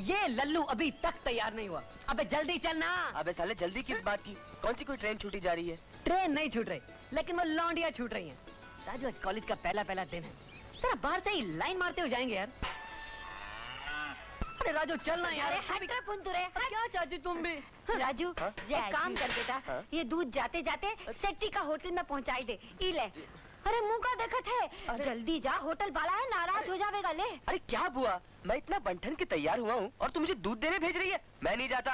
ये लल्लू अभी तक तैयार नहीं हुआ। अबे जल्दी चलना। अबे साले जल्दी किस बात की? कौन सी कोई ट्रेन छूटी जा रही है? ट्रेन नहीं छूट रही, लेकिन वो लौंडिया छूट रही हैं। राजू आज कॉलेज का पहला दिन है, जरा बाहर से ही लाइन मारते हो जाएंगे यार। अरे राजू चलना यार। अरे हट रे फुंतुरे, क्या चाहती तुम भी? राजू एक काम कर बेटा, ये दूध जाते जाते सेठी का होटल में पहुंचाई दे। ई ले। अरे मुंह का देखत है, जल्दी जा, होटल वाला है नाराज हो जाएगा। ले। अरे क्या बुआ, मैं इतना बंठन के तैयार हुआ हूँ और तू मुझे दूध देने भेज रही है? मैं नहीं जाता।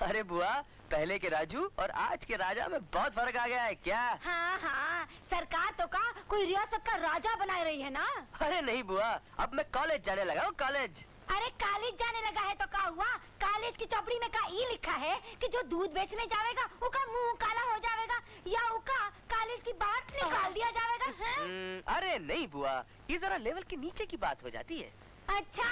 अरे बुआ, पहले के राजू और आज के राजा में बहुत फर्क आ गया है क्या? हाँ हाँ, सरकार तो का कोई रियासत का राजा बना रही है ना। अरे नहीं बुआ, अब मैं कॉलेज जाने लगा हूँ, कॉलेज। अरे कॉलेज जाने लगा है तो क्या हुआ? कॉलेज की चौपड़ी में का ई लिखा है कि जो दूध बेचने जाएगा उसका मुंह काला हो जाएगा या उसका कॉलेज की बाट निकाल दिया जाएगा है? अरे नहीं बुआ, ये जरा लेवल के नीचे की बात हो जाती है। अच्छा,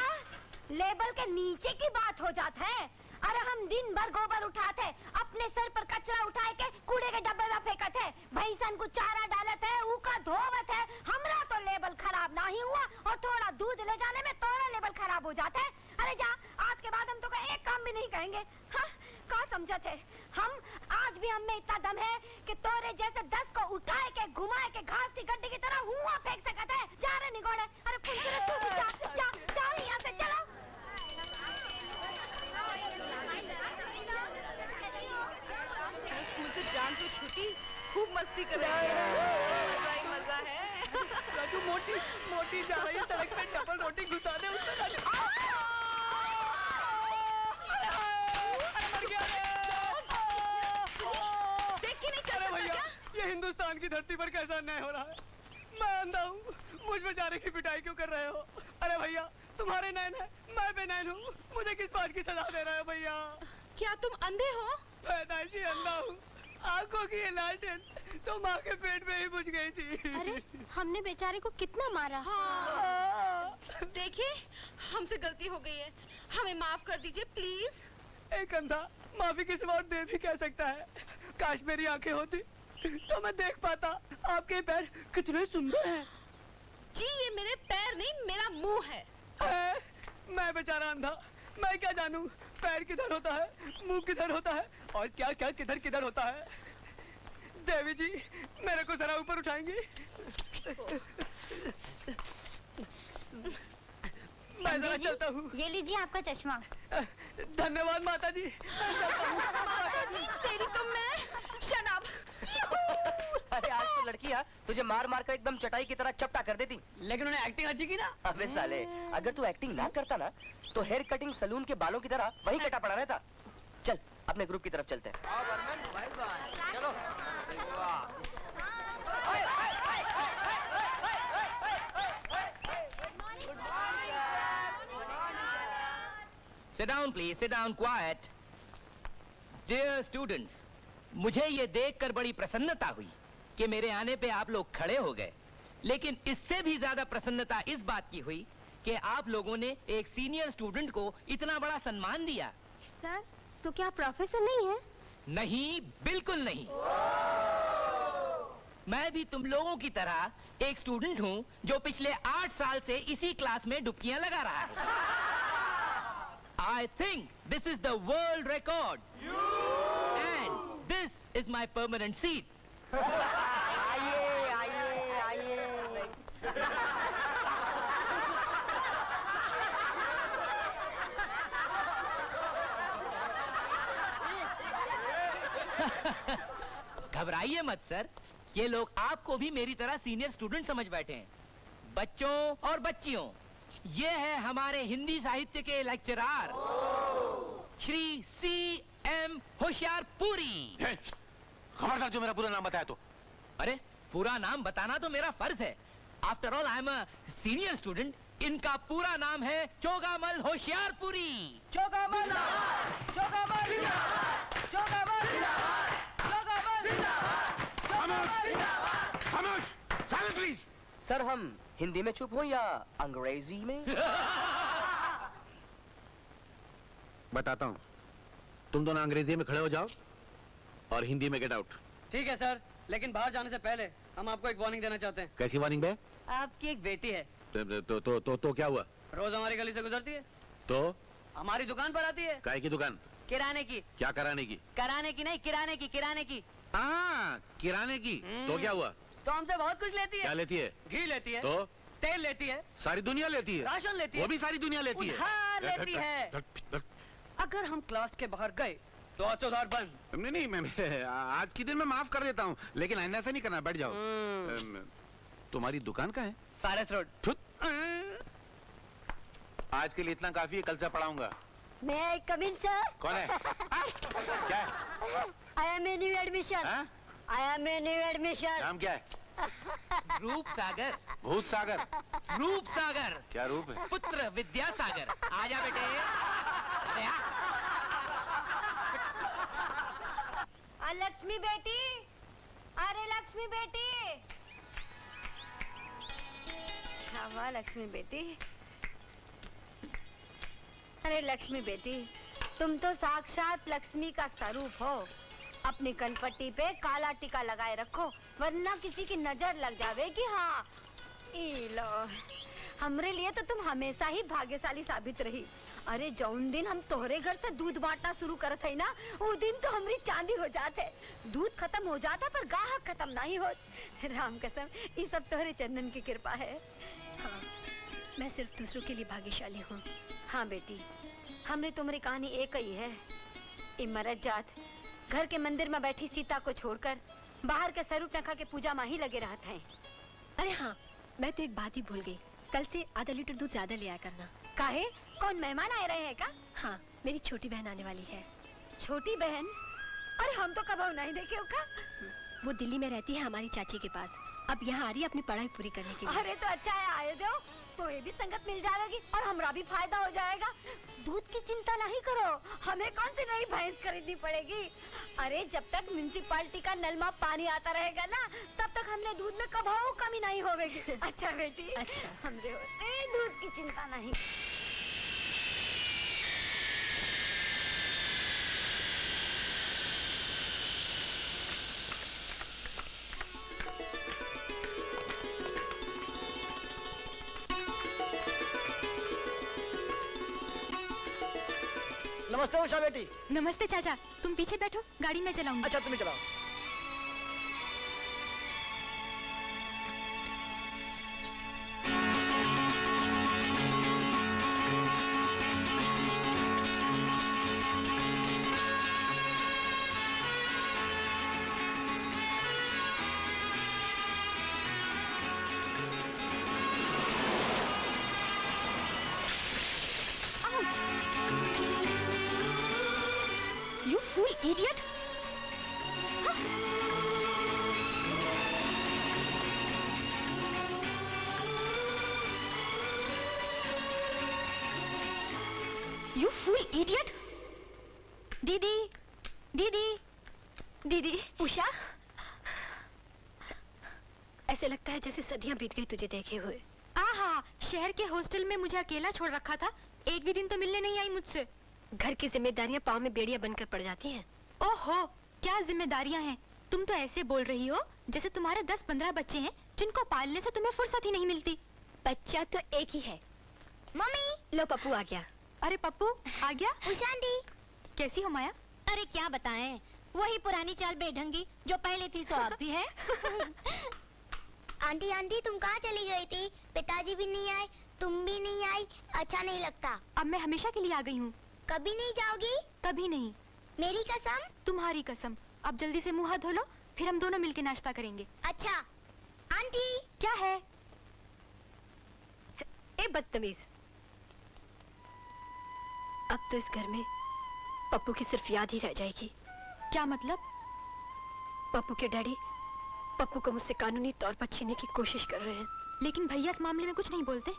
लेवल के नीचे की बात हो जाता है। अरे हम दिन भर गोबर उठाते, अपने सर पर कचरा उठाए के कूड़े के डब्बे में फेंकते है, भैंसन को चारा डालत है, ऊका धोवत है। हमरा तो लेवल खराब नहीं हुआ और थोड़ा दूध ले जाने में तोरा लेवल खराब हो जाता है। अरे जा, आज के बाद हम तो एक काम भी नहीं कहेंगे। हाँ, क्या समझते है? हम आज भी हम में इतना दम है कि तोरे जैसे 10 को उठाए के घुमाए के घास की गड्डी की तरह हुआ फेंक सकते है। जा रे निगोड़े। अरे फुंसुरे तू भी जा, जा, जा यहाँ से, चलो। स्कूल से जान तो छुट्टी, खूब मस्ती कर रहे हैं। मजा ही मजा है। राजू मोटी जा रही है, सड़क पे डबल रोटी घुसा दे उससे। देख के नहीं चल सकता क्या? ये हिंदुस्तान की धरती पर कैसा अन्याय हो रहा है? मैं अंधा हूँ, मुझ बेचारे की पिटाई क्यों कर रहे हो? अरे भैया, तुम्हारे नैन है, मैं बेनैन हूँ, मुझे किस बात की सजा दे रहे हो भैया? क्या तुम अंधे हो? पैदाइशी अंधा हूँ, आंखों की लालटेन तो माँ के पेट में ही बुझ गई थी। अरे हमने बेचारे को कितना मारा। हाँ। देखिए, हमसे गलती हो गई है, हमें माफ कर दीजिए प्लीज। एक अंधा माफी की सिवा और दे भी कह सकता है। काश मेरी आंखें होती तो मैं देख पाता आपके पैर कितने सुंदर हैं। जी ये मेरे पैर नहीं, मेरा मुंह है। मैं बेचारा अंधा, मैं क्या जानूं पैर किधर होता है, मुंह किधर होता है और क्या क्या किधर किधर होता है। देवी जी, मेरे को जरा ऊपर उठाएंगी? मैं जरा चलता हूँ। ये लीजिए आपका चश्मा। धन्यवाद माता जी। माता जी, तेरी तो मैं शराब। अरे आज तो लड़कियाँ तुझे मार मार कर एकदम चटाई की तरह चपटा कर देती। लेकिन उन्हें एक्टिंग अच्छी की ना। अबे साले, अगर तू एक्टिंग ना करता ना तो हेयर कटिंग सलून के बालों की तरह वहीं कटा पड़ा रहता। चल अपने ग्रुप की तरफ चलते हैं। चलो। Sit down, please. Sit down, quiet. Dear students, मुझे ये देखकर बड़ी प्रसन्नता हुई कि मेरे आने पे आप लोग खड़े हो गए, लेकिन इससे भी ज्यादा प्रसन्नता इस बात की हुई कि आप लोगों ने एक सीनियर स्टूडेंट को इतना बड़ा सम्मान दिया। सर, तो क्या प्रोफेसर नहीं है? नहीं, बिल्कुल नहीं। मैं भी तुम लोगों की तरह एक स्टूडेंट हूँ जो पिछले 8 साल से इसी क्लास में डुबकियां लगा रहा है। I think this is the world record. And this is my permanent seat. आइए, आइए, आइए। घबराइए मत सर, ये लोग आपको भी मेरी तरह सीनियर स्टूडेंट समझ बैठे हैं। बच्चों और बच्चियों, ये है हमारे हिंदी साहित्य के लेक्चरार श्री C.M. होशियारपुरी। खबरदार जो मेरा पूरा नाम बताया तो। अरे पूरा नाम बताना तो मेरा फर्ज है। After all I am a senior student. इनका पूरा नाम है चोगामल होशियारपुरी। चोगामल, चोगामल, चोगामल, चोगामल, खामोश, साइलेंट प्लीज। सर हम हिंदी में चुप हो या अंग्रेजी में? बताता हूँ, तुम दोनों अंग्रेजी में खड़े हो जाओ और हिंदी में गेट आउट। ठीक है सर, लेकिन बाहर जाने से पहले हम आपको एक वार्निंग देना चाहते हैं। कैसी वार्निंग बे? आपकी एक बेटी है, तो क्या हुआ? रोज हमारी गली से गुजरती है। तो हमारी दुकान पर आती है। काय की दुकान? किराने की। क्या कराने की? कराने की नहीं, किराने की, किराने की। हाँ, किराने की। तो क्या हुआ? तो हमसे बहुत कुछ लेती क्या है। लेती है? घी लेती है, तो तेल लेती है, सारी दुनिया लेती है। राशन लेती वो है, भी सारी दुनिया लेती है। उधार लेती है। अगर हम क्लास के बाहर गए तो उधार बंद। नहीं नहीं, मैं आज के दिन मैं माफ कर देता हूँ, लेकिन आइंदा ऐसा नहीं करना। बैठ जाओ। तुम्हारी दुकान कहाँ है? सारस रोड। थुत। आज के लिए इतना काफी है, कल से पढ़ाऊंगा। मैं आई कम इन सर? कौन है? क्या है? I am a new admission. हाँ? I am a new admission. नाम क्या है? रूप सागर, भूत सागर। रूप सागर, क्या रूप है? पुत्र विद्यासागर। आजा बेटे। अरे आ। लक्ष्मी बेटी, अरे लक्ष्मी बेटी। हाँ लक्ष्मी बेटी। अरे लक्ष्मी बेटी, तुम तो साक्षात लक्ष्मी का स्वरूप हो। अपनी कनपट्टी पे काला टीका लगाए रखो, वरना किसी की नजर लग जावेगी। हाँ ई लो, हमरे लिए तो तुम हमेशा ही भाग्यशाली साबित रही। अरे जौन दिन हम तोहरे घर से दूध बांटना शुरू करत है ना, वो दिन तो हमारी चांदी हो जाते। दूध खत्म हो जाता पर गाहक खत्म नहीं हो। राम कसम, ये सब तोहरे चंदन की कृपा है। हाँ, मैं सिर्फ दूसरों के लिए भाग्यशाली हूँ। हाँ बेटी, हमने तुम्हारी कहानी एक ही है। इमरत जात घर के मंदिर में बैठी सीता को छोड़कर बाहर के स्वरूप नखा के पूजा में ही लगे रहते हैं। अरे हाँ, मैं तो एक बात ही भूल गई। कल से आधा लीटर दूध ज्यादा ले आया करना। काहे? कौन मेहमान आए रहे हैं का? हाँ, मेरी छोटी बहन आने वाली है। छोटी बहन? अरे हम तो कभी नहीं देखे का। वो दिल्ली में रहती है हमारी चाची के पास। अब यहाँ आ रही है अपनी पढ़ाई पूरी करने के लिए। अरे तो अच्छा है, आए दो तो ये भी संगत मिल जाएगी और हमरा भी फायदा हो जाएगा। दूध की चिंता नहीं करो, हमें कौन सी नई भैंस खरीदनी पड़ेगी। अरे जब तक म्युनिसिपालिटी का नल में पानी आता रहेगा ना, तब तक हमने दूध में कभाऊ कमी नहीं होगी। अच्छा बेटी, अच्छा। हमरे दूध की चिंता नहीं। नमस्ते उषा बेटी। नमस्ते चाचा, तुम पीछे बैठो, गाड़ी में चलाऊंगी। अच्छा तुम्हें चलाओ। You fool idiot! You fool idiot! दीदी, दीदी, दीदी, उषा, ऐसे लगता है जैसे सदियां बीत गई तुझे देखे हुए। आहा, शहर के हॉस्टल में मुझे अकेला छोड़ रखा था, एक भी दिन तो मिलने नहीं आई मुझसे। घर की जिम्मेदारियां पाँव में बेड़ियां बनकर पड़ जाती हैं। ओहो, क्या जिम्मेदारियां हैं? तुम तो ऐसे बोल रही हो जैसे तुम्हारे 10-15 बच्चे हैं जिनको पालने से तुम्हें फुर्सत ही नहीं मिलती। बच्चा तो एक ही है। मम्मी, लो पप्पू आ गया। अरे पप्पू आ गया? उषा आंटी, कैसी हो माया? अरे क्या बताएं, वही पुरानी चाल बेढंगी जो पहले थी सो अब भी है। आंटी आंटी तुम कहाँ चली गई थी? पिताजी भी नहीं आए, तुम भी नहीं आई, अच्छा नहीं लगता। अब मैं हमेशा के लिए आ गई हूँ। कभी नहीं जाओगी? कभी नहीं। मेरी कसम? तुम्हारी कसम। अब जल्दी से मुंह हाथ धो लो, फिर हम दोनों मिलके नाश्ता करेंगे। अच्छा। आंटी, क्या है? ए बदतमीज, अब तो इस घर में पप्पू की सिर्फ याद ही रह जाएगी। क्या मतलब? पप्पू के डैडी पप्पू को मुझसे कानूनी तौर पर छीनने की कोशिश कर रहे हैं। लेकिन भैया इस मामले में कुछ नहीं बोलते।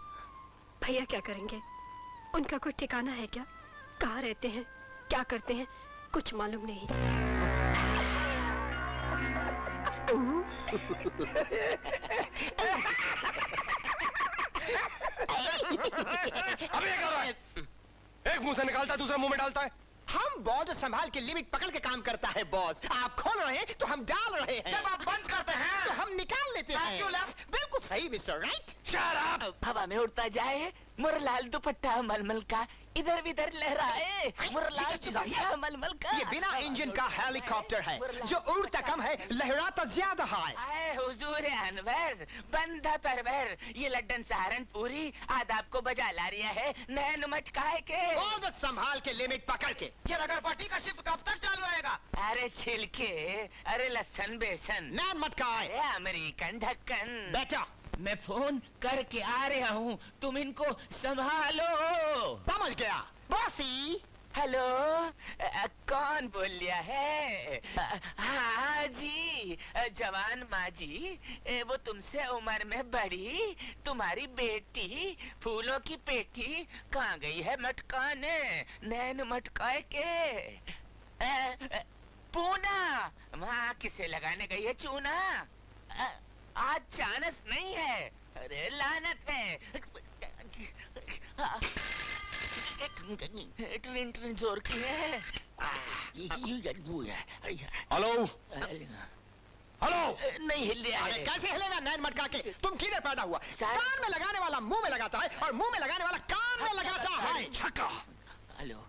भैया क्या करेंगे? उनका कोई ठिकाना है क्या? कहाँ रहते हैं, क्या करते हैं, कुछ मालूम नहीं। अबे ये क्या हो रहा है? एक मुंह से निकालता है दूसरा मुंह में डालता है। हम बॉस संभाल के लिमिट पकड़ के काम करता है बॉस। आप खोल रहे हैं तो हम डाल रहे हैं। जब आप बंद करते हैं तो हम निकाल लेते हैं। बिल्कुल सही मिस्टर राइट। Shut up. हवा में उड़ता जाए मुरलाल दुपट्टा मलमल का, इधर विधर लहराए मुरला चुका मलमल का। ये बिना इंजन का हेलीकॉप्टर है जो उड़ता कम है लहराता ज्यादा है। आए हुजूर अनवर बंदा परवर, ये लड्डन सहारनपुरी आदाब को बजा ला रिया है नैन मटकाए के। बहुत संभाल के लिमिट पकड़ के। ये नगर पार्टी का शिफ्ट कब तक चालू रहेगा? अरे छिलके, अरे लहसन बेसन, नैन मटकाए। अरे अमेरिकन ढक्कन। बेटा मैं फोन करके आ रहा हूँ, तुम इनको संभालो। समझ गया बॉसी। हेलो, कौन बोल रहा है? हाँ जी, जवान माँ जी, वो तुमसे उम्र में बड़ी तुम्हारी बेटी फूलों की पेटी कहाँ गई है मटकाने? नैन मटकाए के। पूना वहाँ किसे लगाने गई है चूना? आज चानस नहीं है, अरे लानत है। ट्विन जोर की है। Hello hello. नहीं हिल रहा अरे है। कैसे हिलेगा नैन मटका के? तुम किधर पैदा हुआ? साहब। कान में लगाने वाला मुंह में लगाता है और मुंह में लगाने वाला कान में लगाता है। छक्का। हेलो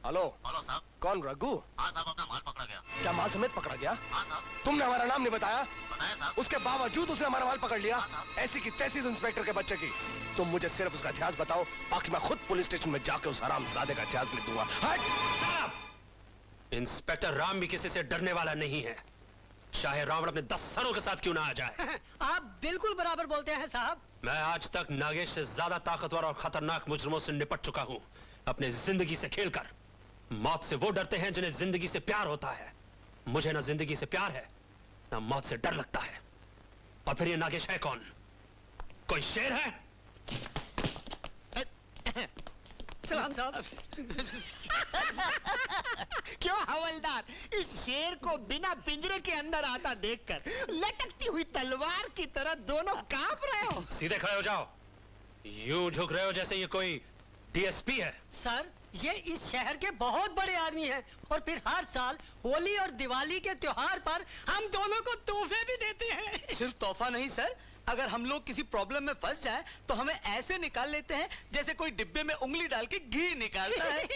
हेलो हेलो साहब। कौन रघु? हाँ साहब, अपना माल पकड़ा गया। क्या माल समेत पकड़ा गया? हाँ साहब। तुमने हमारा नाम नहीं बताया, बताया साहब। उसके बावजूद उसने हमारा माल पकड़ लिया। हाँ साहब। ऐसी की तैसी इंस्पेक्टर के बच्चे की। तुम मुझे सिर्फ उसका इतिहास बताओ, बाकी मैं खुद पुलिस स्टेशन में जाके उस हरामजादे का इतिहास लिख दूंगा। हट! साहब, इंस्पेक्टर राम भी किसी से डरने वाला नहीं है, चाहे रावण अपने 10 सरों के साथ क्यों ना आ जाए। आप बिल्कुल बराबर बोलते हैं साहब। मैं आज तक नागेश से ज्यादा ताकतवर और खतरनाक मुजरिमों से निपट चुका हूं, अपने जिंदगी से खेलकर। मौत से वो डरते हैं जिन्हें जिंदगी से प्यार होता है। मुझे ना जिंदगी से प्यार है, ना मौत से डर लगता है। और फिर ये नागेश है कौन? कोई शेर है? सलाम साहब। क्यों हवलदार, इस शेर को बिना पिंजरे के अंदर आता देखकर लटकती हुई तलवार की तरह दोनों कांप रहे हो? सीधे खड़े हो जाओ, यूं झुक रहे हो जैसे ये कोई डीएसपी है। सर, ये इस शहर के बहुत बड़े आदमी हैं और फिर हर साल होली और दिवाली के त्योहार पर हम दोनों को तोहफे भी देते हैं। सिर्फ तोहफा नहीं सर, अगर हम लोग किसी प्रॉब्लम में फंस जाए तो हमें ऐसे निकाल लेते हैं जैसे कोई डिब्बे में उंगली डाल के घी निकालता है।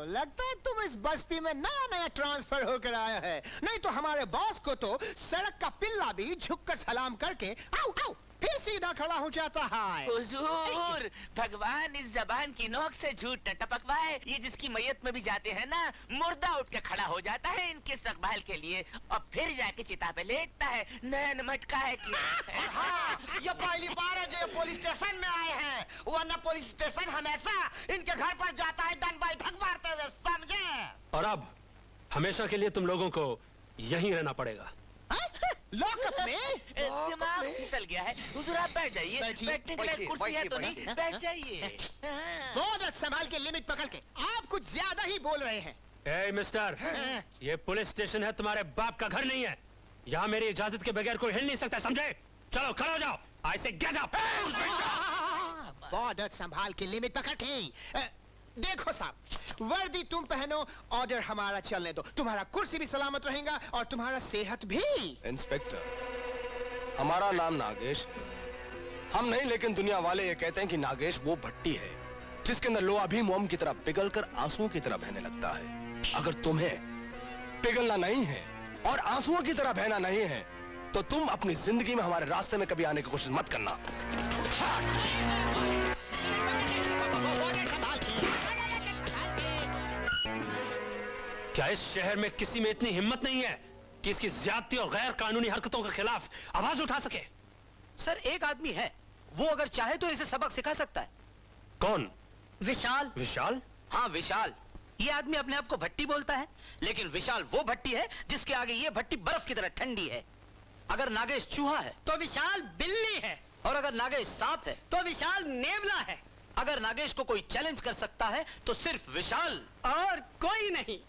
लगता है तुम इस बस्ती में नया नया ट्रांसफर होकर आया है। नहीं तो हमारे बॉस को तो सड़क का पिल्ला भी झुककर सलाम करके आओ आओ फिर सीधा खड़ा हो जाता है। हुजूर, भगवान इस जबान की नोक से झूठ न टपकवाए। ये जिसकी मैयत में भी जाते हैं ना, मुर्दा उठ के खड़ा हो जाता है इनके इस्तकबाल के लिए और फिर जाके चिता पे लेटता है। नैन मटका है कि हाँ, ये पहली बार है जो ये पुलिस स्टेशन में आए हैं, वरना पुलिस स्टेशन हमेशा इनके घर पर जाता है डन बैठक मारते हुए, समझे? और अब हमेशा के लिए तुम लोगों को यहीं रहना पड़ेगा। लॉकअप में? दिमाग फिसल गया है। हुजूर आप बैठ जाइए, बैठने के लिए कुर्सी है तो नहीं, बैठ जाइए। बहुत संभाल के लिमिट पकड़ के, आप कुछ ज्यादा ही बोल रहे हैं। ए मिस्टर, ये पुलिस स्टेशन है, तुम्हारे बाप का घर नहीं है। यहाँ मेरी इजाजत के बगैर कोई हिल नहीं सकता, समझे? चलो खड़े हो जाओ, आई से गेट अप। बॉर्डर संभाल के लिमिट पकड़ के। देखो साहब, वर्दी तुम पहनो, ऑर्डर हमारा चलने दो। तुम्हारा कुर्सी भी सलामत रहेगा और तुम्हारा सेहत भी। इंस्पेक्टर, हमारा नाम नागेश है। हम नहीं, लेकिन दुनिया वाले ये कहते हैं कि नागेश वो भट्टी है जिसके अंदर लोहा भी मोम की तरह पिघलकर आंसुओं की तरह बहने लगता है। अगर तुम्हें पिघलना नहीं है और आंसुओं की तरह बहना नहीं है तो तुम अपनी जिंदगी में हमारे रास्ते में कभी आने की कोशिश मत करना। क्या इस शहर में किसी में इतनी हिम्मत नहीं है कि इसकी ज्यादती और गैर कानूनी हरकतों के खिलाफ आवाज उठा सके? सर, एक आदमी है, वो अगर चाहे तो इसे सबक सिखा सकता है। कौन? विशाल। विशाल? हाँ विशाल। ये आदमी अपने आप को भट्टी बोलता है, लेकिन विशाल वो भट्टी है जिसके आगे ये भट्टी बर्फ की तरह ठंडी है। अगर नागेश चूहा है तो विशाल बिल्ली है, और अगर नागेश सांप है तो विशाल नेवला है। अगर नागेश को कोई चैलेंज कर सकता है तो सिर्फ विशाल और कोई नहीं।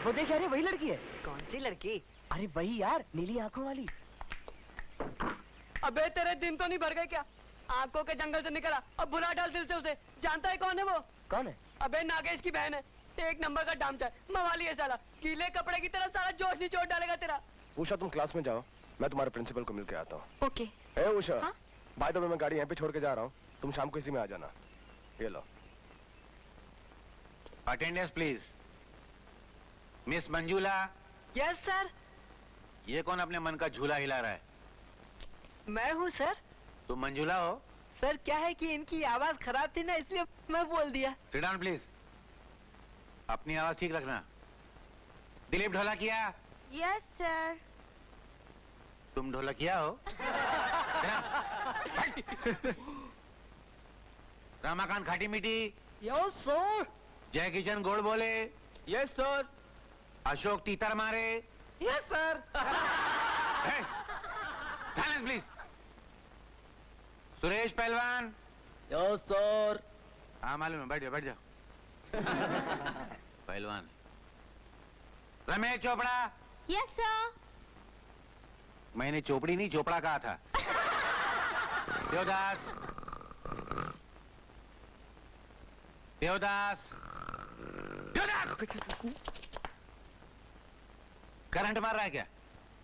वो देख यार, वही लड़की है। कौन सी लड़की? अरे वही यार, नीली आंखों वाली। अबे तेरे दिन तो नहीं भर गए क्या? आंखों के जंगल से निकला अब बुला डाल दिल से उसे। जानता है कौन है वो? कौन है? अबे नागेश की बहन है, एक नंबर का डामचा है, मवाली है साला। गीले कपड़े की तरह सारा जोश निचोड़ डालेगा तेरा। उषा, तुम क्लास में जाओ, मैं तुम्हारे प्रिंसिपल को मिलके आता हूँ। ओके। ए उषा, हाँ? बाय द वे मैं गाड़ी यहाँ पे छोड़ के जा रहा हूँ, तुम शाम को इसी में आ जाना। ये लो। Attendance please. Miss Manjula. Yes sir. ये कौन अपने मन का झूला हिला रहा है? मैं हूँ सर। तुम मंजूला हो? सर क्या है कि इनकी आवाज खराब थी ना, इसलिए मैं बोल दिया। Sit down please. अपनी आवाज ठीक रखना। दिलीप ढोलकिया। Yes sir. तुम ढोलकिया हो? रमाकांत खाटी मीठी। Yes sir. जय किशन गोड़ बोले। Yes sir. अशोक तीतर मारे। Yes sir. Silence please. Suresh Pahalwan. Yes sir. हाँ मालूम है, बैठ जाओ बैठ जाओ। पहलवान। रमेश चोपड़ा। Yes sir. मैंने चोपड़ी नहीं चोपड़ा कहा था। देवदास। देवदास। देवदास। करंट मार रहा है क्या?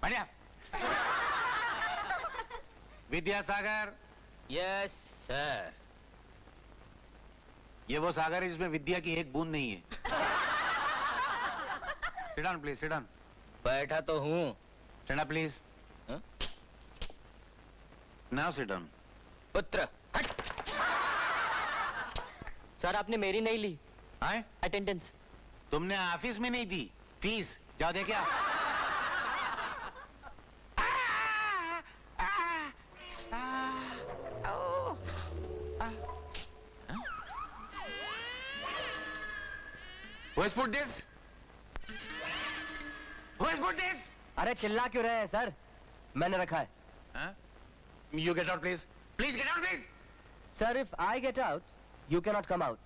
बढ़िया। विद्यासागर। Yes sir. ये वो सागर है जिसमें विद्या की एक बूंद नहीं है। Seat down please, sit down. बैठा तो हूँ। Stand up please. Now sit down. पुत्र। सर आपने मेरी नहीं ली आए? अटेंडेंस। तुमने ऑफिस में नहीं दी फीस, जाओ दे क्या? Who has put this? Who has put this? अरे चिल्ला क्यों रहे हैं सर? मैंने रखा है। Huh? You get out please. Please get out please. Sir if I get out, you cannot come out.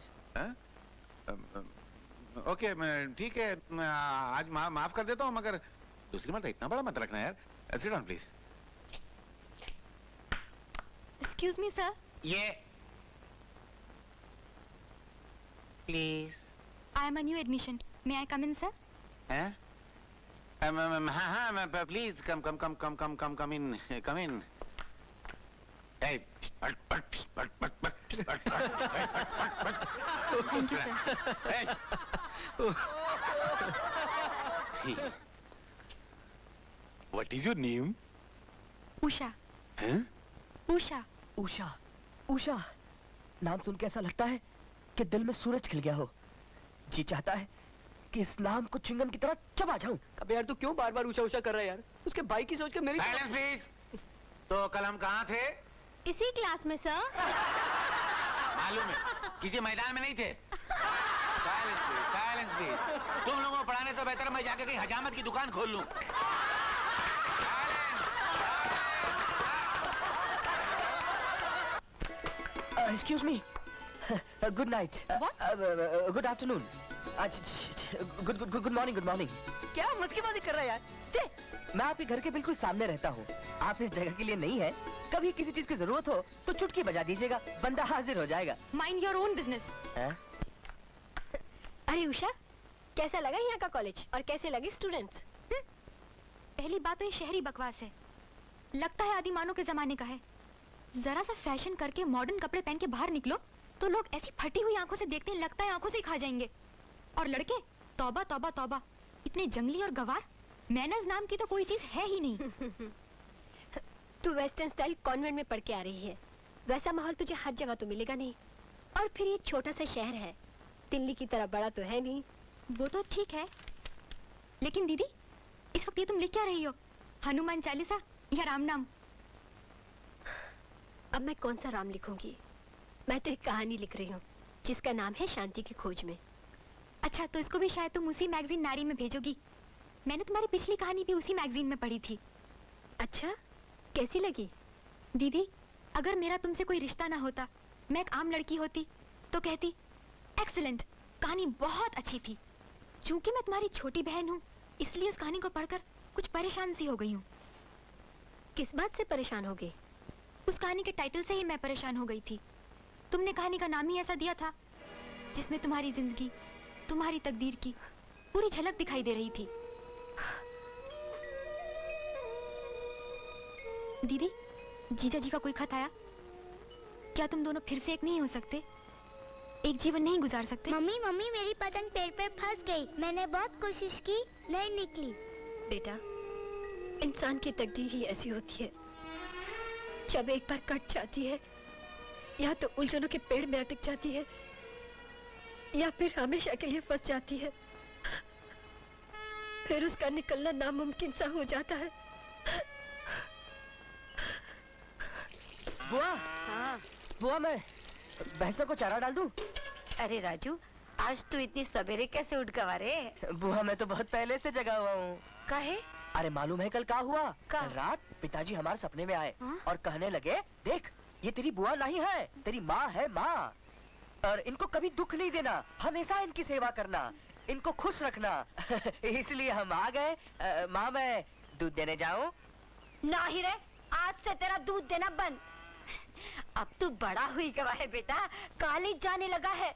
Okay ठीक है, मैं आज माफ कर देता हूँ, मगर दूसरी बार इतना बड़ा मत रखना यार। Sit down please. Excuse me sir. ये please. I am a new admission, may I come in sir? हैं? हाँ please come come come come come come come in come in. Thank you sir. What is your name? Usha. हैं? उषा। उषा। उषा नाम सुन के ऐसा लगता है कि दिल में सूरज खिल गया हो। जी चाहता है कि इस नाम को चिंगम की तरह चबा जाऊं। अबे यार तू क्यों बार बार उषा उषा कर रहा है यार? उसके भाई की सोच के मेरी। Silence please. तो कल हम कहाँ थे? इसी क्लास में सर। मालूम है, किसी मैदान में नहीं थे। Silence please, silence please. तुम लोगों को पढ़ाने से बेहतर मैं जाके कहीं हजामत की दुकान खोल लूं। Excuse me. Good night. What? Good afternoon. Good morning. Good morning. क्या मस्कीबाजी कर रहा है यार? मैं आपके घर के बिल्कुल सामने रहता हूँ। आप इस जगह के लिए नहीं है। कभी किसी चीज की जरूरत हो तो चुटकी बजा दीजिएगा, बंदा हाजिर हो जाएगा। Mind your own business. अरे उषा, कैसा लगा यहाँ का कॉलेज और कैसे लगे स्टूडेंट्स? पहली बात तो ये शहरी बकवास है, लगता है आदिमानव के जमाने का है। जरा सा फैशन करके मॉडर्न कपड़े पहन के बाहर निकलो तो लोग ऐसी फटी हुई आंखों से देखते हैं, लगता है आंखों से ही खा जाएंगे। और लड़के, तौबा तौबा तौबा, इतने जंगली और गवार। मैनर्स नाम की तो कोई चीज है ही नहीं। तू वेस्टर्न स्टाइल कॉन्वेंट में पढ़ के आ रही है, वैसा माहौल तुझे हर जगह तो मिलेगा नहीं। और फिर ये छोटा सा शहर है, दिल्ली की तरह बड़ा तो है नहीं। वो तो ठीक है, लेकिन दीदी इस वक्त ये तुम लिख क्या रही हो? हनुमान चालीसा या राम नाम? अब मैं कौन सा राम लिखूंगी? मैं तो एक कहानी लिख रही हूँ जिसका नाम है शांति की खोज में। अच्छा, तो इसको भी शायद तुम उसी मैगजीन नारी में भेजोगी। मैंने तुम्हारी पिछली कहानी भी उसी मैगजीन में पढ़ी थी। अच्छा, कैसी लगी? दीदी, अगर मेरा तुमसे कोई रिश्ता ना होता, मैं एक आम लड़की होती तो कहती एक्सीलेंट, कहानी बहुत अच्छी थी। चूंकि मैं तुम्हारी छोटी बहन हूँ, इसलिए उस कहानी को पढ़कर कुछ परेशान सी हो गई हूँ। किस बात से परेशान हो गई? उस कहानी के टाइटल से ही मैं परेशान हो गई थी। तुमने कहानी का नाम ही ऐसा दिया था जिसमें तुम्हारी जिंदगी, तुम्हारी तकदीर की पूरी झलक दिखाई दे रही थी। दीदी, जीजा जी का कोई खत आया? क्या तुम दोनों फिर से एक नहीं हो सकते? एक जीवन नहीं गुजार सकते? मम्मी मम्मी मेरी पतंग पेड़ पे फंस गई। मैंने बहुत कोशिश की, नहीं निकली। बेटा, इंसान की तकदीर ही ऐसी होती है, जब एक बार कट जाती है या तो उलझनों के पेड़ में अटक जाती है या फिर हमेशा के लिए फंस जाती है। फिर उसका निकलना नामुमकिन सा हो जाता है। बुआ, बुआ मैं भैंसों को चारा डाल दूं? अरे राजू, आज तू इतनी सवेरे कैसे उठ गवा रे? बुआ मैं तो बहुत पहले से जगा हुआ हूँ। काहे? अरे मालूम है कल क्या हुआ? क्या? कल रात पिताजी हमारे सपने में आए हाँ? और कहने लगे, देख ये तेरी बुआ नहीं है, तेरी माँ है माँ, और इनको कभी दुख नहीं देना, हमेशा इनकी सेवा करना, इनको खुश रखना। इसलिए हम आ गए। माँ मैं दूध देने जाऊं? ना ही रे, आज से तेरा दूध देना बंद। अब तू बड़ा हुई गवा है बेटा, कॉलेज जाने लगा है,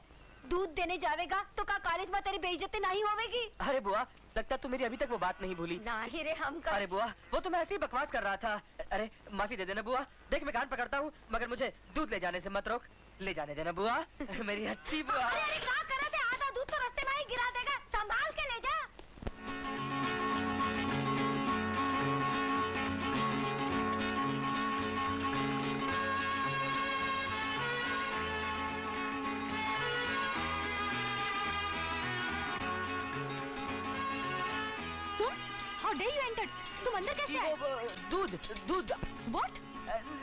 दूध देने जावेगा तो क्या कॉलेज में तेरी बेइज्जती नहीं होवेगी? अरे बुआ, लगता तू मेरी अभी तक वो बात नहीं भूली। ना ही रे हम कर... अरे बुआ, वो तो मैं ऐसे ही बकवास कर रहा था। अरे माफी दे देना बुआ, देख मैं कान पकड़ता हूँ, मगर मुझे दूध ले जाने से मत रोक। ले जाने देना बुआ, मेरी अच्छी बुआ। अरे क्या कर रहे थे? आधा दूध तो रास्ते में ही गिरा देगा, संभाल के ले जा। How dare you enter? तुम अंदर कैसे आए? दूध दूध। What?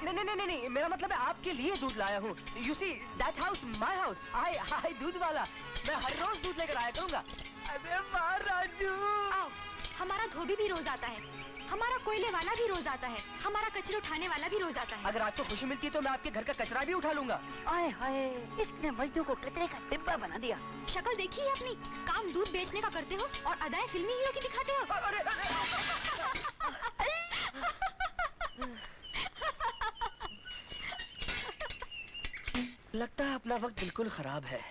नहीं, मेरा मतलब है आपके लिए दूध लाया हूँ। You see, that house, my house. I दूध वाला। मैं हर रोज दूध लेकर आया करूँगा। अबे वाह राजू। आओ, हमारा धोबी भी रोज आता है, हमारा कोयले वाला भी रोज आता है, हमारा कचरे उठाने वाला भी रोज आता है। अगर आपको खुशी मिलती है तो मैं आपके घर का कचरा भी उठा लूंगा। आए हाय, इसने मजनू को कचरे का डिब्बा बना दिया। शक्ल देखी है अपनी? काम दूध बेचने का करते हो और अदाएं फिल्मी हीरो की दिखाते हो। लगता है अपना वक्त बिल्कुल खराब है।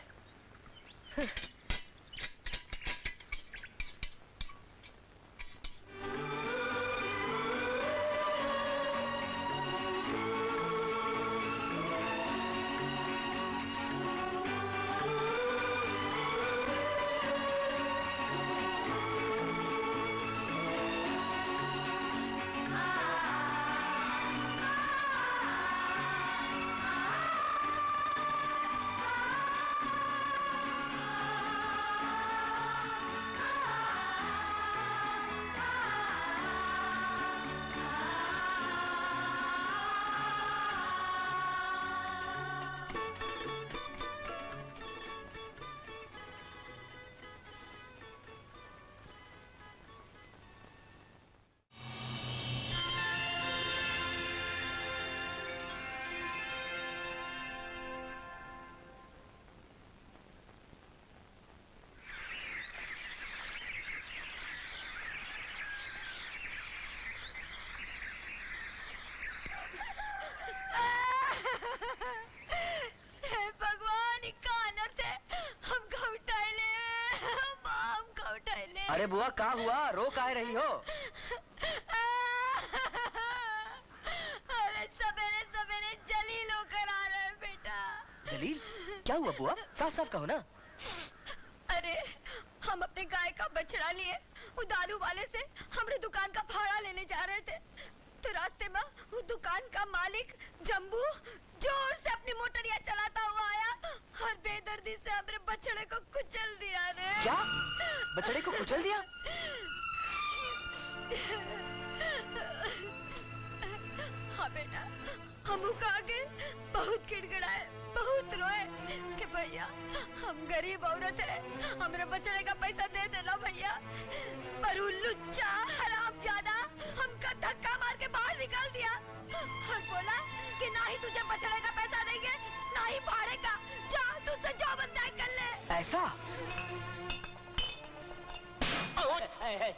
अरे बुआ क्या हुआ, रो काहे रही हो? अरे सवेरे सवेरे जलील होकर आ रहे हैं बेटा। जलील? क्या हुआ बुआ, साफ साफ कहो ना। अरे हम अपने गाय का बछड़ा लिए वो दारू वाले से हमारे दुकान का भाड़ा लेने जा रहे थे, तो रास्ते में वो दुकान का मालिक जम्बू जोर से अपनी मोटरिया चलाता हुआ आया और बेदर्दी से हमारे बछड़े को कुचल दिया रे। क्या? बछड़े को कुचल दिया? हाँ बेटा, हम आगे बहुत गिड़गिड़ाए, बहुत रोए कि भैया हम गरीब औरत है, हमारे बछड़े का पैसा दे देना भैया। पर वो लुच्चा हरामजादा हमका धक्का मार के बाहर निकाल दिया और बोला कि ना ही तुझे बछड़े का पैसा देंगे ना ही भाड़े का, जा तुझसे जो बंदा कर ले। ऐसा?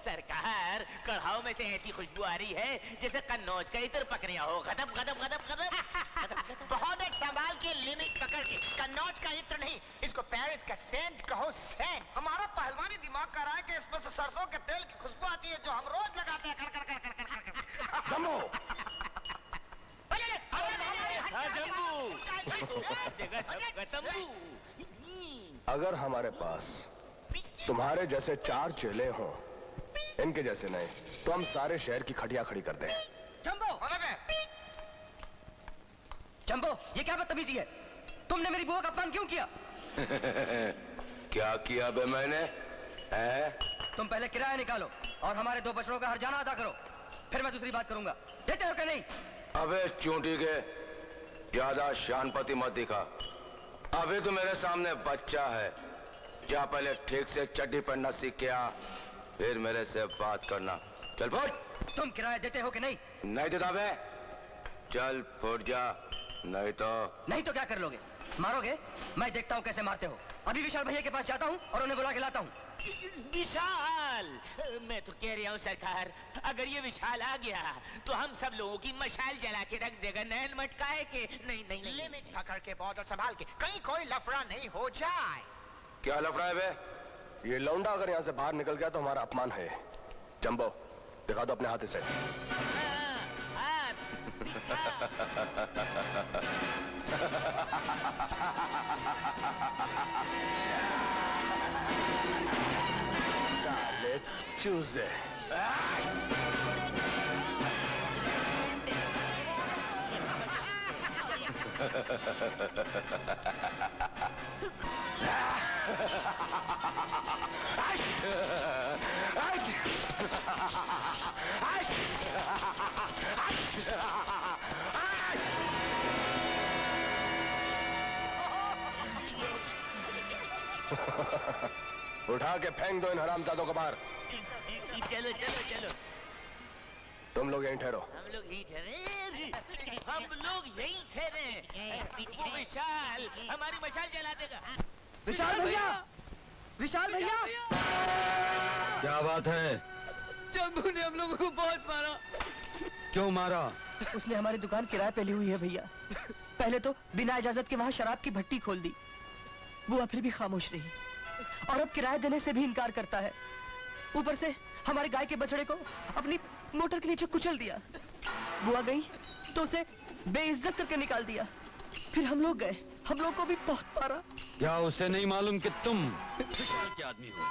सरकार, कढ़ाओ में से ऐसी खुशबू आ रही है जैसे कन्नौज का इत्र पकड़िया हो। गदब गदब गदब गदब। बहुत एक संभाल के लिमिट पकड़ के। कन्नौज का इत्र नहीं, इसको पेरिस का सेंट कहो, सेंट। हमारा पहलवानी दिमाग कर रहा है कि इसमें से सरसों के तेल की खुशबू आती है जो हम रोज लगाते हैं। कर कर कर कर कर कर। जम्बो, देखा जम्बू, देखा सबका तंबू। अगर हमारे पास तुम्हारे जैसे 4 चेले हों, इनके जैसे नहीं, तो हम सारे शहर की खटिया खड़ी कर दें। जंबो, जंबो, ये क्या बदतमीजी है? तुमने मेरी बुआ का अपमान क्यों किया? क्या किया बे मैंने? तुम पहले किराया निकालो और हमारे 2 बछड़ों का हर्जाना अदा करो, फिर मैं दूसरी बात करूंगा। देते हो क्या नहीं? अबे चूंटी के, ज्यादा शानपति मत दिखा। अभी तो मेरे सामने बच्चा है। जा पहले ठीक से चड्डी पहनना सीख के आ, फिर मेरे से बात करना। चल फुट। तुम किराया देते हो कि नहीं? नहीं देता बे। चल फुट जा, नहीं तो क्या कर लोगे? मारोगे? मैं देखता हूँ कैसे मारते हो। अभी विशाल भैया के पास जाता हूँ और उन्हें बुला के लाता हूँ। विशाल, मैं तो कह रहा हूँ सरकार, अगर ये विशाल आ गया तो हम सब लोगों की मशाल जला के रख देगा। नैन मटकाए के नहीं नहीं नहीं। लिमिट पकड़ के बॉर्डर संभाल के, कहीं कोई लफड़ा नहीं हो जाए। क्या लफड़ा है बे? ये लौंडा अगर यहाँ से बाहर निकल गया तो हमारा अपमान है। जंबो, दिखा दो अपने हाथ से। साले चूजे। उठा के फेंक दो इन हरामजादों को बाहर। चलो चलो चलो, तुम लोग यहीं ठहरो। हम लोग यहीं ठहरे, हम लोग यहीं ठहरे। वो विशाल हमारी मशाल जला देगा। विशाल भैया, विशाल भैया, क्या बात है? जंबू ने हम लोगों को बहुत मारा। क्यों मारा? उसने हमारी दुकान किराए पे ली हुई है भैया। पहले तो बिना इजाजत के वहाँ शराब की भट्टी खोल दी। बुआ फिर भी खामोश रही और अब किराया देने से भी इनकार करता है। ऊपर से हमारे गाय के बछड़े को अपनी मोटर के नीचे कुचल दिया। बुआ गई तो उसे बेइज्जत करके निकाल दिया। फिर हम लोग गए, हम लोग को भी बहुत मारा। क्या उसे नहीं मालूम कि तुम विशाल के आदमी हो?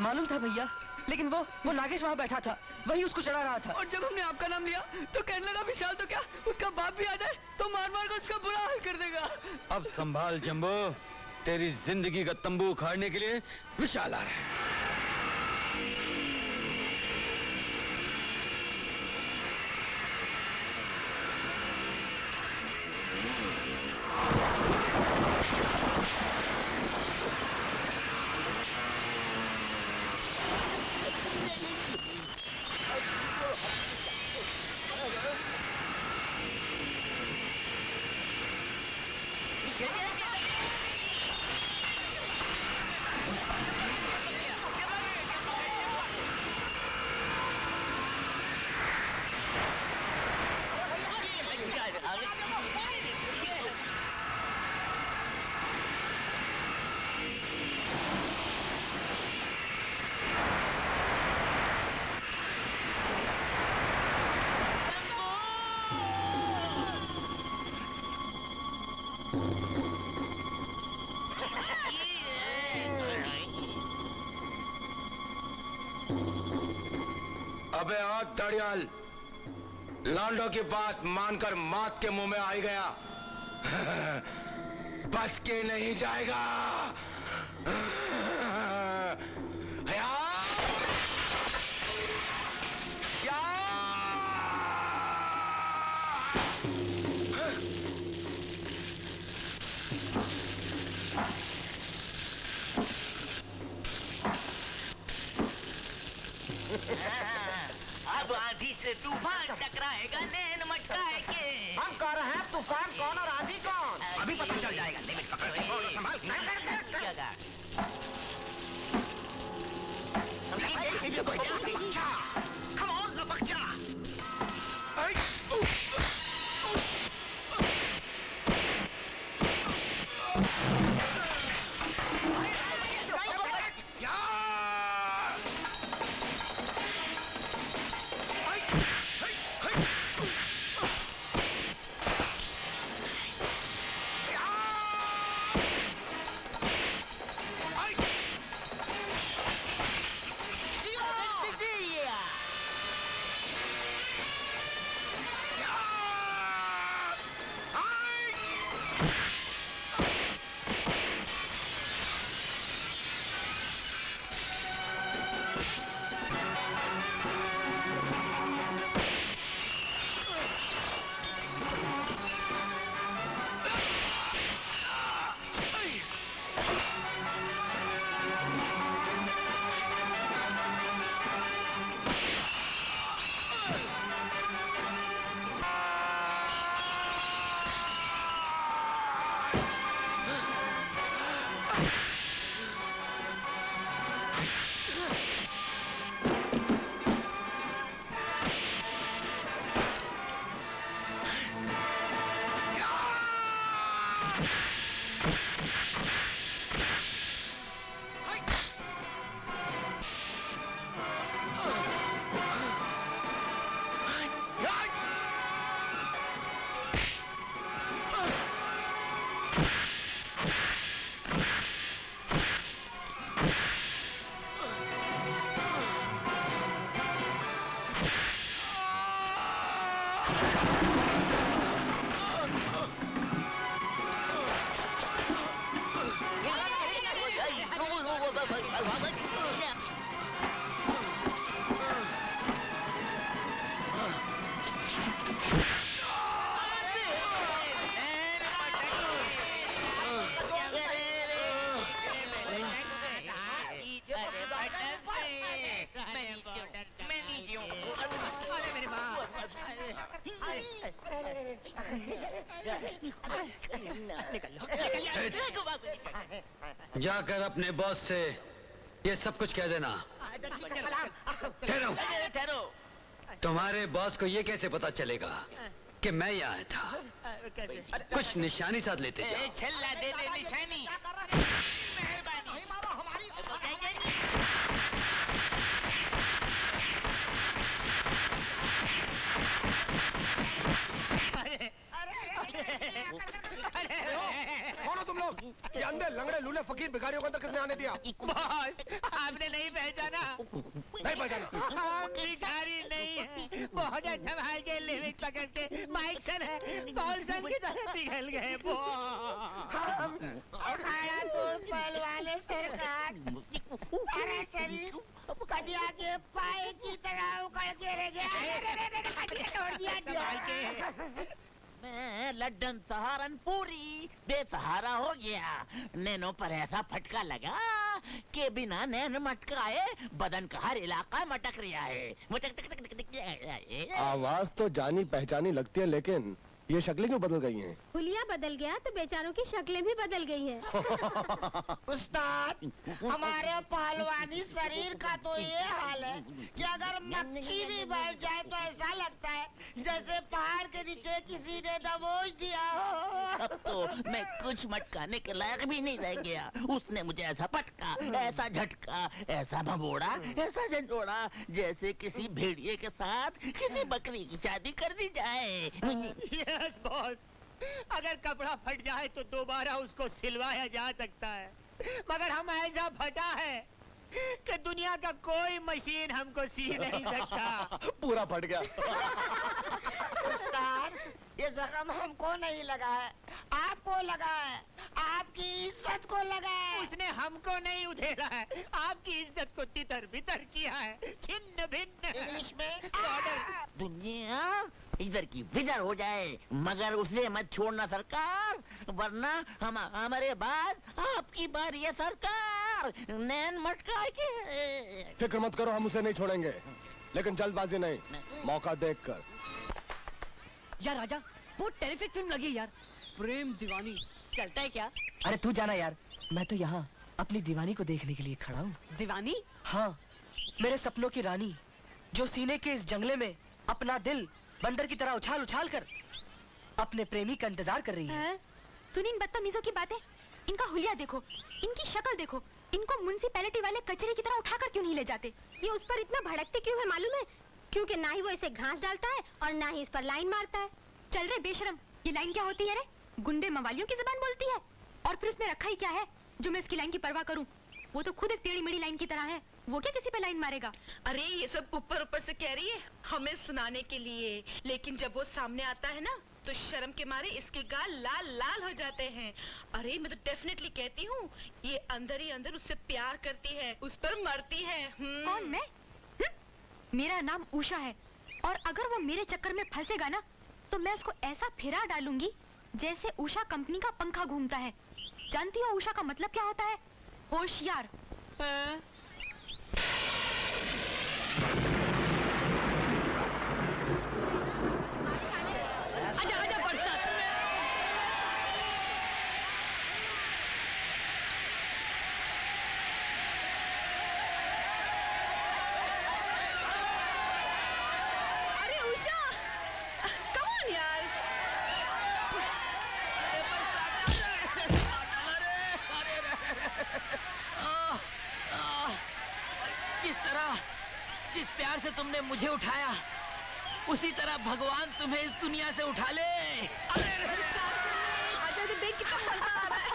मालूम था भैया, लेकिन वो नागेश वहाँ बैठा था, वही उसको चढ़ा रहा था। और जब हमने आपका नाम लिया तो कहने लगा विशाल तो क्या उसका बाप भी आ जाए तो मार मार कर उसका बुरा हाल कर देगा। अब संभाल जंबो, तेरी जिंदगी का तंबू उखाड़ने के लिए विशाल आ रहा है। अबे आग दड़ियाल, लांडो की बात मानकर मात के मुंह में आ गया। बच के नहीं जाएगा। अब आंधी से तूफान टकराएगा नैन मटकाए के। हम कह रहे हैं तूफान कौन और आंधी कौन? अभी पता चल जाएगा। लिमिट पकड़ के बोलो, संभाल के। Come on, लपकचा। जाकर अपने बॉस से ये सब कुछ कह देना। ठहरो। ठहरो। तुम्हारे बॉस को ये कैसे पता चलेगा कि मैं यहाँ था? कुछ निशानी साथ लेते जाओ। छल्ला दे दे निशानी। कौन हो तुम लोग? ये अंधे लंगड़े लूले फकीर भिखारियों को अंदर किसने आने दिया? बॉस, आपने नहीं पहचाना? नहीं पहचाना? भिखारी नहीं है, बहुत संभाल के लिमिट पकड़ के माइकल है, पॉलसन की तरह पिघल गए। हम पहलवान सरकार, अरे शरीर कटिया के पाए की तरह उखड़ के रह गया। मैं लड्डन सहारनपुरी बेसहारा हो गया। नैनो पर ऐसा फटका लगा कि बिना नैन मटकाए बदन का हर इलाका मटक रहा है। आवाज तो जानी पहचानी लगती है, लेकिन ये शक्लें क्यों बदल गई हैं? हुलिया बदल गया तो बेचारों की शक्लें भी बदल गई हैं। उस्ताद, हमारे पहलवानी शरीर का तो ये हाल है कि अगर मक्खी भी बैठ जाए तो ऐसा लगता है जैसे पहाड़ के नीचे किसी ने दबोच दिया हो। अब तो मैं कुछ मटकाने के लायक भी नहीं रह गया। उसने मुझे ऐसा पटका, ऐसा झटका, ऐसा भगोड़ा, ऐसा झंझोड़ा, जैसे किसी भेड़िए के साथ किसी बकरी की शादी कर दी जाए। यस बॉस, अगर कपड़ा फट जाए तो दोबारा उसको सिलवाया जा सकता है, मगर हम ऐसा फटा है कि दुनिया का कोई मशीन हमको सी नहीं सकता। पूरा फट गया। उस्ताद, ये जख्म हमको नहीं लगा है, आपको लगा है, आपकी इज्जत को लगा है। उसने हमको नहीं उधेड़ा है, आपकी इज्जत को तितर बितर किया है, छिन्न भिन्न। इंग्लिश में दुनिया इधर की विधर हो जाए, मगर उसे मत छोड़ना सरकार, वरना हमारे बाद आपकी बारी है सरकार। नैन मटका के। फिक्र मत करो, हम उसे नहीं छोड़ेंगे, लेकिन जल्दबाजी नहीं, मौका देखकर। यार राजा, बहुत टेरिफिक फिल्म लगी है यार, प्रेम दीवानी। चलता है क्या? अरे तू जाना यार, मैं तो यहाँ अपनी दीवानी को देखने के लिए खड़ा हूँ। दीवानी? हाँ, मेरे सपनों की रानी, जो सीने के इस जंगले में अपना दिल बंदर की तरह उछाल उछाल कर अपने प्रेमी का इंतजार कर रही है। सुनी इन बदतमीजों की बातें, इनका हुलिया देखो, इनकी शक्ल देखो, इनको म्युनिसिपैलिटी वाले कचरे की तरह उठाकर क्यों नहीं ले जाते? ये उस पर इतना भड़कते क्यों है मालूम है? क्योंकि ना ही वो इसे घास डालता है और ना ही इस पर लाइन मारता है। चल रे बेशरम, ये लाइन क्या होती है रे? गुंडे मवालियों की जुबान बोलती है। और फिर उसमें रखा ही क्या है जो मैं इसकी लाइन की परवाह करूं? वो तो खुद एक टेढ़ी मेढ़ी लाइन की तरह है, वो क्या किसी पे लाइन मारेगा? अरे ये सब ऊपर ऊपर से कह रही है हमें सुनाने के लिए, लेकिन जब वो सामने आता है ना तो शर्म के मारे इसके गाल लाल लाल हो जाते हैं। अरे मैं तो डेफिनेटली कहती हूँ ये अंदर ही अंदर उससे प्यार करती है, उस पर मरती है। कौन मैं? मेरा नाम उषा है, और अगर वो मेरे चक्कर में फंसेगा ना तो मैं उसको ऐसा फिरा डालूंगी जैसे उषा कंपनी का पंखा घूमता है। जानती हो उषा का मतलब क्या होता है? होशियार। आजा आजा बरसात। मुझे उठाया, उसी तरह भगवान तुम्हें इस दुनिया से उठा ले। अजय देख कितना मजा आ रहा है।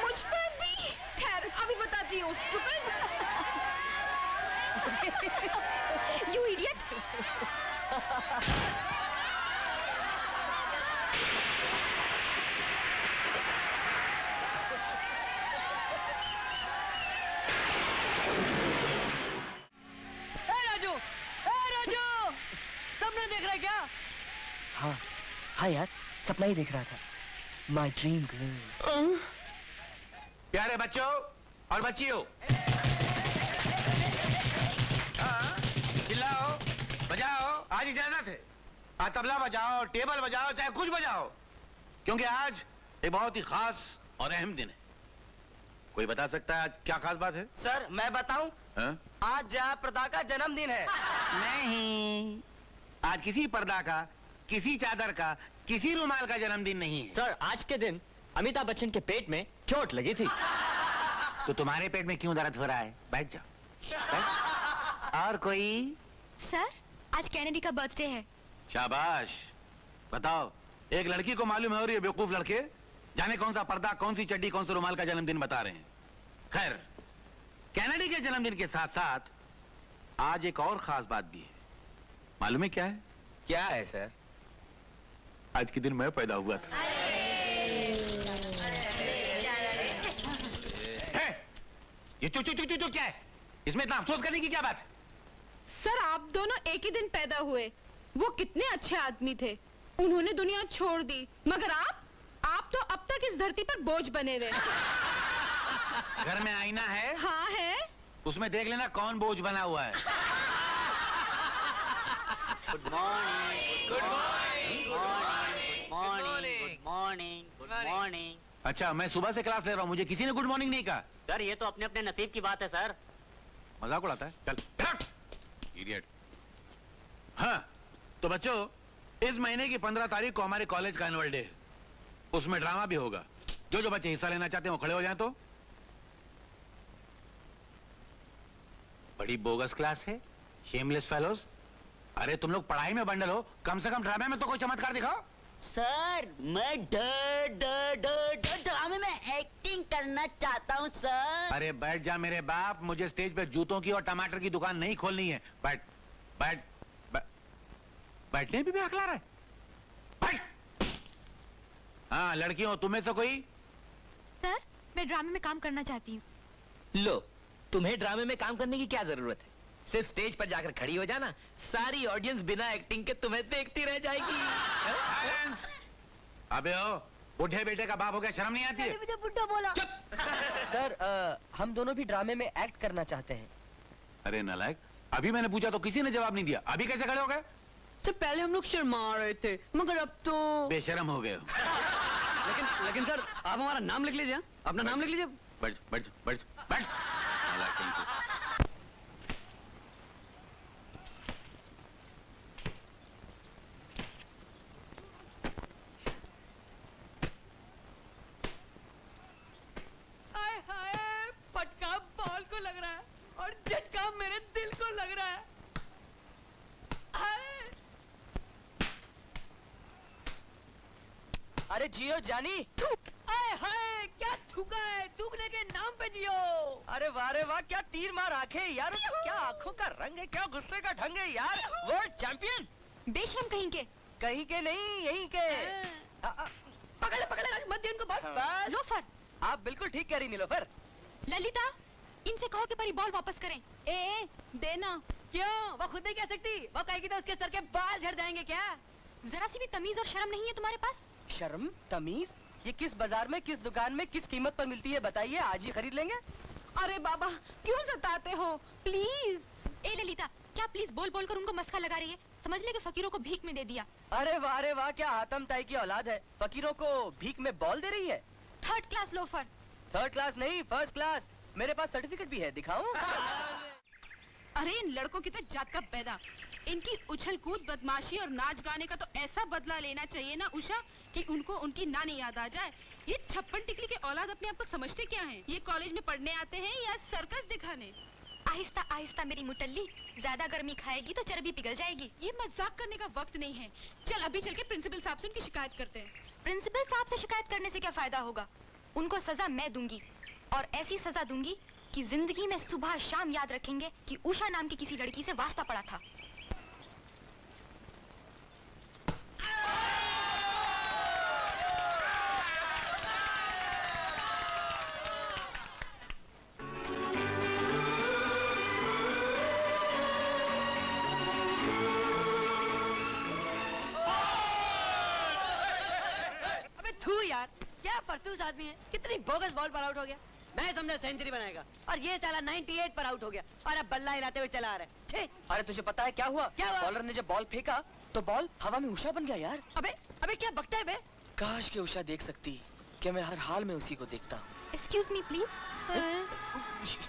मुझ पर भी। ठहर, अभी बताती हूँ। You idiot! राजू, सपना देख रहा है क्या? हाँ हाँ यार, सपना ही देख रहा था। My dream girl. प्यारे बच्चों और बच्चियों, चिल्लाओ, बजाओ, आज इजाजत है। आज तबला बजाओ, टेबल बजाओ, चाहे कुछ बजाओ, क्योंकि आज एक बहुत ही खास और अहम दिन है। कोई बता सकता है आज क्या खास बात है? सर मैं बताऊं? आज जयाप्रदा का जन्मदिन है। नहीं, आज किसी पर्दा का, किसी चादर का, किसी रुमाल का जन्मदिन नहीं है। सर आज के दिन अमिताभ बच्चन के पेट में चोट लगी थी। तो तुम्हारे पेट में क्यों दर्द हो रहा है? बैठ जाओ। बैठ। और कोई? सर आज कैनेडी का बर्थडे है। शाबाश। बताओ, एक लड़की को मालूम है और ये बेवकूफ लड़के जाने कौन सा पर्दा, कौन सी चड्डी, कौन सा रुमाल का जन्मदिन बता रहे हैं। खैर, कैनेडी के जन्मदिन के साथ साथ आज एक और खास बात भी है। मालूम है क्या है? क्या है सर? आज के दिन मैं पैदा हुआ था। ये चुप चुप चुप चुप क्या है? इसमें इतना अफसोस करने की क्या बात है? सर आप दोनों एक ही दिन पैदा हुए। वो कितने अच्छे आदमी थे, उन्होंने दुनिया छोड़ दी, मगर आप तो अब तक इस धरती पर बोझ बने हुए। घर में आईना है? हाँ है। उसमें देख लेना कौन बोझ बना हुआ है। Good morning, good morning, good morning, good morning, good morning. अच्छा, मैं सुबह से क्लास ले रहा हूँ, मुझे किसी ने गुड मॉर्निंग नहीं कहा। सर ये तो अपने अपने नसीब की बात है सर। मजाक उड़ाता है? चल इडियट। हाँ तो बच्चों, इस महीने की 15 तारीख को हमारे कॉलेज का एनुअल डे है। उसमें ड्रामा भी होगा। जो जो बच्चे हिस्सा लेना चाहते हैं वो खड़े हो जाएं। तो बड़ी बोगस क्लास है, शेमलेस फेलोज। अरे तुम लोग पढ़ाई में बंडल हो, कम से कम ड्रामे में तो कोई चमत्कार दिखाओ। सर मैं ड्रामे में एक्टिंग करना चाहता हूँ सर। अरे बैठ जा मेरे बाप, मुझे स्टेज पे जूतों की और टमाटर की दुकान नहीं खोलनी है। बैठ बैठ बैठने भी हकला रहा है। बैठ। हाँ लड़कियों, तुम्हें से कोई? सर मैं ड्रामे में काम करना चाहती हूँ। लो, तुम्हें ड्रामे में काम करने की क्या जरूरत है? सिर्फ स्टेज पर जाकर खड़ी हो जाना, सारी ऑडियंस बिना एक्टिंग के तुम्हें देखती रह जाएगी। अबे ओ, बुढ़े बेटे का बाप हो गया, शर्म नहीं आती है? मुझे बुड्ढा बोला। सर हम दोनों भी ड्रामे में एक्ट करना चाहते हैं। अरे नालायक, अभी मैंने पूछा तो किसी ने जवाब नहीं दिया। अभी कैसे खड़े हो गए? सर पहले हम लोग शर्मा रहे थे, मगर अब तो बेशरम हो गए हो। लेकिन सर आप हमारा नाम लिख लीजिए, अपना नाम लिख लीजिए। बैठ बैठ बैठ बैठ। नालायक कहीं के। फटका बॉल को लग रहा है और झटका मेरे दिल को लग रहा है। अरे जियो जानी। आए हाय क्या थूका है, थूकने के नाम पे जियो। अरे वाह रे वाह, क्या तीर मार आंखें यार, क्या आंखों का रंग है, क्या गुस्से का ढंग है यार। World champion. बेशरम कहीं के। कहीं के नहीं, यहीं के। पकड़े पकड़े राज, मत दे उनको बस। लोफर। आप बिल्कुल ठीक कह रही नीलोफर। ललिता इनसे कहो कि परी बॉल वापस करें। ए देना। क्यों, वो खुद नहीं कह सकती? वो कहेगी तो उसके सर के बाल झड़ जाएंगे क्या? जरा सी भी तमीज और शर्म नहीं है तुम्हारे पास? शर्म तमीज? ये किस बाजार में, किस दुकान में, किस कीमत पर मिलती है बताइए, आज ही खरीद लेंगे। अरे बाबा क्यों सताते हो, प्लीज। ए ललिता, क्या प्लीज बोल बोल कर उनको मस्का लगा रही है? समझ ले कि फकीरों को भीख में दे दिया। अरे वाह, क्या हातम ताई की औलाद है, फकीरों को भीख में बॉल दे रही है। Third class loafer. Third class नहीं, फर्स्ट क्लास। मेरे पास सर्टिफिकेट भी है, दिखाऊं? अरे इन लड़कों की तो जात का पैदा। इनकी उछल कूद, बदमाशी और नाच गाने का तो ऐसा बदला लेना चाहिए ना उषा, कि उनको उनकी नानी याद आ जाए। ये छप्पन टिकली के औलाद अपने आप को समझते क्या हैं? ये कॉलेज में पढ़ने आते हैं या सर्कस दिखाने? आहिस्ता आहिस्ता मेरी मुटल्ली, ज्यादा गर्मी खाएगी तो चर्बी पिघल जाएगी। ये मजाक करने का वक्त नहीं है। चल अभी चल के प्रिंसिपल साहब से उनकी शिकायत करते हैं। प्रिंसिपल साहब से शिकायत करने से क्या फायदा होगा? उनको सजा मैं दूंगी, और ऐसी सजा दूंगी कि जिंदगी में सुबह शाम याद रखेंगे कि उषा नाम की किसी लड़की से वास्ता पड़ा था। यार क्या परतूस आदमी है, कितनी बोगस बॉल पर आउट हो गया। मैं समझा सेंचुरी बनाएगा और ये साला 98 पर आउट हो गया और अब बल्ला हिलाते हुए चला आ रहा है। छे। अरे तुझे पता है क्या हुआ? क्या हुआ? बॉलर ने जब बॉल फेंका तो बॉल हवा में उषा बन गया यार। अबे क्या बकता है बे? काश के उषा देख सकती कि मैं हर हाल में उसी को देखता हूँ। एक्सक्यूज मी प्लीज,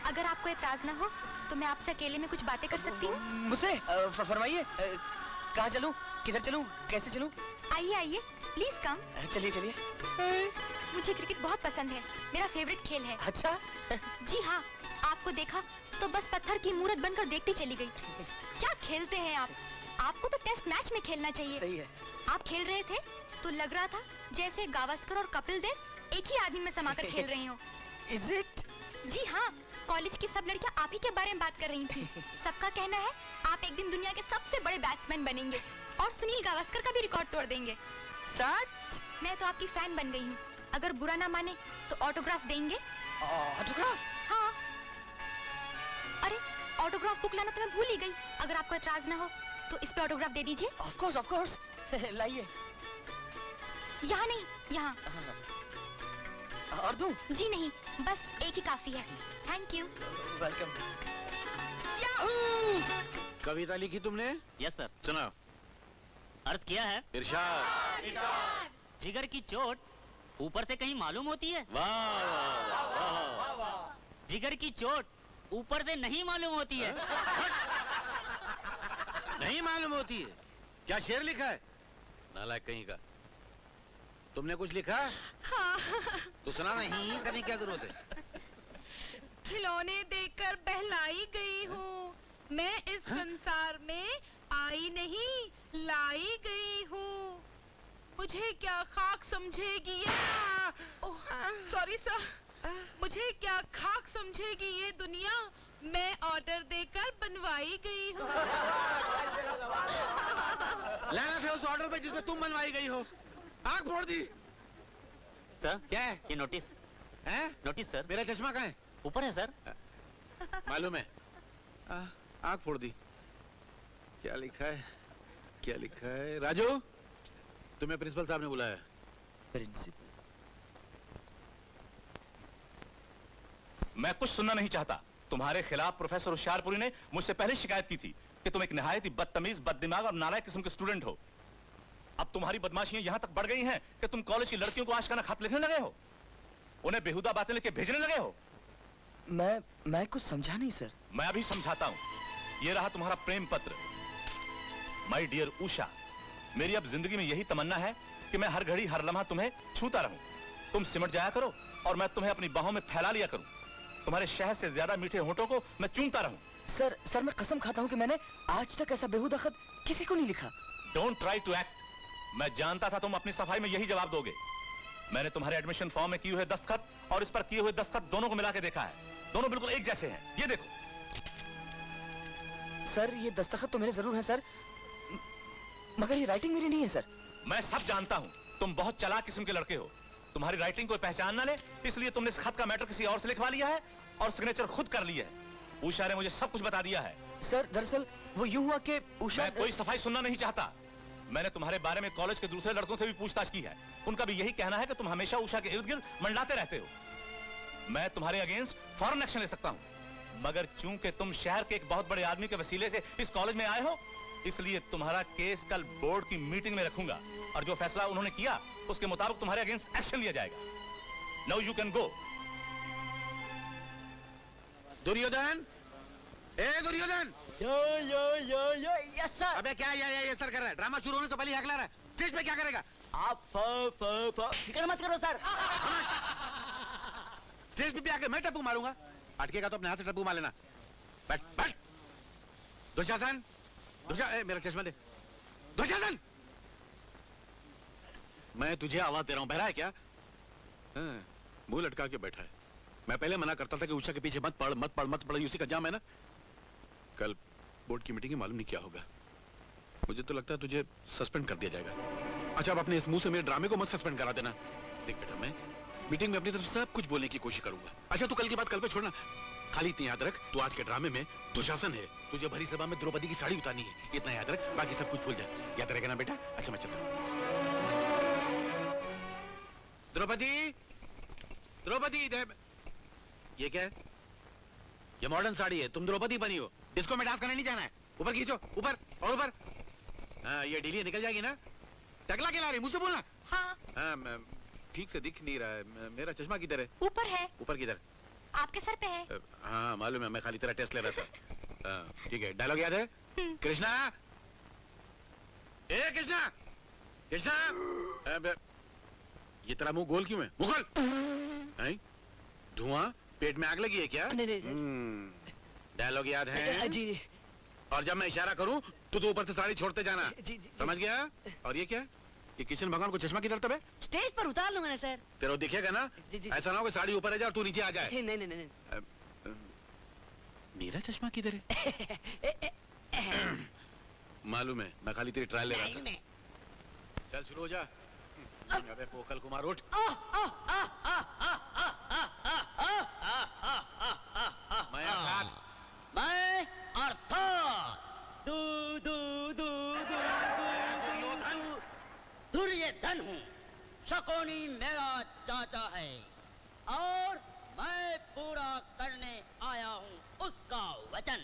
अगर आपको एतराज ना हो तो मैं आपसे अकेले में कुछ बातें कर सकती हूँ? मुझसे फरमाइए। कहाँ चलूं, किधर चलूं, कैसे चलूं? आइए आइए, प्लीज कम। चलिए चलिए। मुझे क्रिकेट बहुत पसंद है, मेरा फेवरेट खेल है। अच्छा? जी हाँ, आपको देखा तो बस पत्थर की मूरत बनकर देखती चली गई। क्या खेलते हैं आप? आपको तो टेस्ट मैच में खेलना चाहिए। सही है। आप खेल रहे थे तो लग रहा था जैसे गावस्कर और कपिल देव एक ही आदमी में समाकर खेल रही हो। Is it? जी हाँ, कॉलेज की सब लड़कियाँ आप ही के बारे में बात कर रही थी। सबका कहना है आप एक दिन दुनिया के सबसे बड़े बैट्समैन बनेंगे और सुनील गावस्कर का भी रिकॉर्ड तोड़ देंगे। सच? मैं तो आपकी फैन बन गई हूँ। अगर बुरा ना माने तो ऑटोग्राफ देंगे? ऑटोग्राफ? हाँ। अरे ऑटोग्राफ बुक लाना तो मैं भूल ही गई। अगर आपको एतराज ना हो तो इस पे ऑटोग्राफ दे दीजिए। ऑफ कोर्स लाइए। यहाँ नहीं, यहाँ। और दूं? जी नहीं, बस एक ही काफी है। Thank you. वेलकम। कविता लिखी तुमने? Yes sir. सुनाओ। अर्ज किया है। इरशाद। जिगर की चोट ऊपर से कहीं मालूम होती है? वाह। जिगर की चोट ऊपर से नहीं मालूम होती है। नहीं मालूम होती है? क्या शेर लिखा है? नालायक कहीं का। तुमने कुछ लिखा? हाँ। तो सुना नहीं करने की क्या जरूरत है? खिलौने देकर बहलाई गई हूँ, मैं इस संसार में आई नहीं लाई गई हूँ। मुझे क्या खाक समझेगी ये? सॉरी सर, मुझे क्या खाक समझेगी ये दुनिया? मैं ऑर्डर देकर बनवाई गई हूँ। लाना था उस ऑर्डर पे जिसमें तुम बनवाई गई हो। आग फोड़ दी। सर क्या है? ये नोटिस है? Notice sir. मेरा चश्मा कहाँ है? ऊपर है सर। मालूम है। आग फोड़ दी। क्या लिखा है? क्या लिखा है? राजू, तुम्हें प्रिंसिपल साहब ने बुलाया। प्रिंसिपल? मैं कुछ सुनना नहीं चाहता। तुम्हारे खिलाफ प्रोफेसर होशियारपुरी ने मुझसे पहले शिकायत की थी कि तुम एक निहायत ही बदतमीज, बददिमाग और नालायक किस्म के स्टूडेंट हो। अब तुम्हारी बदमाशियां यहां तक बढ़ गई हैं कि तुम कॉलेज की लड़कियों को आशिकाना खत लिखने लगे हो, उन्हें बेहुदा बातें लिख के भेजने लगे हो। मैं कुछ समझा नहीं सर। मैं अभी समझाता हूं। ये रहा तुम्हारा प्रेम पत्र। माय डियर उषा, मेरी अब जिंदगी में यही तमन्ना है कि मैं हर घड़ी हर लम्हा तुम्हें छूता रहूं। तुम सिमट जाया करो और मैं तुम्हें अपनी बाहों में फैला लिया करूं। तुम्हारे शहद से ज्यादा मीठे होठों को मैं चूमता रहूं। सर मैं कसम खाता हूं कि मैंने आज तक ऐसा बेहुदा खत किसी को नहीं लिखा। Don't try to act. मैं जानता था तुम अपनी सफाई में यही जवाब दोगे। मैंने तुम्हारे एडमिशन फॉर्म में किए हुए दस्तखत और इस पर किए हुए दस्तखत दोनों को मिला के देखा है। दोनों बिल्कुल एक जैसे हैं। ये देखो। सर ये दस्तखत तो मेरे जरूर हैं सर, मगर ये राइटिंग मेरी नहीं है सर। मैं सब जानता हूं। तुम बहुत चालाक किस्म के लड़के हो। तुम्हारी राइटिंग कोई पहचान ना ले, इसलिए तुमने इस खत का मैटर किसी और से लिखवा लिया है और सिग्नेचर खुद कर लिया है। उषा ने मुझे सब कुछ बता दिया है। सर दरअसल वो यूं हुआ कि उषा... मैं कोई सफाई सुनना नहीं चाहता। मैंने तुम्हारे बारे में कॉलेज के दूसरे लड़कों से भी पूछताछ की है। उनका भी यही कहना है कि तुम हमेशा उषा के इर्द गिर्द मंडलाते रहते हो। मैं तुम्हारे अगेंस्ट फौरन एक्शन ले सकता हूं, मगर चूंकि तुम शहर के एक बहुत बड़े आदमी के वसीले से इस कॉलेज में आए हो, इसलिए तुम्हारा केस कल बोर्ड की मीटिंग में रखूंगा और जो फैसला उन्होंने किया उसके मुताबिक तुम्हारे अगेंस्ट एक्शन लिया जाएगा। Now you can go. Duryodhan, ए दुर्योधन। Yo yes sir. अबे क्या ये सर कर रहा है? ड्रामा शुरू होने तो पहले हकला रहा है। स्टेज पे क्या करेगा? आप फिक्र मत करो सर। स्टेज पे भी आके मैं टप्पू मारूंगा। अटकेगा तो अपने हाथ से टप्पू मार लेना। बैठ बैठ। दुशासन, मेरा चश्मा दे। दुशासन, मैं तुझे आवाज दे रहा हूं, बहरा है क्या? मुंह लटका के बैठा है। मैं पहले मना करता था कि उषा के पीछे मत पड़ मत पड़ मत पड़, उसी का जाम है ना। कल बोर्ड की मीटिंग है, मालूम नहीं क्या होगा। मुझे तो लगता है तुझे सस्पेंड कर दिया जाएगा। अच्छा, अब अपने इस मुंह से मेरे ड्रामे को मत सस्पेंड करा देना। देख बेटा, मैं मीटिंग में अपनी तरफ सब कुछ बोलने की कोशिश करूंगा। अच्छा, तू कल की बात कल पे छोड़ना। खाली इतना याद रख, तू आज के ड्रामे में दुशासन है। तुझे भरी सभा में द्रौपदी की साड़ी उतारनी है, इतना याद रख, बाकी सब कुछ भूल जा। याद रहेगा ना बेटा? अच्छा, मैं चलता हूं। द्रौपदी, द्रौपदी, ये क्या है? ये मॉडर्न साड़ी है, तुम द्रौपदी बनी हो। डिस्को में डांस करने नहीं जाना है। ऊपर खींचो, ऊपर और ऊपर। हाँ, ये ढीली निकल जाएगी ना। टकला के ला रही, मुझसे बोलना। हाँ, ठीक से दिख नहीं रहा है। मेरा चश्मा किधर है? ऊपर है। ऊपर किधर? आपके सर पे है। हाँ मालूम है, मैं खाली तेरा टेस्ट ले रहा था। ठीक है, डायलॉग याद है? कृष्णा, ए कृष्णा, कृष्णा, ये तेरा मुंह गोल क्यों है? मुंह खोल। धुआं, पेट में आग लगी है क्या? डायलॉग याद है? जी। और जब मैं इशारा करूं तो ऊपर से साड़ी छोड़ते जाना। जी। समझ गया? और ये क्या? ये किशन भगवान को चश्मा किधर तब है? स्टेज पर उतार लूंगा ना सर। तेरा दिखेगा ना? जी। ऐसा ना हो कि साड़ी ऊपर आ जाए और तू नीचे आ जाए। नहीं। मेरा चश्मा किधर है? मालूम है, मैं खाली तेरी ट्रायल ले रहा था। चल शुरू हो जा। अबे पोखल कुमार उठ। मैं अर्थात दुर्योधन हूँ। शकुनी मेरा चाचा है और मैं पूरा करने आया हूँ उसका वचन।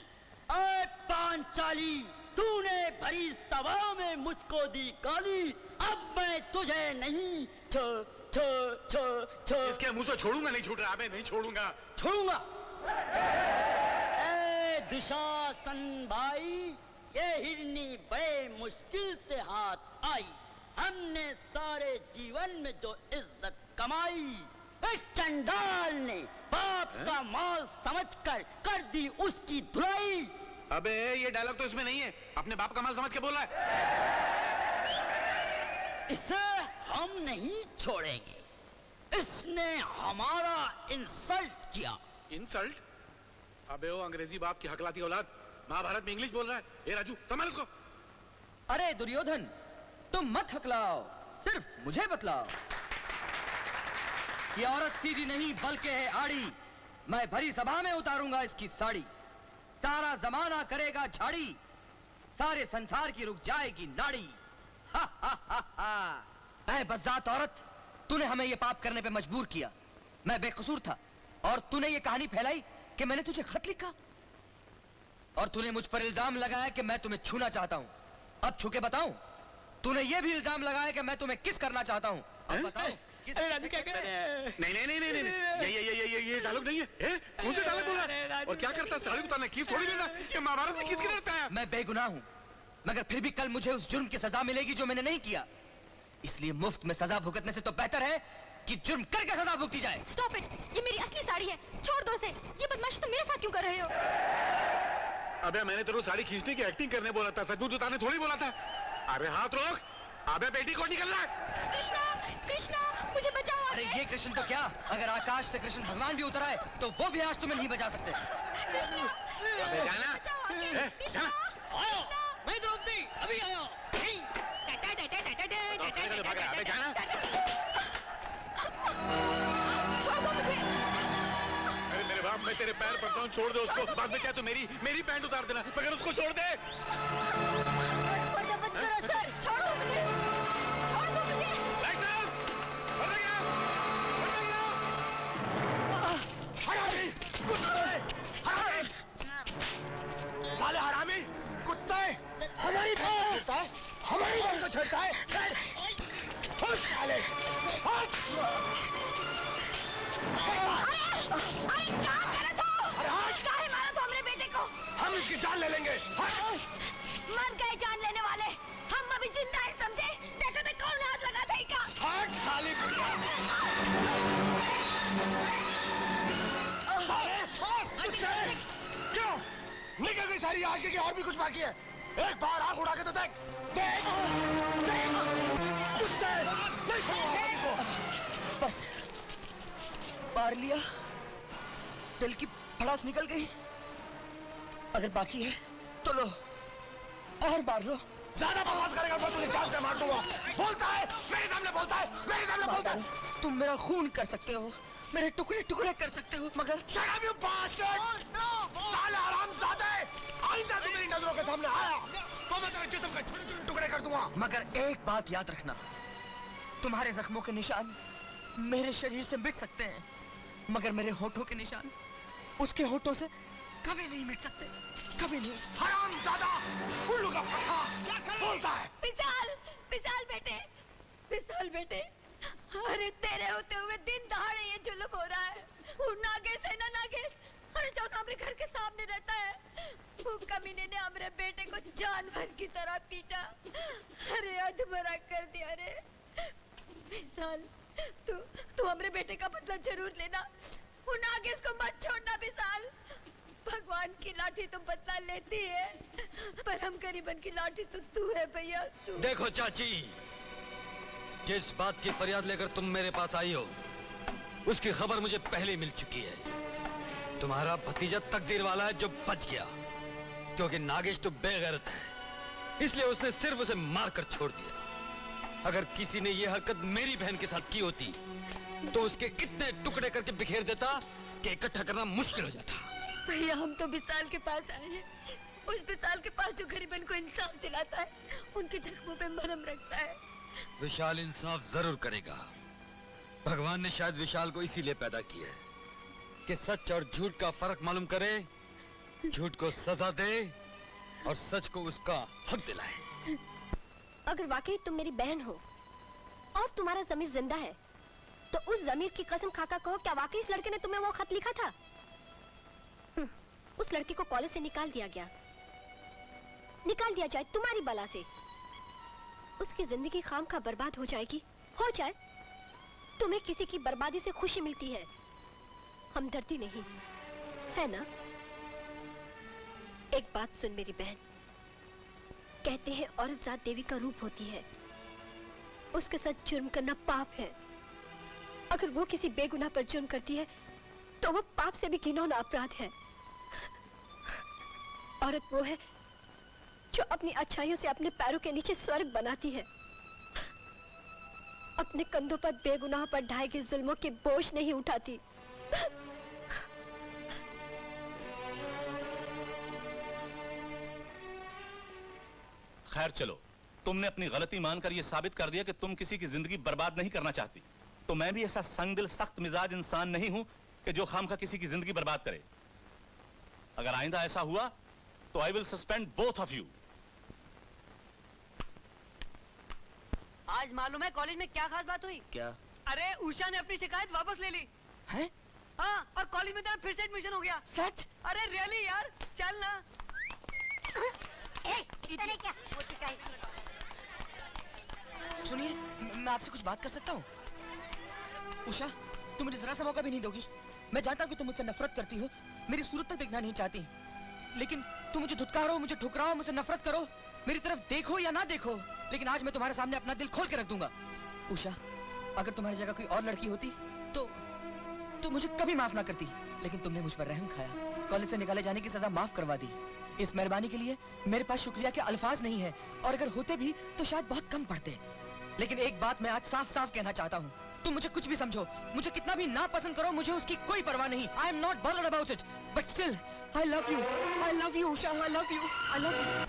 ऐ पांचाली, तूने भरी सभा में मुझको दी गाली, अब मैं तुझे नहीं इसके मुंह तो छोड़ूंगा नहीं। छूट रहा? अबे नहीं छोड़ूंगा। ए दुशासन भाई, ये हिरनी बड़े मुश्किल से हाथ आई। हमने सारे जीवन में जो इज्जत कमाई, इस चंडाल ने बाप का माल समझकर कर दी उसकी धुलाई। अबे ये डायलॉग तो इसमें नहीं है। अपने बाप का माल समझ के बोल रहा है। इसे हम नहीं छोड़ेंगे। इसने हमारा इंसल्ट किया। इंसल्ट? अबे वो अंग्रेजी बाप की हकलाती औलाद महाभारत में इंग्लिश बोल रहा है। ए राजू, संभाल इसको। अरे दुर्योधन, तुम मत हकलाओ, सिर्फ मुझे बतलाओ। ये औरत सीधी नहीं बल्कि है आड़ी। मैं भरी सभा में उतारूंगा इसकी साड़ी। सारा जमाना करेगा झाड़ी, सारे संसार की रुक जाएगी नाड़ी। हा हा हा हा। ऐ बज़ात औरत, तूने हमें ये पाप करने पे मजबूर किया। मैं बेकसूर था और तूने ये कहानी फैलाई कि मैंने तुझे खत लिखा, और तूने मुझ पर इल्जाम लगाया कि मैं तुम्हें छूना चाहता हूं। अब छू के बताऊं? तूने ये भी इल्जाम लगाया कि मैं तुम्हें किस करना चाहता हूं। अब बताओ। अरे राजू क्या कह रहे हैं? नहीं, ये डायलॉग नहीं है। कौन से डायलॉग बोल रहा है? और क्या करता है? साड़ी उतारना किस थोड़ी देना? ये महाभारत में किसकी तरफ आया? मैं बेगुनाह हूं, मगर फिर भी कल मुझे उस जुर्म की सजा मिलेगी जो मैंने नहीं किया। इसलिए मुफ्त में सजा भुगतने से तो बेहतर है कि जुर्म करके सजा भुगती जाए। स्टॉप इट, ये मेरी असली साड़ी है, छोड़ दो इसे। ये बदमाशी तुम मेरे साथ क्यों कर रहे हो? अबे मैंने तेरे को साड़ी खींचने की एक्टिंग करने बोला था, सचमुच उतारने थोड़ी बोला था। अरे हाथ रोक। अबे बेटी को निकल रहा है। कृष्णा, मुझे बचाओ। अरे ये कृष्ण तो क्या, अगर आकाश से कृष्ण भगवान भी उतर आए तो वो भी आज तुम्हें नहीं बचा सकते। अबे जाना। मैं द्रौपदी अभी आया। अबे जाना। छोड़ दो मुझे। अरे मेरे बाप, मैं तेरे पैर पड़ता हूँ, छोड़ दे उसको। बाद में क्या तू मेरी पैंट उतार देना, मगर उसको छोड़ दे। सर, छोड़ दो मुझे। छोड़ दो मुझे। साले हरामी कुत्ते, हमारी बहन छेड़ता है, हमारी बहन को छेड़ता है। साले अरे क्या करे तो? काहे मारा तो हमरे बेटे को? हम इसकी जान ले लेंगे। मर गए जान लेने वाले, हम अभी जिंदा है समझे? देखो तो कौन हाथ लगा देगा? हट साली। क्यों आगे की और भी कुछ बाकी है। एक बार आंख उड़ा के तो देख, देख, देख, कुत्ते, नहीं छोड़ूंगा तुमको। बस मार लिया, दिल की भड़ास निकल गई। अगर बाकी है तो लो और मार लो। ज्यादा बकवास करेगा मैं तुझे जान से मार दूंगा। बोलता है मेरे सामने, बोलता है मेरे सामने, बोलता है। तुम मेरा खून कर सकते हो, मेरे टुकड़े टुकड़े कर सकते हो, मगर Shut up, you bastard! साले हरामजादे! आइंदा तू मेरी नजरों के सामने आया तो मैं तेरे जिस्म के छोटे छोटे टुकड़े कर दूंगा। मगर एक बात याद रखना, तुम्हारे जख्मों के निशान मेरे शरीर से मिट सकते हैं, मगर मेरे होठों के निशान उसके होठों से कभी नहीं मिट सकते, कभी नहीं। हरामजादा, उल्लू का पट्टा, बोलता है। विशाल, विशाल बेटे, विशाल बेटे, अरे तेरे होते हुए दिन दहाड़े ये जुल्म हो रहा है। वो नागेश है ना, नागेश, अरे जो हमारे घर के सामने रहता है, वो कमीने ने हमारे बेटे को जानवर की तरह पीटा, अरे अधमरा कर दिया रे। विशाल, तू हमारे बेटे का बदला जरूर लेना, वो नागेश को मत छोड़ना विशाल। भगवान की लाठी तो बदला लेती है, पर हम गरीबन की लाठी तो तू है भैया, तू। देखो चाची, जिस बात की फरियाद लेकर तुम मेरे पास आई हो, उसकी खबर मुझे पहले मिल चुकी है। तुम्हारा भतीजा तकदीर वाला है जो बच गया, क्योंकि नागेश तो बेगैरत है, इसलिए उसने सिर्फ उसे मारकर छोड़ दिया। अगर किसी ने यह हरकत मेरी बहन के साथ की होती, तो उसके इतने टुकड़े करके बिखेर देता कि इकट्ठा करना मुश्किल हो जाता। भैया हम तो विशाल के पास आए हैं, उस विशाल के पास जो गरीबन को इंसाफ दिलाता है, उनके जख्मों पे मरहम रखता है। विशाल इंसाफ जरूर करेगा। भगवान ने शायद विशाल को इसीलिए पैदा किया है कि सच और झूठ का फर्क मालूम करे, झूठ को सजा दे और सच को उसका हक दिलाए। अगर वाकई तुम मेरी बहन हो और तुम्हारा ज़मीर जिंदा है, तो उस ज़मीर की कसम खाकर कहो, क्या वाकई इस लड़के ने तुम्हें वो खत लिखा था? उस लड़के को कॉलेज से निकाल दिया गया, निकाल दिया जाए तुम्हारी बला से, उसकी जिंदगी खामखा बर्बाद हो जाएगी, हो जाए। तुम्हें किसी की बर्बादी से खुशी मिलती है, हमदर्दी नहीं, है ना? एक बात सुन मेरी बहन, कहते हैं औरत जात देवी का रूप होती है, उसके साथ जुर्म करना पाप है। अगर वो किसी बेगुनाह पर जुर्म करती है, तो वो पाप से भी घिनौना अपराध है। औरत वो है जो अपनी अच्छाइयों से अपने पैरों के नीचे स्वर्ग बनाती है, अपने कंधों पर बेगुनाह पर ढाए गए जुल्मों के बोझ नहीं उठाती। खैर चलो, तुमने अपनी गलती मानकर यह साबित कर दिया कि तुम किसी की जिंदगी बर्बाद नहीं करना चाहती, तो मैं भी ऐसा संगदिल सख्त मिजाज इंसान नहीं हूं कि जो खामखा किसी की जिंदगी बर्बाद करे। अगर आइंदा ऐसा हुआ तो I will suspend both of you. आज मालूम है कॉलेज में क्या खास बात हुई? क्या? अरे उषा ने अपनी शिकायत वापस ले ली है? हाँ, और कॉलेज में तेरा फिर से एडमिशन हो गया। सच? अरे रियली यार, चल ना। क्या? सुनिए, मैं आपसे कुछ बात कर सकता हूँ? उषा, तुम मुझे जरा सा मौका भी नहीं दोगी? मैं जानता हूँ कि तुम मुझसे नफरत करती हो, मेरी सूरत तक देखना नहीं चाहती, लेकिन तुम मुझे धुतकारो, मुझे ठुकराओ, मुझसे नफरत करो, मेरी तरफ देखो या ना देखो, लेकिन आज मैं तुम्हारे सामने अपना दिल खोल के रख दूंगा। उषा, अगर तुम्हारी जगह कोई और लड़की होती तो मुझे कभी माफ ना करती, लेकिन तुमने मुझ पर रहम खाया, कॉलेज से निकाले जाने की सजा माफ करवा दी। इस मेहरबानी के लिए मेरे पास शुक्रिया के अल्फाज नहीं है, और अगर होते भी तो शायद बहुत कम पड़ते। लेकिन एक बात मैं आज साफ साफ कहना चाहता हूँ, तुम मुझे कुछ भी समझो, मुझे कितना भी ना पसंद करो, मुझे उसकी कोई परवाह नहीं। I am not bothered about it, but still I love you Usha, I love you.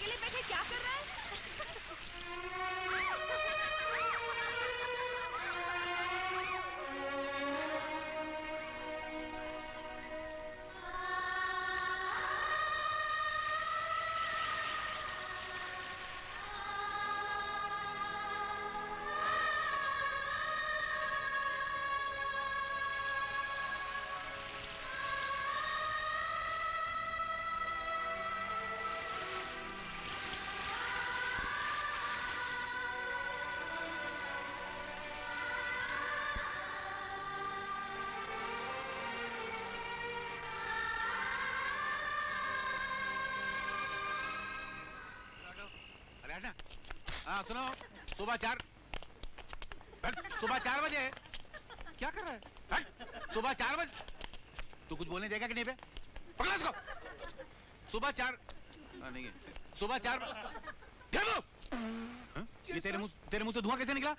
अकेले बैठे क्या कर रहा है? हाँ सुनो, सुबह 4 बजे क्या कर रहा है? सुबह 4 बजे तू कुछ बोलने देगा कि नहीं बे? पकड़ा इसको। सुबह 4 नहीं है, सुबह 4 ये तेरे मुंह से धुआं कैसे निकला?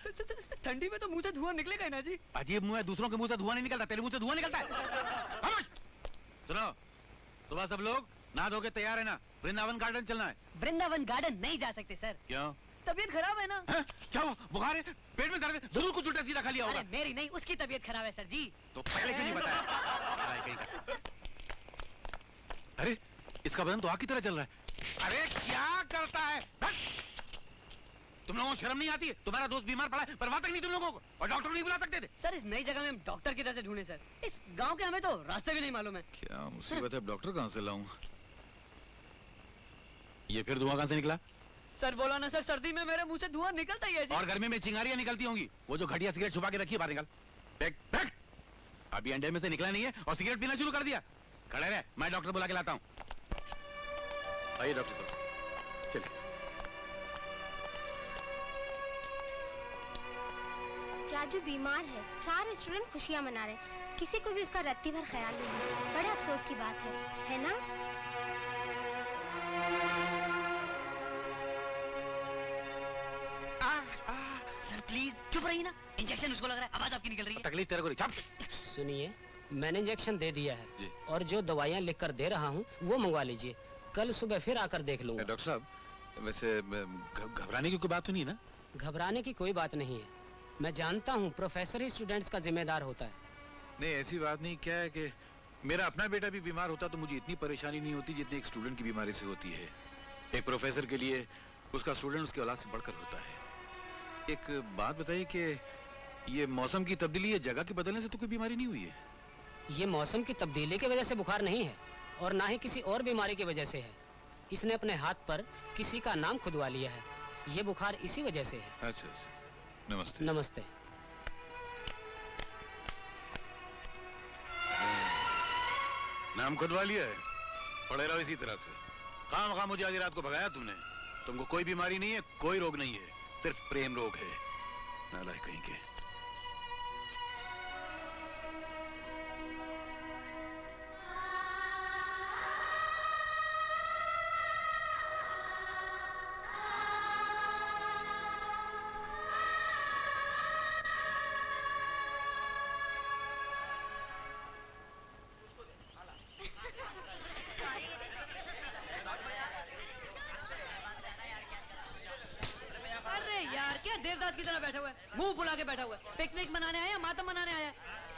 ठंडी में तो मुंह से धुआं निकलेगा ना जी। अजीब मुंह है, दूसरों के मुंह से धुआं नहीं निकलता, तेरे मुंह से धुआं निकलता है। सुनो, सुबह सब लोग नहा धो के तैयार है ना? वृंदावन गार्डन चलना है। वृंदावन गार्डन नहीं जा सकते सर। क्यों? तबीयत खराब है ना। है? क्या हुआ? बुखार है? पेट में दर्द है? जरूर कुछ उल्टा सीधा खा लिया होगा। अरे मेरी नहीं, उसकी तबीयत खराब है सर जी। तो पहले क्यों नहीं बताया? अरे इसका बदन तो आग की तरह चल रहा है। अरे क्या करता है? तुम लोगों को शर्म नहीं आती है? तुम्हारा दोस्त बीमार पड़ा है, परवाह तक नहीं तुम लोगों को, और डॉक्टर नहीं बुला सकते थे? सर इस नई जगह में हम डॉक्टर किधर से ढूंढे सर? इस गांव के हमें तो रास्ते भी नहीं मालूम है। क्या मुसीबत है, डॉक्टर कहाँ से लाऊं? ये फिर धुआं कहाँ से निकला? सर बोला ना सर, सर्दी में मेरे मुंह से धुआं निकलता ही है जी। और गर्मी में चिंगारियां निकलती होंगी। वो जो घटिया सिगरेट छुपा के रखी है, बाहर निकाल। फेंक, फेंक। अभी अंडे में से निकला नहीं है और सिगरेट पीना शुरू कर दिया। खड़े रहे, मैं डॉक्टर बुला के लाता हूँ। आइए डॉक्टर साहब, चलिए। राजू बीमार है, सारे स्टूडेंट खुशियां मना रहे, किसी को भी उसका रत्ती भर ख्याल नहीं है। बड़े अफसोस की बात है ना? सर प्लीज चुप रहिए ना, इंजेक्शन उसको लग रहा है, आवाज आपकी निकल रही है। तकलीफ तेरे को नहीं। सुनिए, मैंने इंजेक्शन दे दिया है और जो दवाइयाँ लिख कर दे रहा हूँ वो मंगवा लीजिए, कल सुबह फिर आकर देख लूंगा। डॉक्टर साहब, वैसे घबराने की कोई बात तो नहीं ना? घबराने की कोई बात नहीं है, मैं जानता हूँ प्रोफेसर ही स्टूडेंट्स का जिम्मेदार होता है। नहीं ऐसी बात नहीं, क्या है कि मेरा अपना बेटा भी बीमार होता तो मुझे इतनी परेशानी नहीं होती जितनी एक स्टूडेंट की बीमारी से होती है। एक प्रोफेसर के लिए उसका स्टूडेंट उसके औलाद से बढ़कर होता है। एक बात बताइए कि ये मौसम की तब्दीली, ये जगह के बदलने से तो कोई बीमारी नहीं हुई है? ये मौसम की तब्दीली की वजह से बुखार नहीं है और ना ही किसी और बीमारी की वजह से है। इसने अपने हाथ पर किसी का नाम खुदवा लिया है, ये बुखार इसी वजह से है। अच्छा, नमस्ते। नमस्ते। नाम खुदवा लिया है? पड़े रहो इसी तरह से। खाम मुझे आधी रात को भगाया तुमने। तुमको कोई बीमारी नहीं है, कोई रोग नहीं है, सिर्फ प्रेम रोग है। नालायक कहीं के। देवदास की तरह बैठा हुआ है, मुंह फुला के बैठा हुआ है। पिकनिक मनाने आया, मातम मनाने आया?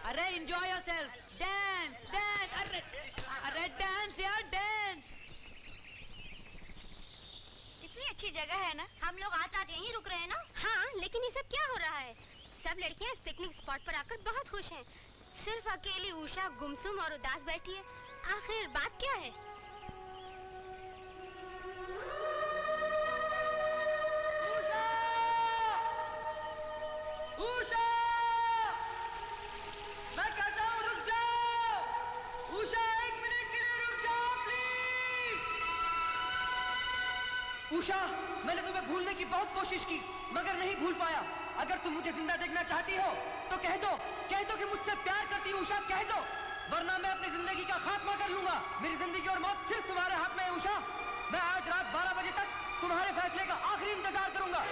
अरे एंजॉय योरसेल्फ, डांस डांस। अरे डांस यार, डांस। इतनी अच्छी जगह है ना, हम लोग आते आते यहीं रुक रहे हैं ना। हाँ, लेकिन ये सब क्या हो रहा है? सब लड़कियां इस पिकनिक स्पॉट पर आकर बहुत खुश हैं। सिर्फ अकेली उषा गुमसुम और उदास बैठी है। आखिर बात क्या है? उषा! मैं कहता हूँ रुक जाओ! उषा, 1 मिनट के लिए रुक जाओ प्लीज! उषा, मैंने तुम्हें भूलने की बहुत कोशिश की, मगर नहीं भूल पाया। अगर तुम मुझे जिंदा देखना चाहती हो तो कह दो कि मुझसे प्यार करती हो उषा, कह दो, वरना मैं अपनी जिंदगी का खात्मा कर लूंगा। मेरी जिंदगी और मौत सिर्फ तुम्हारे हाथ में है उषा। मैं आज रात 12 बजे तक तुम्हारे फैसले का आखिरी इंतजार करूंगा।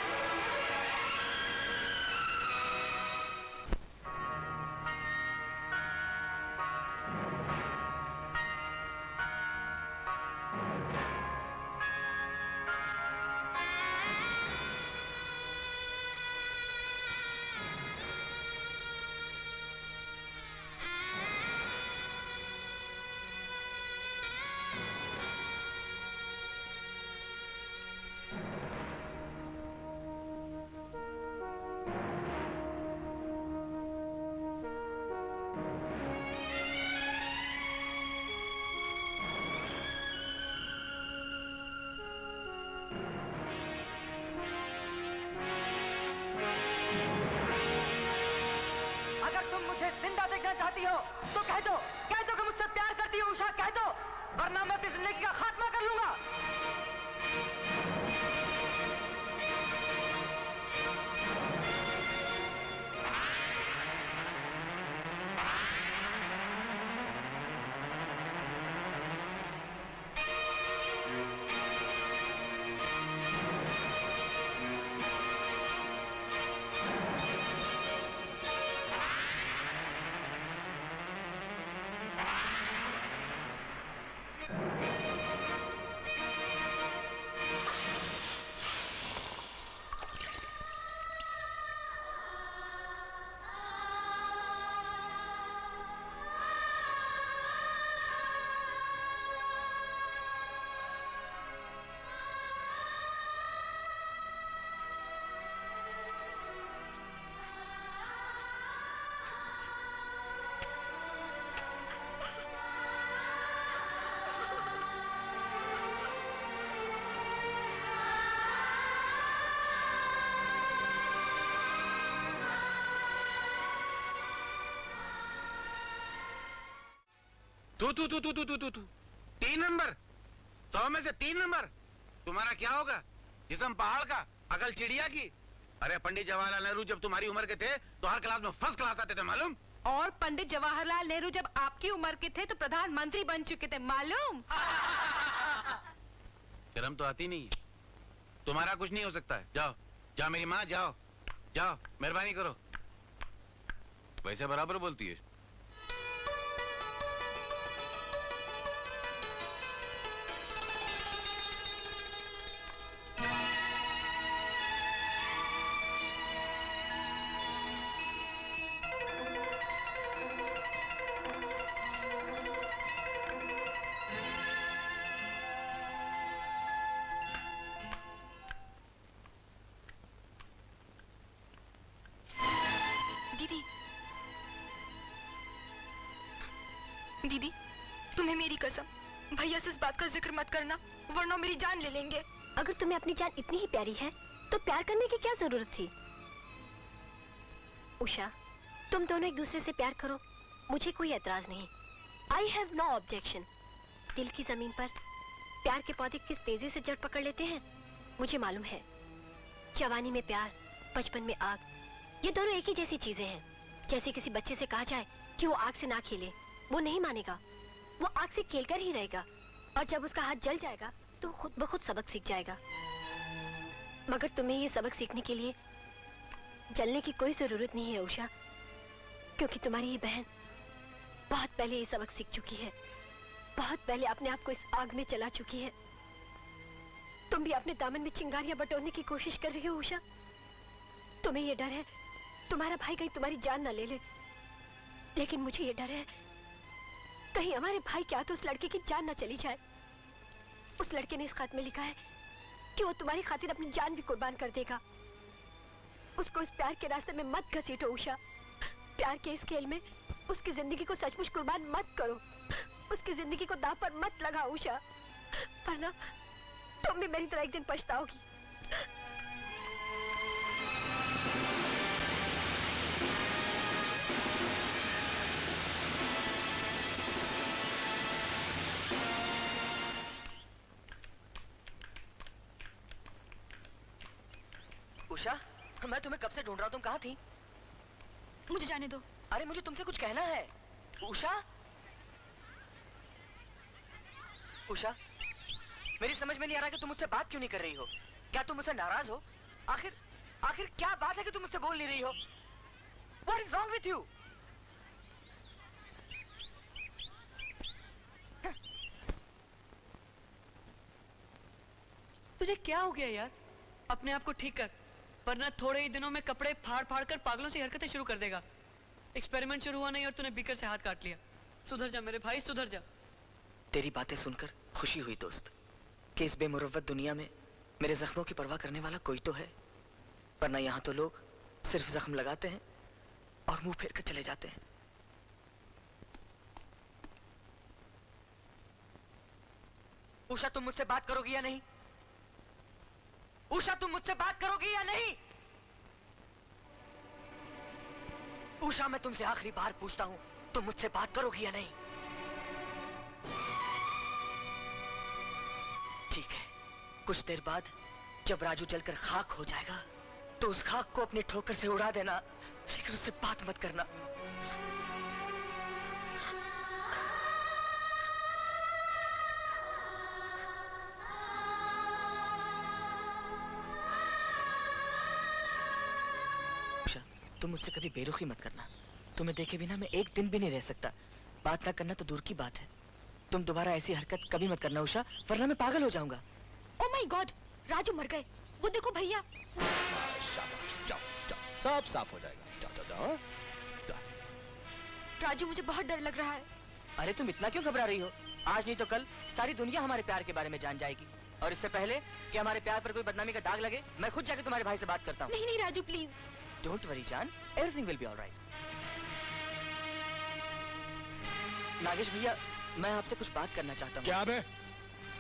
तुम मुझे जिंदा देखना चाहती हो तो कह दो कि मुझसे प्यार करती हो उषा, कह दो, वरना मैं अपनी जिंदगी का खात्मा कर लूंगा। तू 3 नंबर 100 में से 3 नंबर। तुम्हारा क्या होगा? जिस्म पहाड़ का, अकल चिड़िया की। अरे पंडित जवाहरलाल नेहरू जब तुम्हारी उम्र के थे तो हर क्लास में फर्स्ट क्लास आते थे, मालूम? और पंडित जवाहरलाल नेहरू जब आपकी उम्र के थे तो प्रधानमंत्री बन चुके थे, मालूम? शर्म तो आती नहीं है। तुम्हारा कुछ नहीं हो सकता है। जाओ जाओ मेरी माँ, जाओ जाओ, मेहरबानी करो। वैसे बराबर बोलती है। दीदी, तुम्हें मेरी कसम, भैया से इस बात का जिक्र मत करना, वरना मेरी जान ले लेंगे। अगर तुम्हें अपनी जान इतनी ही प्यारी है तो प्यार करने की क्या जरूरत थी? उषा, तुम दोनों एक दूसरे से प्यार करो, मुझे कोई एतराज नहीं। I have no objection. दिल की जमीन पर प्यार के पौधे किस तेजी से जड़ पकड़ लेते हैं मुझे मालूम है। जवानी में प्यार, बचपन में आग, ये दोनों एक ही जैसी चीजें हैं। जैसे किसी बच्चे से कहा जाए कि वो आग से ना खेले, वो नहीं मानेगा, वो आग से खेलकर ही रहेगा, और जब उसका हाथ जल जाएगा तो खुद ब खुद सबक सीख जाएगा। मगर तुम्हें ये सबक सीखने के लिए जलने की कोई जरूरत नहीं है उषा, क्योंकि तुम्हारी ये बहन बहुत पहले ये सबक सीख चुकी है, बहुत पहले अपने आप को इस आग में जला चुकी है। तुम भी अपने दामन में चिंगारियां बटोरने की कोशिश कर रही हो उषा। तुम्हें ये डर है तुम्हारा भाई कहीं तुम्हारी जान ना ले ले, लेकिन मुझे ये डर है कहीं हमारे भाई के हाथ उस लड़के की जान ना चली जाए। उस लड़के ने इस खत में लिखा है कि वो तुम्हारी खातिर अपनी जान भी कुर्बान कर देगा। उसको इस प्यार के रास्ते में मत घसीटो उषा। प्यार के इस खेल में उसकी जिंदगी को सचमुच कुर्बान मत करो, उसकी जिंदगी को दांव पर मत लगाओ उषा, वरना तुम भी मेरी तरह एक दिन पछताओगी। उषा, मैं तुम्हें कब से ढूंढ रहा हूँ, तुम कहाँ थी? मुझे जाने दो। अरे मुझे तुमसे कुछ कहना है। उषा, उषा, मेरी समझ में नहीं आ रहा कि तुम मुझसे बात क्यों नहीं कर रही हो। क्या तुम मुझसे नाराज हो? आखिर क्या बात है कि तुम मुझसे बोल नहीं रही हो? What is wrong with you? तुझे क्या हो गया यार? अपने आप को ठीक कर, वरना थोड़े ही दिनों में कपड़े फाड़ फाड़ कर पागलों से हरकतें शुरू कर देगा। एक्सपेरिमेंट शुरू हुआ नहीं और तूने बीकर से हाथ काट लिया। सुधर जा मेरे भाई, सुधर जा। तेरी बातें सुनकर खुशी हुई दोस्त कि इस बेमुरव्वत दुनिया में मेरे जख्मों की परवाह करने वाला कोई तो है, वरना यहाँ तो लोग सिर्फ जख्म लगाते हैं और मुंह फेर कर चले जाते हैं। उषा, तुम मुझसे बात करोगी या नहीं? उषा, तुम मुझसे बात करोगी या नहीं? उषा, मैं तुमसे आखिरी बार पूछता हूँ, तुम मुझसे बात करोगी या नहीं? ठीक है, कुछ देर बाद जब राजू जलकर खाक हो जाएगा तो उस खाक को अपनी ठोकर से उड़ा देना, लेकिन उससे बात मत करना। उषा, तुम मुझसे कभी बेरुखी मत करना। तुम्हें देखे बिना मैं एक दिन भी नहीं रह सकता। बात ना करना तो दूर की बात है। तुम दोबारा ऐसी हरकत कभी मत करना उषा, वरना मैं पागल हो जाऊंगा। ओ माय गॉड, राजू मर गए। वो देखो भैया। शाबाश, जाओ जाओ, सब साफ हो जाएगा। जाओ जाओ जाओ, जाओ। राजू, मुझे बहुत डर लग रहा है। अरे तुम इतना क्यों घबरा रही हो? आज नहीं तो कल सारी दुनिया हमारे प्यार के बारे में जान जाएगी, और इससे पहले कि हमारे प्यार पर कोई बदनामी का दाग लगे, मैं खुद जाके तुम्हारे भाई से बात करता हूँ। नहीं नहीं राजू, प्लीज। डोंट वरी जान, everything will be alright. Nagesh भैया, मैं आपसे कुछ बात करना चाहता हूँ। क्या बे?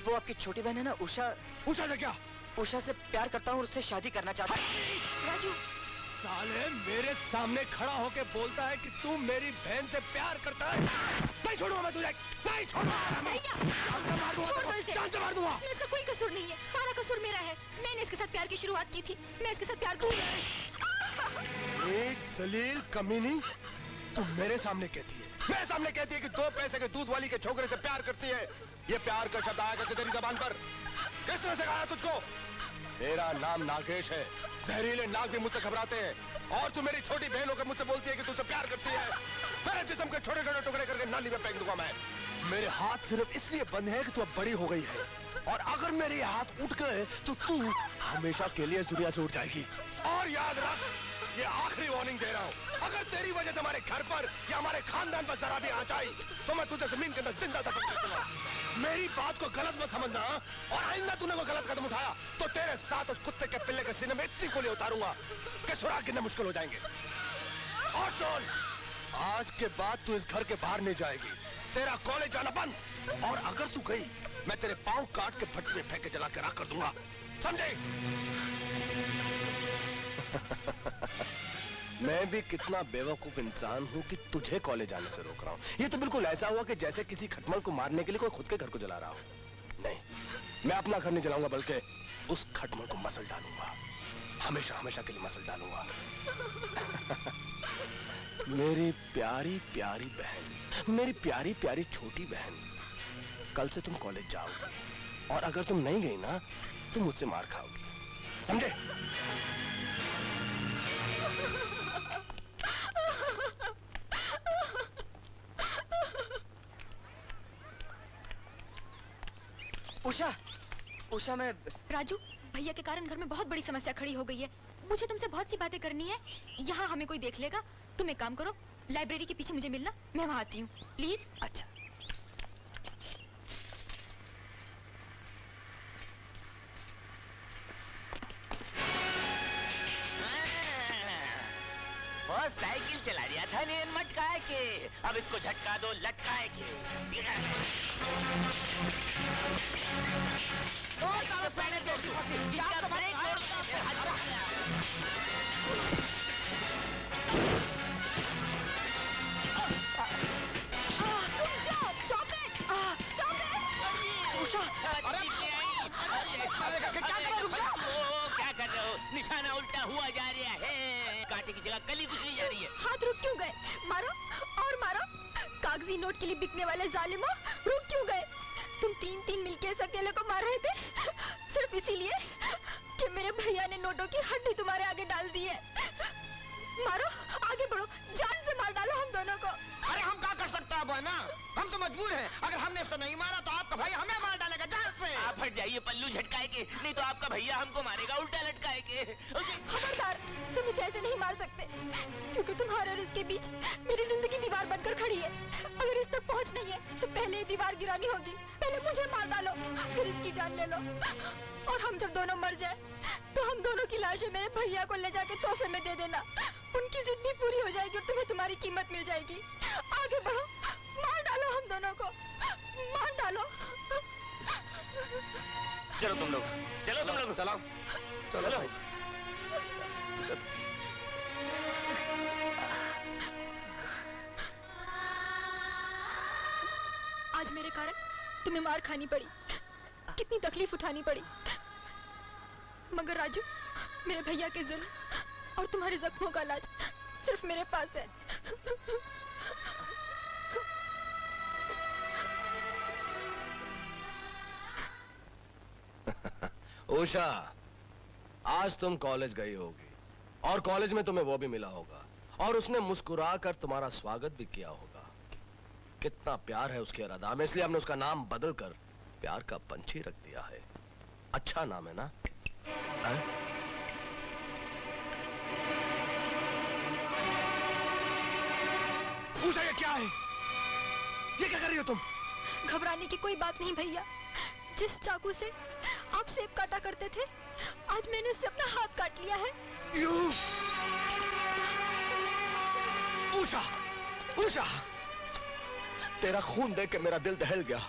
वो आपकी छोटी बहन है ना उषा। उषा से क्या? उषा से प्यार करता हूँ और उससे शादी करना चाहता हूँ। राजू, साले मेरे सामने खड़ा होके बोलता है कि तू मेरी बहन से प्यार करता है। नहीं छोड़ूंगा मैं तुझे, नहीं छोड़ूंगा। भैया, छोड़ दो इसे। जान से मार दूंगा। इसमें इसका कोई कसूर नहीं है, सारा कसूर मेरा है। मैंने इसके साथ प्यार की शुरुआत की थी, मैं इसके साथ प्यार करूंगी। एक जलील कमीनी, तू मेरे सामने कहती है, मेरे सामने कहती है कि 2 पैसे के दूध वाली के छोकरे से प्यार करती है। ये प्यार का शब्द आया कैसे तेरी जबान पर? किसने सिखाया तुझको? मेरा नाम नागेश है। जहरीले नाग भी मुझसे घबराते हैं, और तू मेरी छोटी बहन होकर मुझसे बोलती है कि तुझसे प्यार करती है। तेरे जिस्म के छोटे छोटे टुकड़े करके नाली में फेंक दूंगा मैं। मेरे हाथ सिर्फ इसलिए बंद है कि तू अब बड़ी हो गई है, और अगर मेरे हाथ उठ गए तो तू हमेशा के लिए दुनिया से उठ जाएगी। और याद रख, ये आखिरी वार्निंग दे रहा हूँ, अगर तेरी वजह से हमारे घर पर या हमारे खानदान पर जरा भी आंच आई तो मैं तुझे जमीन के अंदर जिंदा दफन कर दूंगा। मेरी बात को गलत मत समझना, और आइंदा तूने कोई गलत कदम उठाया तो तेरे साथ उस कुत्ते के पिल्ले के सीने में इतनी गोली उतारूंगा कि सुराग गिनना मुश्किल हो जाएंगे। और सुन, आज के बाद तू इस घर के बाहर नहीं जाएगी, तेरा कॉलेज जाना बंद, और अगर तू गई मैं तेरे पांव काट के भट्टी में फेंक के जला के राख कर दूंगा, समझे? मैं भी कितना बेवकूफ इंसान हूँ कि तुझे कॉलेज आने से रोक रहा हूँ। ये तो बिल्कुल ऐसा हुआ कि जैसे किसी खटमल को मारने के लिए कोई खुद के घर को जला रहा हो। नहीं, मैं अपना घर नहीं जलाऊंगा, बल्कि उस खटमल को मसल डालूंगा, हमेशा हमेशा के लिए मसल डालूंगा। मेरी प्यारी प्यारी बहन, मेरी प्यारी प्यारी छोटी बहन, कल से तुम कॉलेज जाओगी, और अगर तुम नहीं गई ना तो मुझसे मार खाओगी, समझे? उषा, उषा, मैं... राजू, भैया के कारण घर में बहुत बड़ी समस्या खड़ी हो गई है। मुझे तुमसे बहुत सी बातें करनी है। यहाँ हमें कोई देख लेगा। तुम एक काम करो, लाइब्रेरी के पीछे मुझे मिलना, मैं वहाँ आती हूँ, प्लीज। अच्छा। वो साइकिल चला रहा था ने मटकाए के, अब इसको झटका दो लटकाए के। तुम जाओ, stop it! Stop it! Usha, क्या कर रहे हो? निशाना उल्टा हुआ जा रहा है, कांटे की जगह कली गुजरी जा रही है। हाथ रुक क्यों गए? मारो और मारो। कागजी नोट के लिए बिकने वाले जालिमो, रुक क्यों गए? तुम 3-3 मिलके इस अकेले को मार रहे थे, सिर्फ इसीलिए कि मेरे भैया ने नोटों की हड्डी तुम्हारे आगे डाल दी है। मारो, आगे बढ़ो, जान से मार डालो हम दोनों को। अरे हम क्या कर सकते हैं बहना, हम तो मजबूर हैं। अगर हमने इसे नहीं मारा तो आपका भाई हमें मार डालेगा जान से। आप हट जाइए पल्लू झटकाए के, नहीं तो आपका भैया हमको मारेगा उल्टा लटकाए के। खबरदार, तुम इसे ऐसे नहीं मार सकते, क्योंकि तुम्हारे और इसके बीच मेरी जिंदगी दीवार बनकर खड़ी है। अगर इस तक पहुंच नहीं है तो पहले ये दीवार गिरानी होगी। पहले मुझे मार डालो, फिर इसकी जान ले लो, और हम जब दोनों मर जाए तो हम दोनों की लाशें मेरे भैया को ले जाके तोहफे में दे देना। उनकी जिद भी पूरी हो जाएगी और तुम्हें तुम्हारी कीमत मिल जाएगी। आगे बढ़ो, मार डालो हम दोनों को, मार डालो। चलो तुम लोग, चलो तुम लोग, चलो चलो। तुम्हें मार खानी पड़ी, कितनी तकलीफ उठानी पड़ी, मगर राजू मेरे भैया के जुल्म और तुम्हारे जख्मों का इलाज सिर्फ मेरे पास है। उषा, आज तुम कॉलेज गई होगी और कॉलेज में तुम्हें वो भी मिला होगा और उसने मुस्कुरा कर तुम्हारा स्वागत भी किया होगा। कितना प्यार है उसके अदा में, इसलिए हमने उसका नाम बदल कर प्यार का पंछी रख दिया है। अच्छा नाम है ना? उषा, ये क्या है? ये क्या कर रही हो तुम? घबराने की कोई बात नहीं भैया। जिस चाकू से आप सेब काटा करते थे, आज मैंने उससे अपना हाथ काट लिया है। उषा, उषा, तेरा खून देख के मेरा दिल दहल गया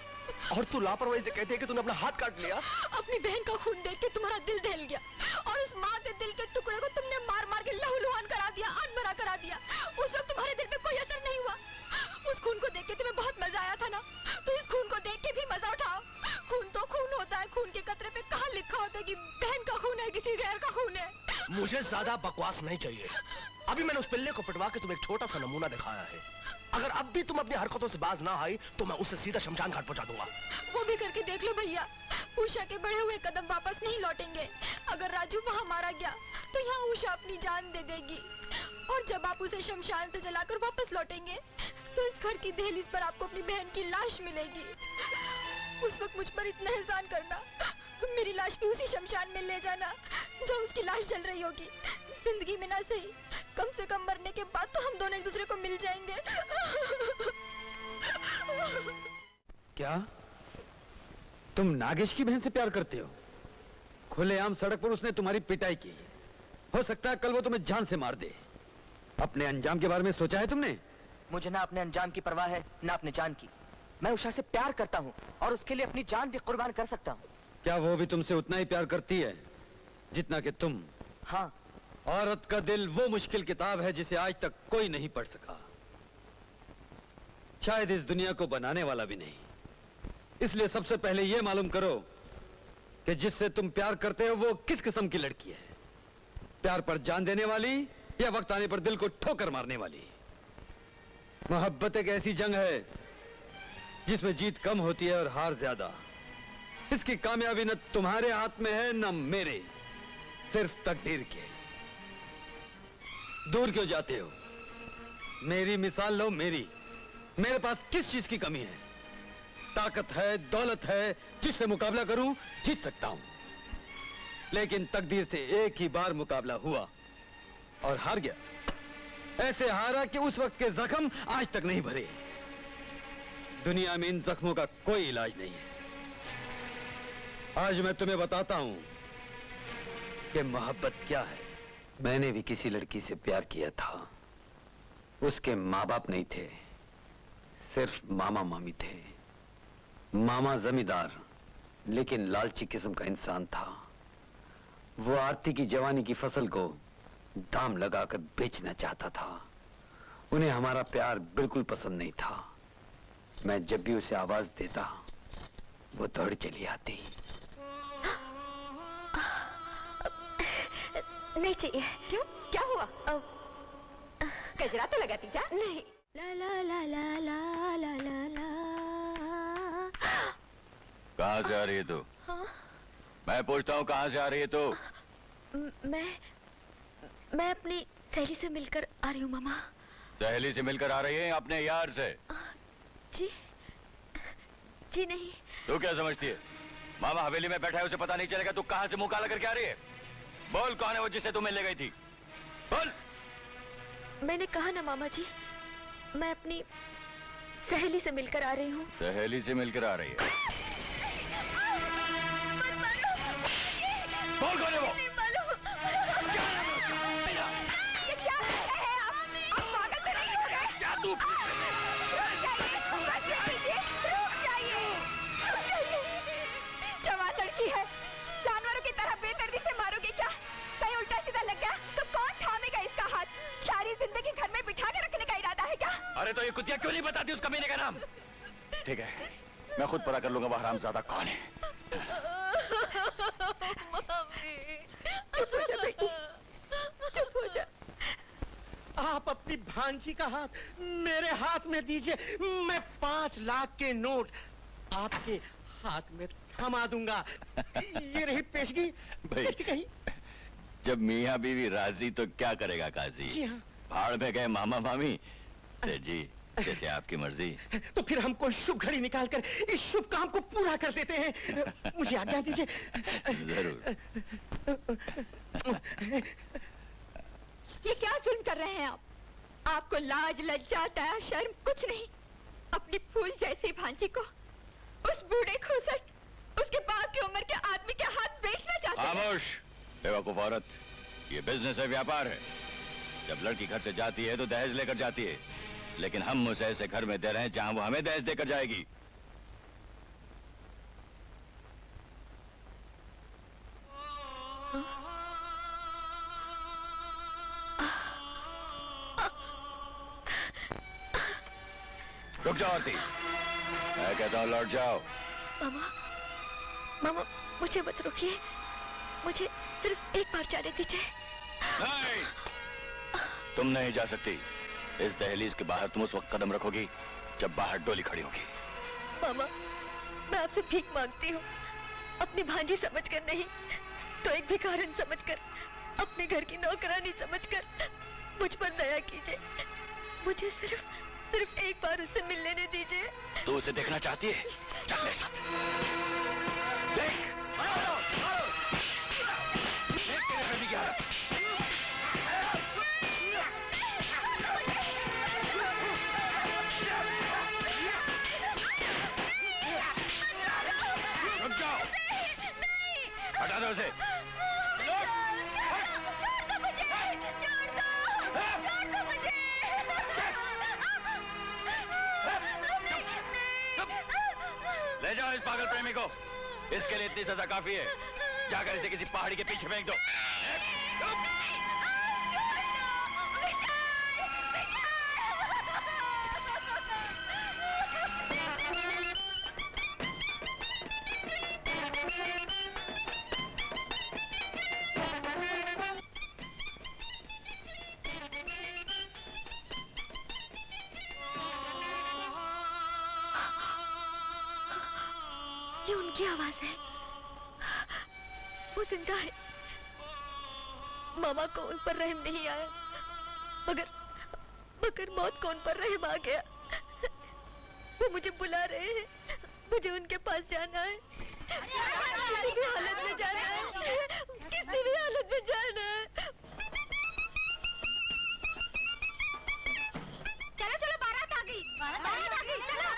और तू लापरवाही से कहती है कि तूने अपना हाथ काट लिया। अपनी बहन का खून देख के तुम्हारा दिल दहल गया और उस माँ के दिल के टुकड़े को तुमने मार मार के लहूलुहान करा दिया, अनमरा करा दिया। उस वक्त तुम्हारे दिल पे कोई असर नहीं हुआ। उस खून को देख के तुम्हें बहुत मजा आया था ना, तो इस खून को देख के भी मजा उठाओ। खून तो खून होता है, खून के कतरे पे कहाँ लिखा होता है कि बहन का खून है, किसी गैर का खून है। मुझे ज्यादा बकवास नहीं चाहिए। अभी मैंने उस पिल्ले को पिटवा के तुम्हें एक छोटा सा नमूना दिखाया है। अगर अब भी तुम अपनी हरकतों से बाज ना आई तो मैं उससे सीधा शमशान घाट पहुंचा दूंगा। वो भी करके देख लो भैया, उषा के बढ़े हुए कदम वापस नहीं लौटेंगे। अगर राजू वहाँ मारा गया तो यहाँ उषा अपनी जान दे देगी और जब आप उसे शमशान से जलाकर वापस लौटेंगे तो इस घर की दहलीज पर आपको अपनी बहन की लाश मिलेगी। उस वक्त मुझ पर इतना एहसान करना, मेरी लाश भी उसी शमशान में ले जाना जो उसकी लाश जल रही होगी। जिंदगी में ना सही, कम से कम मरने के बाद तो हम दोनों एक दूसरे को मिल जाएंगे। क्या तुम नागेश की बहन से प्यार करते हो? खुलेआम सड़क पर उसने तुम्हारी पिटाई की। हो सकता है कल वो तुम्हें जान से मार दे। अपने अंजाम के बारे में सोचा है तुमने? मुझे ना अपने अंजाम की परवाह है ना अपने जान की। मैं उषा से प्यार करता हूँ और उसके लिए अपनी जान भी कुर्बान कर सकता हूँ। क्या वो भी तुमसे उतना ही प्यार करती है जितना कि तुम? हाँ। औरत का दिल वो मुश्किल किताब है जिसे आज तक कोई नहीं पढ़ सका, शायद इस दुनिया को बनाने वाला भी नहीं। इसलिए सबसे पहले यह मालूम करो कि जिससे तुम प्यार करते हो वो किस किस्म की लड़की है। प्यार पर जान देने वाली या वक्त आने पर दिल को ठोकर मारने वाली। मोहब्बत एक ऐसी जंग है जिसमें जीत कम होती है और हार ज्यादा। इसकी कामयाबी न तुम्हारे हाथ में है न मेरे, सिर्फ तकदीर के। दूर क्यों जाते हो? मेरी मिसाल लो। मेरे पास किस चीज की कमी है? ताकत है, दौलत है, जिससे मुकाबला करूं जीत सकता हूं। लेकिन तकदीर से एक ही बार मुकाबला हुआ और हार गया। ऐसे हारा कि उस वक्त के जख्म आज तक नहीं भरे। दुनिया में इन जख्मों का कोई इलाज नहीं है। आज मैं तुम्हें बताता हूं कि मोहब्बत क्या है। मैंने भी किसी लड़की से प्यार किया था। उसके माँ बाप नहीं थे, सिर्फ मामा मामी थे। मामा जमींदार लेकिन लालची किस्म का इंसान था। वो आरती की जवानी की फसल को दाम लगाकर बेचना चाहता था। उन्हें हमारा प्यार बिल्कुल पसंद नहीं था। मैं जब भी उसे आवाज देता वो दौड़ चली आती। नहीं चाहिए। क्यों? क्या हुआ? गजरा तो लगाती जा। नहीं। ला ला ला ला ला ला ला ला। कहाँ से आ रही है तू? हाँ? मैं पूछता हूँ कहाँ से आ रही है तू? मैं अपनी सहेली से मिलकर आ रही हूँ मामा। सहेली से मिलकर आ रही है अपने यार से? जी नहीं। तू क्या समझती है मामा हवेली में बैठा है उसे पता नहीं चलेगा तू कहाँ से मुंह काला करके आ रही है? बोल कौन है वो जिससे तू मिलने गई थी? बोल। मैंने कहा ना मामा जी, मैं अपनी सहेली से मिलकर आ रही हूँ। सहेली से मिलकर आ रही है? बोल कौन है वो? ये क्या है आप पागल तो नहीं हो गए? क्या तू? जवान लड़की है, जानवरों की तरह बेदर्दी से मारोगे क्या? कहीं उल्टा सीधा लग गया तो कौन थामेगा इसका हाथ? सारी जिंदगी घर में बिठा के रखने का इरादा है क्या? अरे तो ये कुतिया क्यों नहीं बताती उस कमीने का नाम? ठीक है मैं खुद पता कर लूंगा वो हरामजादा कौन है। चुप हो जा बेटी, चुप हो जा। आप अपनी भांजी का हाथ मेरे हाथ में दीजिए, मैं 5 लाख के नोट आपके हाथ में थमा दूंगा। ये रही पेशगी। भाई कहीं जब मियाँ बीवी राजी तो क्या करेगा काजी? जी हाँ। भाड़ में गए मामा मामी। सेठ जी जैसे आपकी मर्जी। तो फिर हम कोई शुभ घड़ी निकालकर इस शुभ काम को पूरा कर देते हैं। मुझे आज्ञा दीजिए। जरूर। ये क्या जुल्म कर रहे हैं आप? आपको लाज लज्जा दया शर्म कुछ नहीं। अपनी फूल जैसी भांजी को उस बूढ़े खोसट, उसके बाप की उम्र के आदमी के हाथ बेचना चाहते हैं। खामोश बेवकूफ औरत, ये बिजनेस है, व्यापार है। जब लड़की घर से जाती है तो दहेज लेकर जाती है, लेकिन हम उसे ऐसे घर में दे रहे हैं जहां वो हमें दहेज देकर जाएगी। रुक जाओ आरती, मैं कहता हूँ लौट जाओ। मामा, मामा मुझे मत रोकिए, मुझे सिर्फ एक बार जाने दीजिए। नहीं, तुम नहीं जा सकती। इस दहलीज के बाहर तुम उस वक्त कदम रखोगी जब बाहर डोली खड़ी होगी। मामा, मैं आपसे भीख मांगती हूँ, अपनी भांजी समझकर नहीं तो एक भिखारन समझकर, अपने घर की नौकरानी समझकर मुझ पर दया कीजिए। मुझे सिर्फ एक बार उससे मिल लेने दीजिए। तू उसे देखना चाहती है? चल मेरे साथ। देख, देख तेरे बेटी की हालत। रुक जाओ, हटा दो उसे। ले जाओ इस पागल प्रेमी को, इसके लिए इतनी सजा काफी है। जाकर इसे किसी पहाड़ी के पीछे फेंक दो। ये उनकी आवाज है, वो जिंदा है। मामा को उन पर रहम नहीं आया, मगर मौत को उन पर रहम आ गया। वो मुझे बुला रहे हैं, मुझे उनके पास जाना है। किसी भी हालत में जाना है, किसी भी हालत में जाना है। चलो चलो, बारात आ गई, बारात आ गई, चलो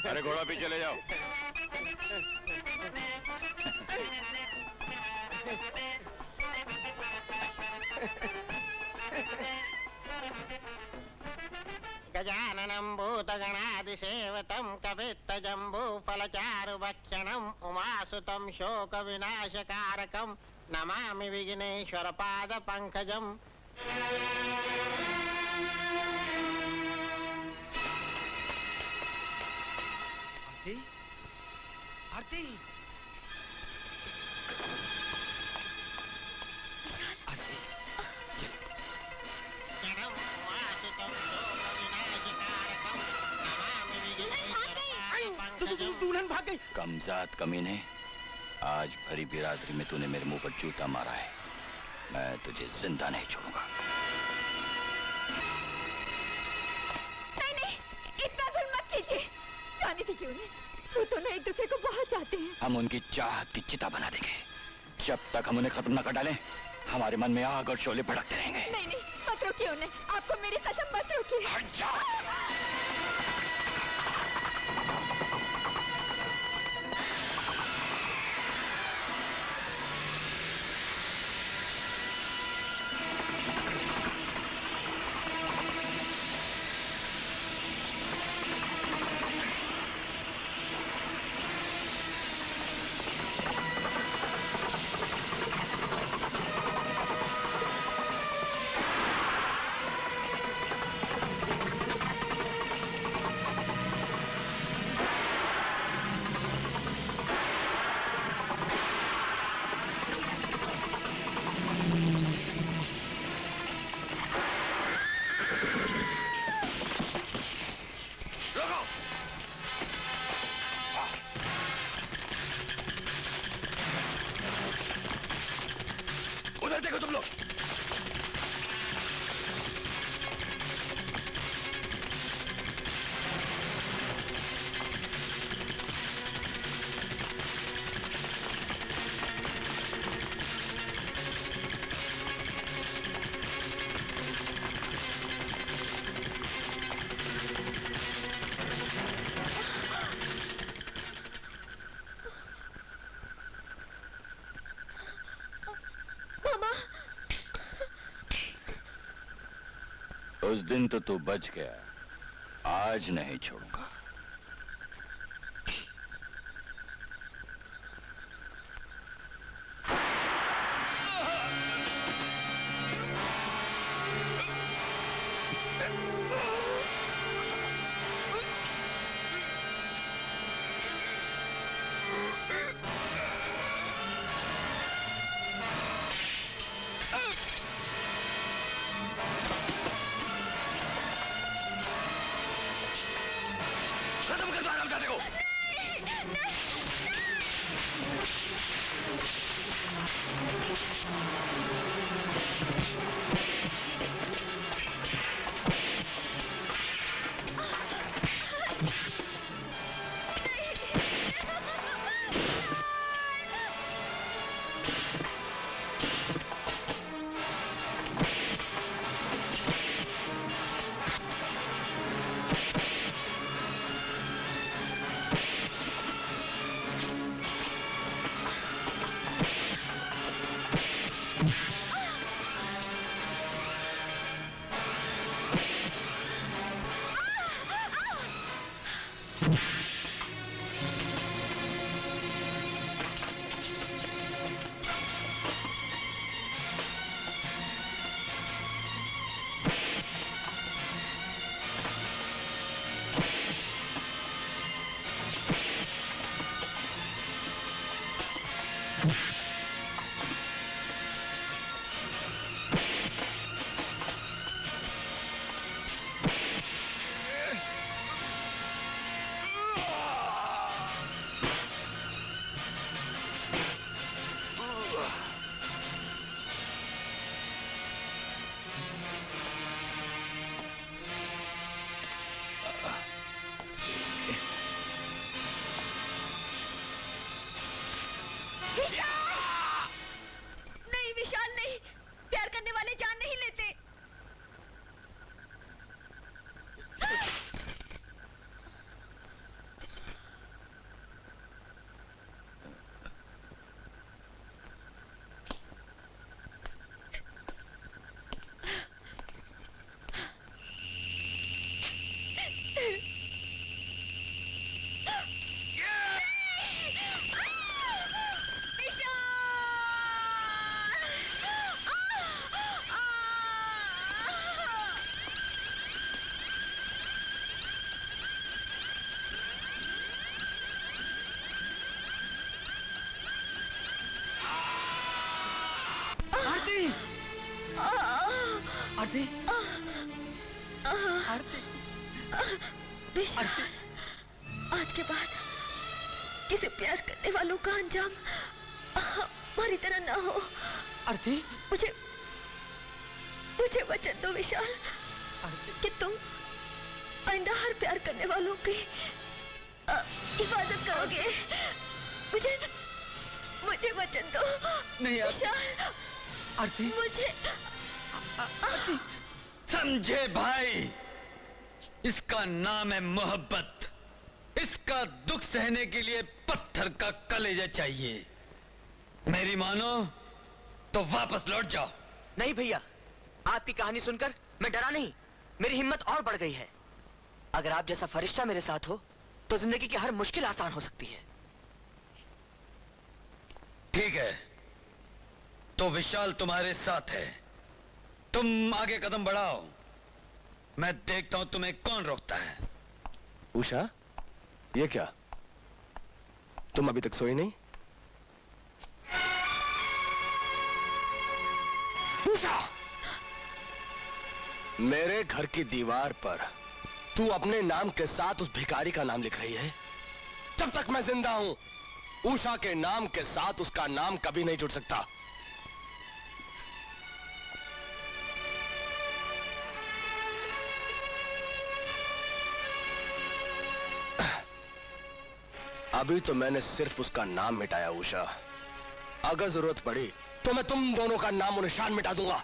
अरे घोड़ा पीछे ले जाओ। गजाननं भूतगणादिसेवतं कपित्तजम्बूफलचारुभक्षणम् उमासुतं शोकविनाशकारकं नमामि विघ्नेश्वरपादपङ्कजम्। आरती, आरती, आरती, चल। दुल्हन भाग गई। कमजात कमीने, आज भरी बिरादरी में तूने मेरे मुंह पर जूता मारा है, मैं तुझे जिंदा नहीं छोड़ूंगा। नहीं, इतना जुल्म मत कीजिए, जाने दीजिए उन्हें। वो दोनों एक दूसरे को बहुत चाहते हैं। हम उनकी चाहत की चिता बना देंगे। जब तक हम उन्हें खत्म न कर डालें, हमारे मन में आग और शोले भड़कते रहेंगे। नहीं, मत रोकिए उन्हें, आपको मेरी कसम, मत रोकिए। हट जा। देखो तुम लोग। उस दिन तो तू बच गया, आज नहीं छोड़ूंगा। नहीं विशाल नहीं, प्यार करने वाले जान नहीं लेते। आरती, आरती, विशाल, आज के बाद किसी प्यार करने वालों का अंजाम हमारी तरह ना हो। आरती, मुझे वचन दो विशाल कि तुम आइंदा हर प्यार करने वालों की हिफाजत करोगे। मुझे वचन दो। नहीं विशाल, आरती, मुझे समझे भाई, इसका नाम है मोहब्बत। इसका दुख सहने के लिए पत्थर का कलेजा चाहिए। मेरी मानो तो वापस लौट जाओ। नहीं भैया, आपकी कहानी सुनकर मैं डरा नहीं, मेरी हिम्मत और बढ़ गई है। अगर आप जैसा फरिश्ता मेरे साथ हो तो जिंदगी की हर मुश्किल आसान हो सकती है। ठीक है, तो विशाल तुम्हारे साथ है। तुम आगे कदम बढ़ाओ, मैं देखता हूं तुम्हें कौन रोकता है। उषा, ये क्या? तुम अभी तक सोई नहीं? उषा! मेरे घर की दीवार पर तू अपने नाम के साथ उस भिखारी का नाम लिख रही है। जब तक मैं जिंदा हूं, उषा के नाम के साथ उसका नाम कभी नहीं जुड़ सकता। अभी तो मैंने सिर्फ उसका नाम मिटाया उषा। अगर जरूरत पड़ी तो मैं तुम दोनों का नाम और निशान मिटा दूंगा।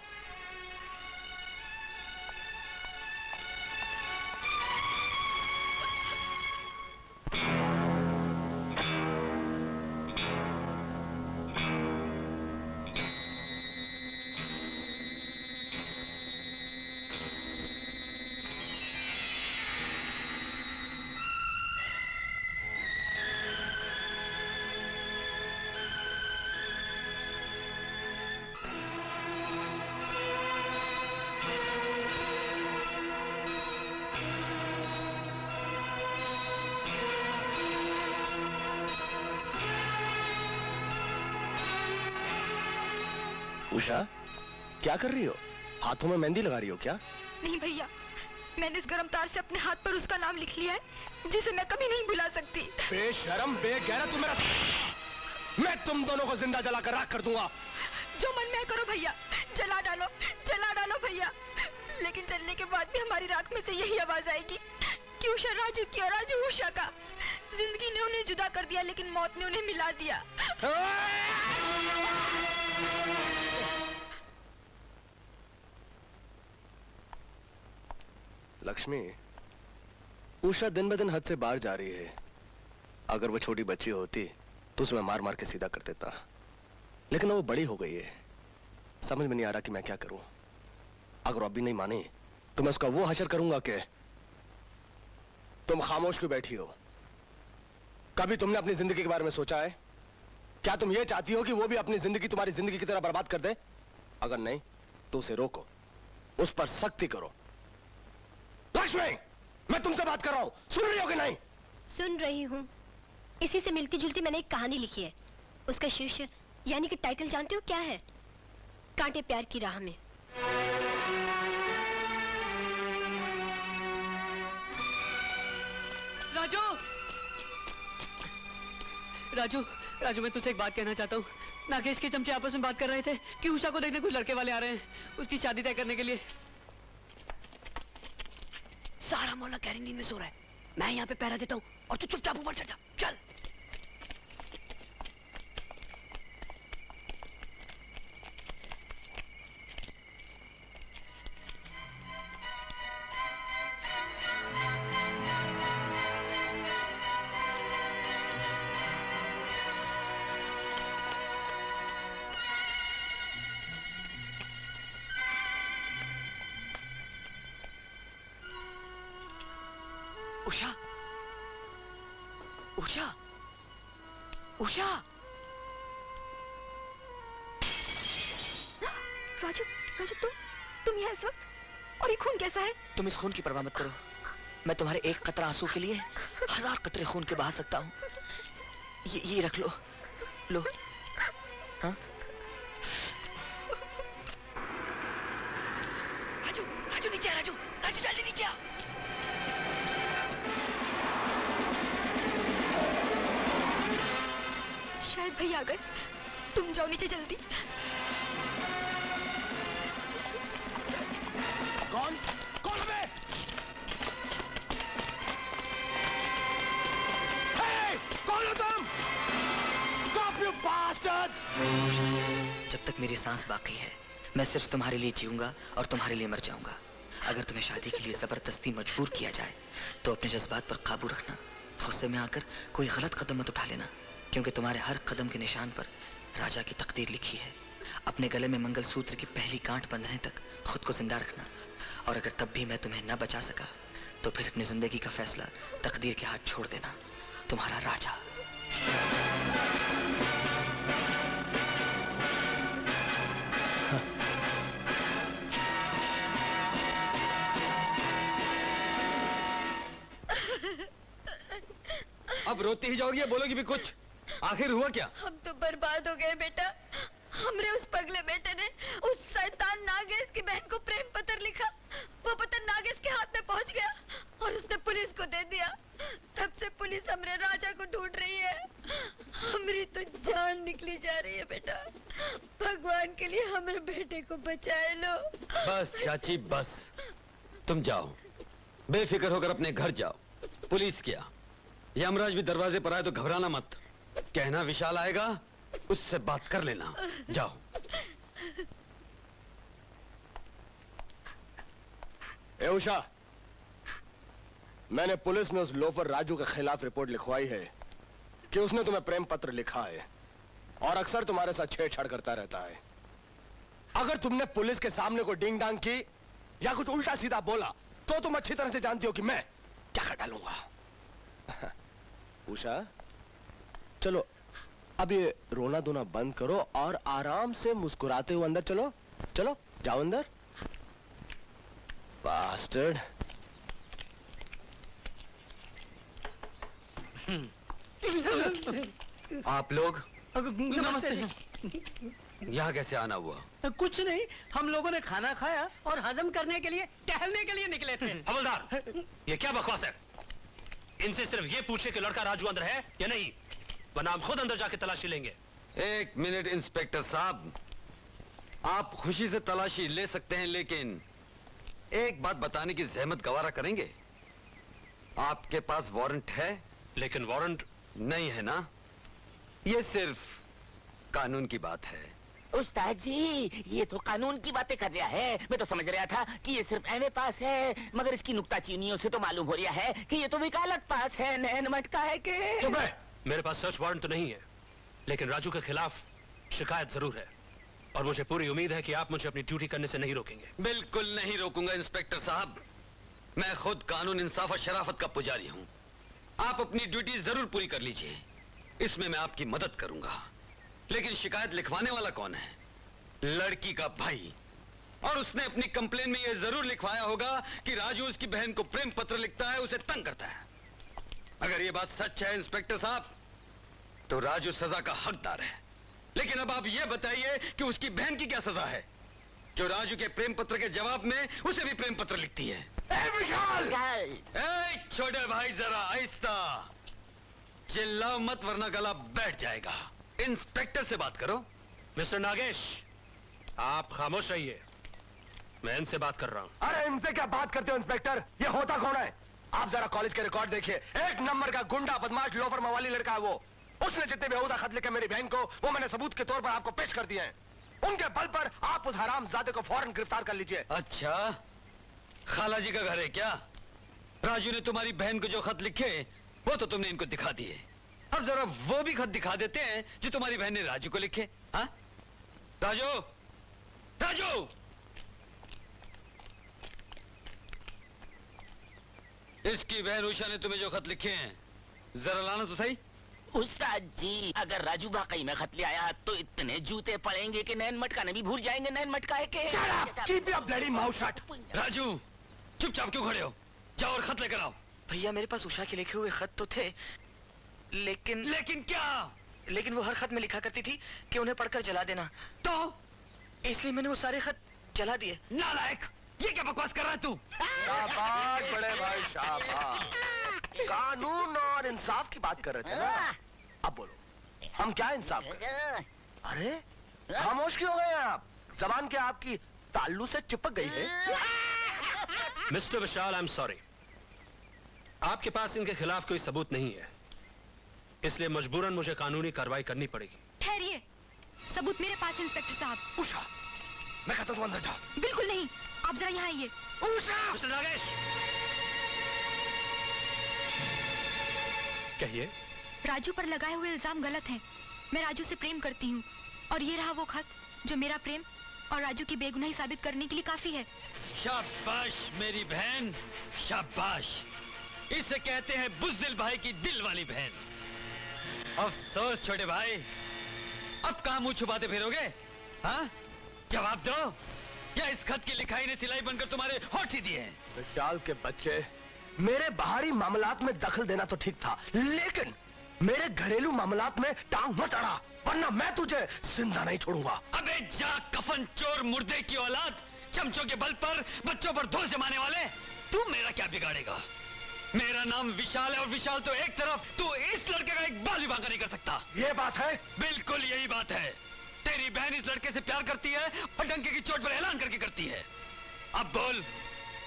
उषा, क्या कर रही हो? हाथों में मेहंदी लगा रही हो क्या? नहीं भैया, मैंने इस गर्म तार से अपने हाथ पर उसका नाम लिख लिया है जिसे मैं कभी नहीं भुला सकती। बेशरम, बेगैरत, तुम मेरा... मैं तुम दोनों को जिंदा जलाकर राख कर दूंगा। जो मन में करो भैया, जला डालो भैया। लेकिन जलने के बाद भी हमारी राख में से यही आवाज आएगी कि उषा राजू की और राजू उषा का। जिंदगी ने उन्हें जुदा कर दिया लेकिन मौत ने उन्हें मिला दिया। लक्ष्मी, उषा दिन ब दिन हद से बाहर जा रही है। अगर वो छोटी बच्ची होती तो उसमें मार मार के सीधा कर देता, लेकिन वो बड़ी हो गई है। समझ में नहीं आ रहा कि मैं क्या करूं। अगर अब भी नहीं मानी तो मैं उसका वो हशर करूंगा कि तुम खामोश क्यों बैठी हो? कभी तुमने अपनी जिंदगी के बारे में सोचा है? क्या तुम ये चाहती हो कि वो भी अपनी जिंदगी तुम्हारी जिंदगी की तरह बर्बाद कर दे? अगर नहीं तो उसे रोको, उस पर सख्ती करो। लक्ष्मी, मैं तुमसे बात कर रहा हूं, सुन रही हो कि नहीं? सुन रही हूँ। इसी से मिलती जुलती मैंने एक कहानी लिखी है। उसका शीर्षक यानी कि टाइटल जानते हो क्या है? कांटे प्यार की राह में। राजू, राजू, राजू, मैं तुझसे एक बात कहना चाहता हूँ। नागेश के चमचे आपस में बात कर रहे थे कि उषा को देखने कुछ लड़के वाले आ रहे हैं उसकी शादी तय करने के लिए। सारा मोहल्ला कैरी नींद में सो रहा है। मैं यहाँ पे पहरा देता हूँ और तू चुपचाप ऊपर चढ़ जा। चल। उषा, उषा, उषा। राजू, राजू, तुम यहाँ इस वक्त? और ये खून कैसा है? तुम इस खून की परवाह मत करो। मैं तुम्हारे एक कतरा आंसू के लिए 1000 कतरे खून के बहा सकता हूँ। ये रख लो, लो। हाँ? राजू, राजू नीचे आ, राजू, राजू जल्दी नीचे आ। शायद भैया आ गए। तुम जाओ नीचे जल्दी। कौन? कौन है? Hey! कौन हो तुम? Stop you bastards! जब तक मेरी सांस बाकी है मैं सिर्फ तुम्हारे लिए जीऊंगा और तुम्हारे लिए मर जाऊंगा। अगर तुम्हें शादी के लिए जबरदस्ती मजबूर किया जाए तो अपने जज्बात पर काबू रखना। गुस्से में आकर कोई गलत कदम मत उठा लेना, क्योंकि तुम्हारे हर कदम के निशान पर राजा की तकदीर लिखी है। अपने गले में मंगलसूत्र की पहली गांठ बंधने तक खुद को जिंदा रखना। और अगर तब भी मैं तुम्हें न बचा सका तो फिर अपनी जिंदगी का फैसला तकदीर के हाथ छोड़ देना। तुम्हारा राजा। अब रोती ही जाओगी, बोलोगी भी कुछ? आखिर हुआ क्या? हम तो बर्बाद हो गए बेटा। हमरे उस पगले बेटे ने उस शैतान नागेश की बहन को प्रेम पत्र लिखा। वो पत्र नागेश के हाथ में पहुंच गया और उसने पुलिस को दे दिया। तब से पुलिस हमरे राजा को ढूंढ रही है। हमरी तो जान निकली जा रही है बेटा। भगवान के लिए हमारे बेटे को बचाए लो। बस चाची बस, तुम जाओ, बेफिक्र होकर अपने घर जाओ। पुलिस क्या, यमराज भी दरवाजे पर आए तो घबराना मत। कहना विशाल आएगा, उससे बात कर लेना। जाओ। ए उषा, मैंने पुलिस में उस लोफर राजू के खिलाफ रिपोर्ट लिखवाई है कि उसने तुम्हें प्रेम पत्र लिखा है और अक्सर तुम्हारे साथ छेड़छाड़ करता रहता है। अगर तुमने पुलिस के सामने कोई डिंग डांग की या कुछ उल्टा सीधा बोला तो तुम अच्छी तरह से जानती हो कि मैं क्या कर डालूंगा। उषा, चलो अब ये रोना धोना बंद करो और आराम से मुस्कुराते हुए अंदर चलो। चलो जाओ अंदर। बास्टर्ड। आप लोग नमस्ते। यहाँ कैसे आना हुआ? कुछ नहीं, हम लोगों ने खाना खाया और हजम करने के लिए टहलने के लिए निकले थे। हवलदार, ये क्या बकवास है? इनसे सिर्फ ये पूछे कि लड़का राजू अंदर है या नहीं, वरना हम खुद अंदर जाके तलाशी लेंगे। एक मिनट इंस्पेक्टर साहब, आप खुशी से तलाशी ले सकते हैं, लेकिन एक बात बताने की जहमत गवारा करेंगे? आपके पास वारंट है? लेकिन वारंट नहीं है ना? ये सिर्फ कानून की बात है। उस्ताद जी, ये तो कानून की बातें कर रहा है। मैं तो समझ रहा था कि ये सिर्फ एमए पास है, मगर इसकी नुक्ताचीनियों से तो मालूम हो रहा है कि ये तो वकालत पास है। नैन मटका है के? चुप है। मेरे पास सर्च वारंट तो नहीं है, लेकिन राजू के खिलाफ शिकायत जरूर है और मुझे पूरी उम्मीद है कि आप मुझे अपनी ड्यूटी करने से नहीं रोकेंगे। बिल्कुल नहीं रोकूंगा इंस्पेक्टर साहब। मैं खुद कानून, इंसाफ और शराफत का पुजारी हूं। आप अपनी ड्यूटी जरूर पूरी कर लीजिए, इसमें मैं आपकी मदद करूंगा। लेकिन शिकायत लिखवाने वाला कौन है? लड़की का भाई। और उसने अपनी कंप्लेन में यह जरूर लिखवाया होगा कि राजू उसकी बहन को प्रेम पत्र लिखता है, उसे तंग करता है। अगर यह बात सच है इंस्पेक्टर साहब, तो राजू सजा का हकदार है। लेकिन अब आप यह बताइए कि उसकी बहन की क्या सजा है, जो राजू के प्रेम पत्र के जवाब में उसे भी प्रेम पत्र लिखती है। छोटे भाई जरा आहिस्ता, चिल्लाओ मत वरना गला बैठ जाएगा। इंस्पेक्टर से बात करो। मिस्टर नागेश, आप खामोश रहिए, मैं इनसे बात कर रहा हूं। अरे इनसे क्या बात करते हो इंस्पेक्टर? ये होता कौन है? आप जरा कॉलेज के रिकॉर्ड देखिए। एक नंबर का गुंडा, बदमाश, लोफर, मवाली लड़का है वो। उसने जितने बेहुदा खत लिखे मेरी बहन को, वो मैंने सबूत के तौर पर आपको पेश कर दिए हैं। उनके बल पर आप उस हरामजादे को फौरन गिरफ्तार कर लीजिए। अच्छा, खाला जी का घर है क्या? राजू ने तुम्हारी बहन को जो खत लिखे वो तो तुमने इनको दिखा दिए। अब जरा वो भी खत दिखा देते हैं जो तुम्हारी बहन ने राजू को लिखे। हाँ राजू, राजू, इसकी बहन उषा ने तुम्हें जो खत लिखे हैं जरा लाना तो सही। उस्ताद जी, अगर राजू वाकई में खत ले आया तो इतने जूते पड़ेंगे कि नैन मटकाने भी भूल जाएंगे। नैन मटकाए के? Keep your bloody mouth shut। Raju, चुपचाप क्यों खड़े हो? जाओ और खत लेकर आओ। भैया मेरे पास उषा के लिखे हुए खत तो थे, लेकिन क्या? लेकिन वो हर खत में लिखा करती थी कि उन्हें पढ़कर जला देना, तो इसलिए मैंने वो सारे खत जला दिए। नालायक, ये क्या बकवास कर रहा है तू? शाबाश बड़े भाई, शाबाश। कानून और इंसाफ की बात कर रहे थे ना? अब बोलो, हम क्या इंसाफ करें? अरे खामोश क्यों हो गए आप? जबान क्या आपकी ताल्लू से चिपक गई है? Mister Vishal, I am sorry, आपके पास इनके खिलाफ कोई सबूत नहीं है, इसलिए मजबूरन मुझे कानूनी कार्रवाई करनी पड़ेगी। ठहरिए, सबूत मेरे पास है इंस्पेक्टर साहब। उषा, मैं कहता हूँ अंदर जाओ। बिल्कुल नहीं, आप जरा यहाँ आइए। उषा! मिस्टर नागेश, कहिए। राजू पर लगाए हुए इल्जाम गलत हैं। मैं राजू से प्रेम करती हूँ और ये रहा वो खत जो मेरा प्रेम और राजू की बेगुनाही साबित करने के लिए काफी है। शाबाश मेरी बहन, शाबाश। इसे कहते हैं बुज़दिल भाई की दिल वाली बहन। अफसोस छोटे भाई, अब कहां मुंह छुपाते फिरोगे? हाँ, जवाब दो, या इस खत की लिखाई ने सिलाई बनकर तुम्हारे होठ ही दिए हैं? विशाल के बच्चे, मेरे बाहरी मामलात में दखल देना तो ठीक था, लेकिन मेरे घरेलू मामलात में टांग मत अड़ा, वरना मैं तुझे जिंदा नहीं छोड़ूंगा। अबे जा कफन चोर मुर्दे की औलाद, चमचों के बल पर बच्चों पर धूल जमाने वाले, तू मेरा क्या बिगाड़ेगा? मेरा नाम विशाल है और विशाल तो एक तरफ, तू इस लड़के का एक बाल भी बांका नहीं कर सकता। ये बात है? बिल्कुल यही बात है। तेरी बहन इस लड़के से प्यार करती है और डंके की चोट पर ऐलान करके करती है। अब बोल,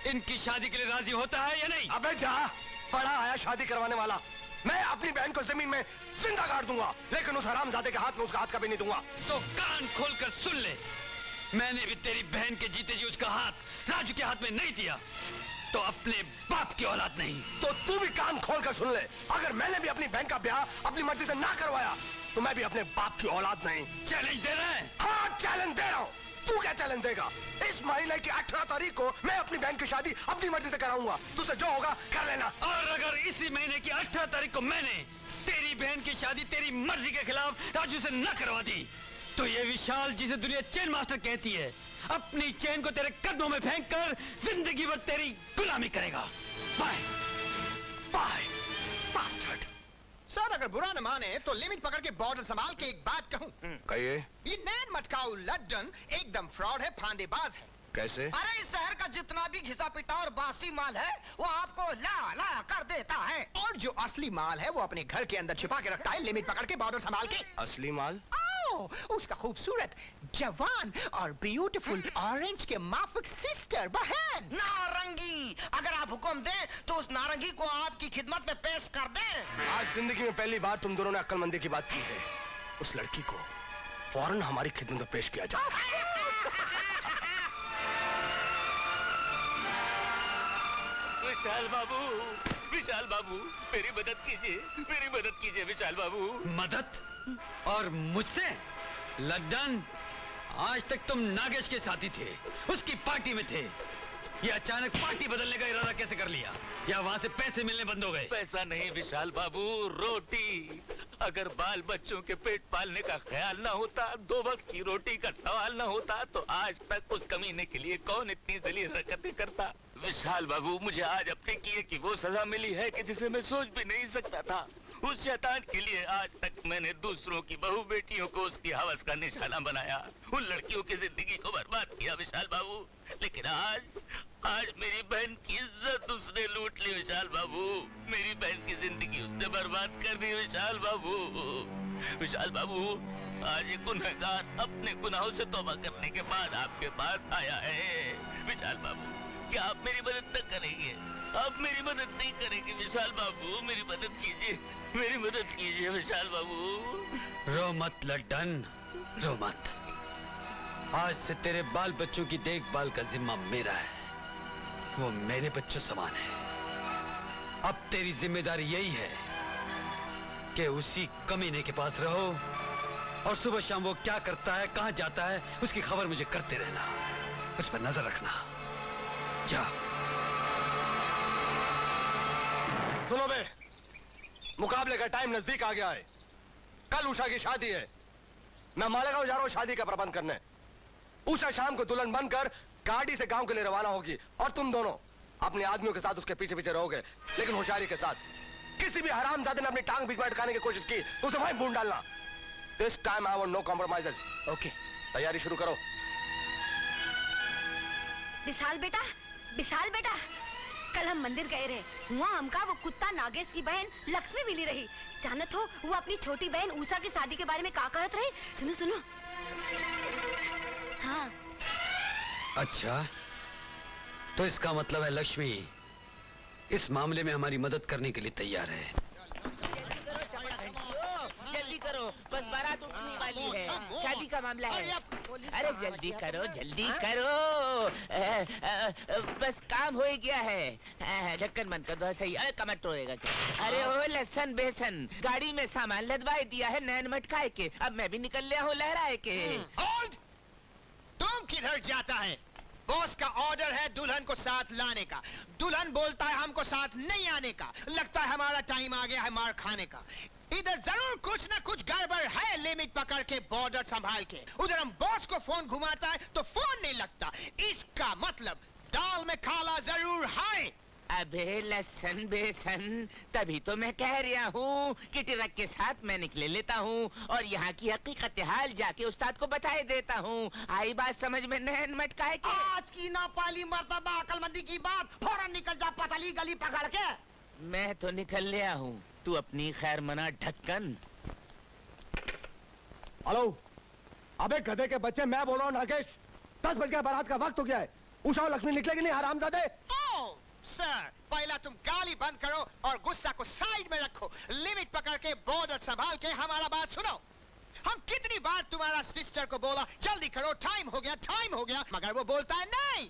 इनकी शादी के लिए राजी होता है या नहीं? अबे जा, बड़ा आया शादी करवाने वाला। मैं अपनी बहन को जमीन में जिंदा गाड़ दूंगा, लेकिन उस हरामजादे के हाथ में उसका हाथ कभी नहीं दूंगा। तो कान खोलकर सुन ले, मैंने भी तेरी बहन के जीते जी उसका हाथ राजू के हाथ में नहीं दिया, तो अपने बाप की औलाद नहीं। तो तू भी कान खोलकर सुन ले, अगर मैंने भी अपनी बहन का ब्याह अपनी मर्जी से ना करवाया तो मैं भी अपने बाप की औलाद नहीं। चैलेंज दे रहा है? हाँ, चैलेंज दे रहा हूँ। तू क्या चैलेंज देगा? इस महीने की 18 तारीख को मैं अपनी बहन की शादी अपनी मर्जी से कराऊंगा, तुझसे जो होगा कर लेना। और अगर इसी महीने की 18 तारीख को मैंने तेरी बहन की शादी तेरी मर्जी के खिलाफ राजू से न करवा दी, तो ये विशाल जिसे दुनिया चेन मास्टर कहती है, अपनी चेन को तेरे कदमों में फेंक कर जिंदगी भर तेरी गुलामी करेगा। Bye bye bastard. सर, अगर बुरा न माने तो लिमिट पकड़ के बॉर्डर संभाल के एक बात कहूं। कहिए। ये नैन मटकाऊ लड्डन एकदम फ्रॉड है, फांदेबाज है। कैसे? अरे इस शहर का जितना भी घिसा पिटा और बासी माल है वो आपको ला ला कर देता है, और जो असली माल है वो अपने घर के अंदर छिपा के रखता है, लिमिट पकड़ के बॉर्डर संभाल के। असली माल? उसका खूबसूरत, जवान और ब्यूटीफुल ऑरेंज के माफिक सिस्टर बहन नारंगी। अगर आप हुक्म दें तो उस नारंगी को आपकी खिदमत में पेश कर दें। आज जिंदगी में पहली बार तुम दोनों ने अक्लमंदी की बात की है। उस लड़की को फौरन हमारी खिदमत में पेश किया जाए। विशाल बाबू, विशाल बाबू, मेरी मदद कीजिए, मेरी मदद कीजिए विशाल बाबू। मदद? और मुझसे? लड्डन, आज तक तुम नागेश के साथी थे, उसकी पार्टी में थे। ये अचानक पार्टी बदलने का इरादा कैसे कर लिया? या वहाँ से पैसे मिलने बंद हो गए? पैसा नहीं विशाल बाबू, रोटी। अगर बाल बच्चों के पेट पालने का ख्याल ना होता, 2 वक्त की रोटी का सवाल ना होता, तो आज तक उस कमीने के लिए कौन इतनी जलील हरकतें करता। विशाल बाबू, मुझे आज अपने किए की वो सजा मिली है कि जिसे मैं सोच भी नहीं सकता था। उस शैतान के लिए आज तक मैंने दूसरों की बहू बेटियों को उसकी हवस का निशाना बनाया, उन लड़कियों की जिंदगी को बर्बाद किया विशाल बाबू। लेकिन आज मेरी बहन की इज्जत उसने लूट ली विशाल बाबू। मेरी बहन की जिंदगी उसने बर्बाद कर दी विशाल बाबू। विशाल बाबू, आज ये गुनहगार अपने गुनाहों से तौबा करने के बाद आपके पास आया है। विशाल बाबू, क्या आप मेरी मदद न करेंगे? आप मेरी मदद नहीं करेंगे विशाल बाबू? मेरी मदद कीजिए, मेरी मदद कीजिए विशाल बाबू। रो मत लड्डन, रो मत। आज से तेरे बाल बच्चों की देखभाल का जिम्मा मेरा है, वो मेरे बच्चों समान है। अब तेरी जिम्मेदारी यही है कि उसी कमीने के पास रहो और सुबह शाम वो क्या करता है, कहां जाता है, उसकी खबर मुझे करते रहना, उस पर नजर रखना। जा। सुनो बे, मुकाबले का टाइम नजदीक आ गया है। कल उषा की शादी है। मैं मालेगांव जा रहा हूँ शादी का प्रबंध करने। उषा शाम को दुल्हन बनकर गाड़ी से गांव के लिए रवाना होगी और तुम दोनों अपने आदमियों के साथ उसके पीछे पीछे रहोगे, लेकिन होशियारी के साथ। किसी भी हरामजादे ने अपनी टांग बीच में अटकाने की कोशिश की तो उसे वहीं भून डालना। This time I want no compromises. Okay, तैयारी शुरू करो। विशाल बेटा, विशाल बेटा, कल हम मंदिर गए रहे, वहाँ हमका वो कुत्ता नागेश की बहन लक्ष्मी मिली रही। जानत हो वो अपनी छोटी बहन उषा की शादी के बारे में का कहत रही? सुनो सुनो। हाँ। अच्छा, तो इसका मतलब है लक्ष्मी इस मामले में हमारी मदद करने के लिए तैयार है। जल्दी करो, बस बारात उठने वाली है, शादी का मामला है। अरे जल्दी करो, जल्दी करो, बस काम हो गया है। ढक्कन बंद कर दो, सही। अरे कमर तोड़ेगा क्या? अरे ओ लहसन बेसन, गाड़ी में सामान लदवाई दिया है नैन मटकाए के, अब मैं भी निकल लिया हूँ लहराए के। तुम किधर जाता है? बॉस का ऑर्डर है दुल्हन को साथ लाने का। दुल्हन बोलता है हमको साथ नहीं आने का। लगता है हमारा टाइम आ गया है मार खाने का। इधर जरूर कुछ ना कुछ गड़बड़ है, लिमिट पकड़ के बॉर्डर संभाल के। उधर हम बॉस को फोन घुमाता है तो फोन नहीं लगता। इसका मतलब दाल में काला जरूर है। अबे लहसन बेसन, तभी तो मैं कह रहा हूँ कि ट्रक के साथ मैं निकले लेता हूँ और यहाँ की हकीकत हाल जाके उस्ताद को बताए देता हूँ। आई बात समझ में? नैन मटकाए के आज की नापाली मर्तबा अकलमंदी की बात, फौरन निकल जा पतली गली पकड़ के। मैं तो निकल लिया हूँ, तू अपनी खैर मना ढक्कन। हेलो, अबे गधे के बच्चे, मैं बोल रहा हूँ नागेश, 10 बज गया, बारात का वक्त हो गया है। उषा और लक्ष्मी निकलेगी नहीं हरामजादे। सर पहला तुम गाली बंद करो और गुस्सा को साइड में रखो। लिमिट पकड़ के बॉर्डर संभाल के हमारा बात सुनो। हम कितनी बार तुम्हारा सिस्टर को बोला जल्दी करो, टाइम हो गया, मगर वो बोलता है नहीं।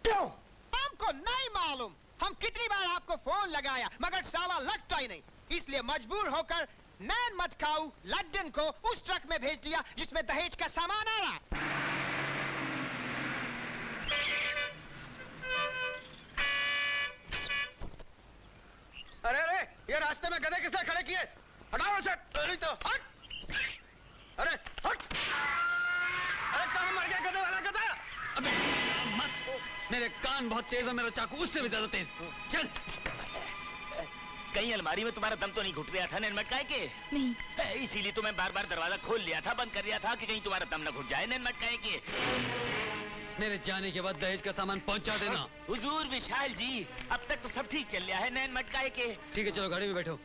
क्यों? हमको नहीं मालूम। हम कितनी बार आपको फोन लगाया मगर साला लगता ही नहीं, इसलिए मजबूर होकर नैन मटकाऊ लड्डन को उस ट्रक में भेज दिया जिसमें दहेज का सामान आ रहा। अरे अरे, ये रास्ते में गधे किसने खड़े किए? हटाओ उसे। नहीं तो हट। अरे हट। अरे कहाँ मर गया गधे वाला गधा? अबे मत, मेरे कान बहुत तेज है, मेरा चाकू उससे भी ज्यादा तेज। चल। कहीं अलमारी में तुम्हारा दम तो नहीं घुट रहा था नैन मटकाए के? नहीं। इसीलिए तो मैं बार बार दरवाजा खोल लिया था, बंद कर लिया था कि कहीं तुम्हारा दम न घुट जाए नैन मटकाए के। मेरे जाने के बाद दहेज का सामान पहुंचा देना। हुजूर विशाल जी, अब तक तो सब ठीक चल रहा है नैन मटकाए के। ठीक है, चलो गाड़ी में बैठो।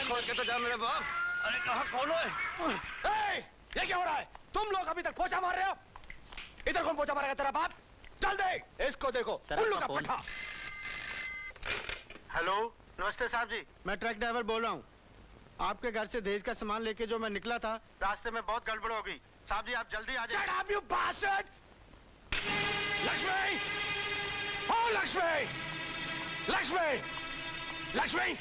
खोल के तो जा मेरे बाप। अरे कहाँ खोलो है? ये क्या हो रहा है? तुम लोग अभी तक पोछा मार रहे हो? इधर कौन पोछा मारेगा? तेरा बाप? चल दे इसको, देखो उल्लू का पट्टा। हेलो, नमस्ते साहब जी, मैं ट्रक ड्राइवर बोल रहा हूँ। आपके घर से दहेज का सामान लेके जो मैं निकला था, रास्ते में बहुत गड़बड़ हो गई। साहब जी आप जल्दी आ जाइए। Shut up, you bastard! Lakshmi! हो लक्ष्मी! लक्ष्मी! लक्ष्मी!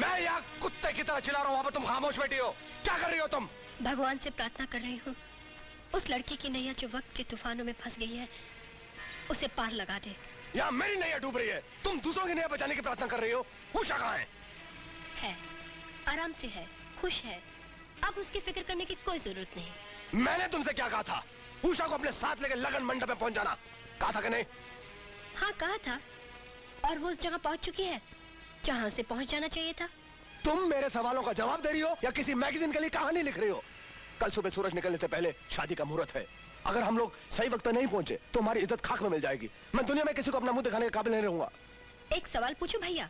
मैं यहाँ कुत्ते की तरह चिल्ला रहा हूँ, वहाँ पर तुम खामोश बैठी हो। क्या कर रही हो तुम? भगवान से प्रार्थना कर रही हूँ, उस लड़की की नैया जो वक्त के तूफानों में फंस गई है, उसे पार लगा दे। यहाँ मेरी नैया डूब रही है, तुम दूसरों की नैया बचाने की प्रार्थना कर रही हो। उषा कहाँ है? है, आराम से है, खुश है। अब उसकी फिक्र करने की कोई जरूरत नहीं। मैंने तुमसे क्या कहा था? उषा को अपने साथ लेकर लगन मंडप में पहुंच जाना, कहा था कि नहीं? हाँ कहा था, और वो उस जगह पहुंच चुकी है जहाँ उसे पहुंच जाना चाहिए था। तुम मेरे सवालों का जवाब दे रही हो या किसी मैगजीन के लिए कहानी लिख रही हो? कल सुबह सूरज निकलने से पहले शादी का मुहूर्त है। अगर हम लोग सही वक्त पर नहीं पहुंचे तो हमारी इज्जत खाक में मिल जाएगी। मैं दुनिया में किसी को अपना मुंह दिखाने के काबिल नहीं रहूंगा। एक सवाल पूछूं भैया,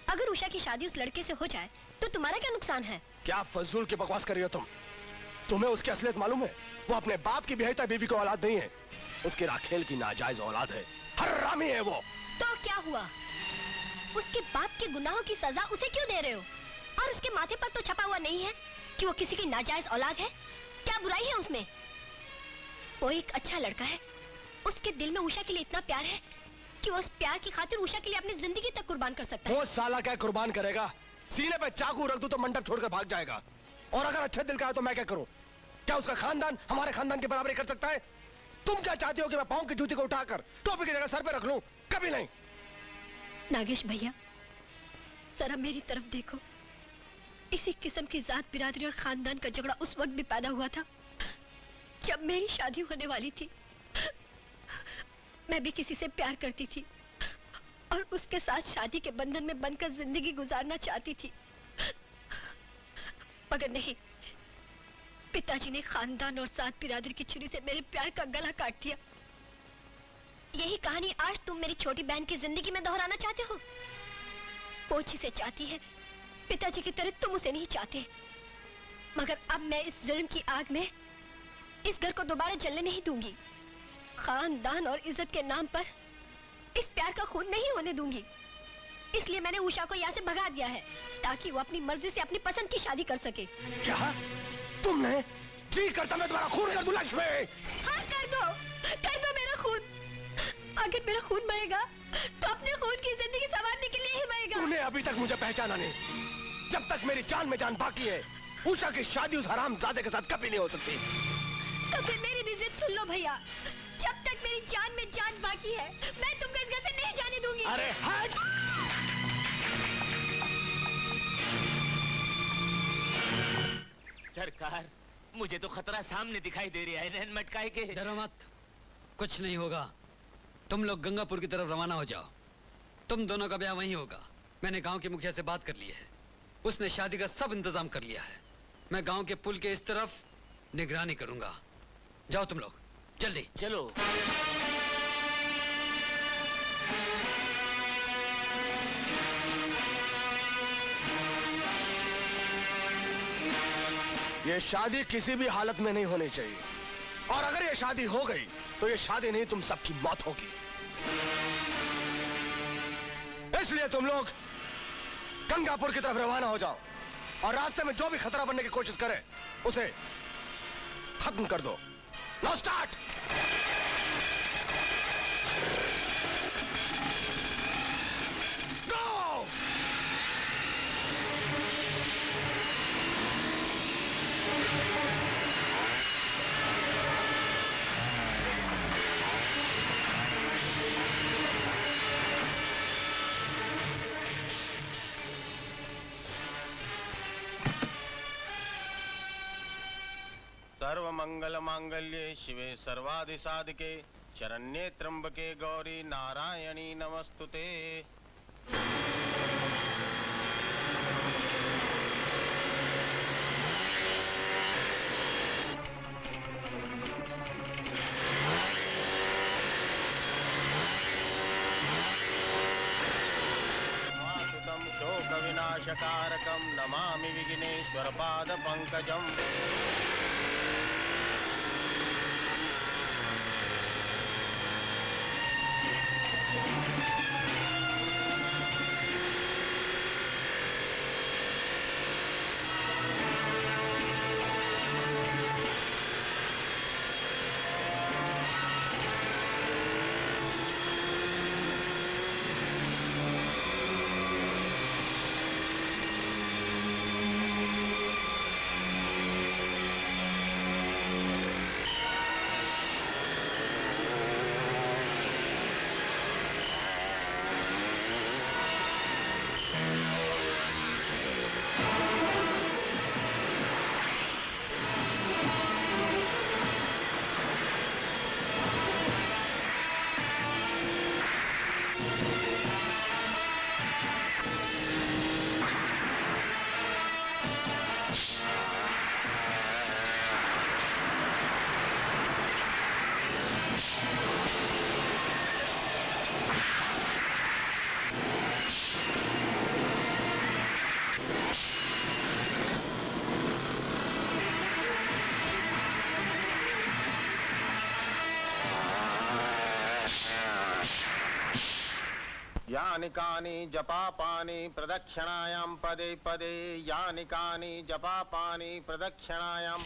अगर उषा की शादी उस लड़के से हो जाए तो तुम्हारा क्या नुकसान है? क्या फजूल की बकवास कर रही हो तुम? तुम्हें उसकी असलियत मालूम है? वो अपने बाप की बिहता बीवी को औलाद नहीं है, उसकी राखेल की नाजायज औलाद है। हरामी है वो। तो क्या हुआ? उसके बाप के गुनाहों की सजा उसे क्यों दे रहे हो? और उसके माथे पर तो छपा हुआ नहीं है कि वो किसी की नाजायज औलाद है। क्या बुराई है उसमें? वो एक अच्छा लड़का है, उसके दिल में उषा के लिए इतना प्यार है कि वो उस प्यार की खातिर उषा के लिए अपनी जिंदगी तक कुर्बान कर सकता है। वो साला क्या कुर्बान करेगा? सीने पे चाकू रख दूं तो मंडप छोड़कर भाग जाएगा। और अगर अच्छे दिल का है तो मैं क्या करूं? क्या उसका खानदान हमारे खानदान की बराबरी कर सकता है? तुम क्या चाहते हो कि मैं पाँव की जूती को उठाकर टोपी की जगह सर पे रख लूं? कभी नहीं। नागेश भैया, जरा मेरी तरफ देखो। इसी किस्म की जात बिरादरी और खानदान का झगड़ा उस वक्त भी पैदा हुआ था जब मेरी शादी होने वाली थी। मैं भी किसी से प्यार करती थी और उसके साथ शादी के बंधन में बंधकर जिंदगी गुजारना चाहती थी, मगर नहीं, पिताजी ने खानदान और जात बिरादरी की छुरी से मेरे प्यार का गला काट दिया। यही कहानी आज तुम मेरी छोटी बहन की जिंदगी में दोहराना चाहते हो। वो जिसे चाहती है, पिताजी की तरह तुम उसे नहीं चाहते। मगर अब मैं इस जुल्म की आग में इस घर को दोबारा जलने नहीं दूंगी। खानदान और इज्जत के नाम पर इस प्यार का खून नहीं होने दूंगी। इसलिए मैंने उषा को यहाँ से भगा दिया है ताकि वो अपनी मर्जी से अपनी पसंद की शादी कर सके। क्या तुमने जी करता मैं तुम्हारा खून कर दूं लक्ष्मी? हाँ कर दो मेरा खून। अगर मेरा खून बहेगा तो अपने खून की जिंदगी संवारने के लिए ही बहेगा। तूने अभी तक मुझे पहचाना नहीं। जब तक मेरी जान में जान बाकी है, उषा की शादी उस हरामजादे के साथ कभी नहीं हो सकती। तो फिर मेरी भी जिद सुन लो भैया, जब तक मेरी जान में जान बाकी है, मैं तुमको इस घर से नहीं जाने दूंगी। अरे हट! सरकार, मुझे तो खतरा सामने दिखाई दे रहा है नैन मटकाए के। डरो मत, कुछ नहीं होगा। तुम लोग गंगापुर की तरफ रवाना हो जाओ। तुम दोनों का ब्याह वहीं होगा। मैंने गांव के मुखिया से बात कर ली है, उसने शादी का सब इंतजाम कर लिया है। मैं गांव के पुल के इस तरफ निगरानी करूंगा। जाओ तुम लोग, जल्दी चलो। ये शादी किसी भी हालत में नहीं होनी चाहिए, और अगर ये शादी हो गई तो ये शादी नहीं, तुम सबकी मौत होगी। तुम लोग गंगापुर की तरफ रवाना हो जाओ और रास्ते में जो भी खतरा बनने की कोशिश करे उसे खत्म कर दो। Now start. गो। सर्वमंगल मांगल्ये शिवे सर्वादि साधिके शरण्ये त्र्यंबके गौरी नारायणी नमस्तुते। वासुतं शोक विनाशकारकं नमामि विघ्नेश्वर पाद पंकजम्। यानि कानि जपापानि प्रदक्षिणायां पदे पदे यानि कानि जपापानि प्रदक्षिणायां।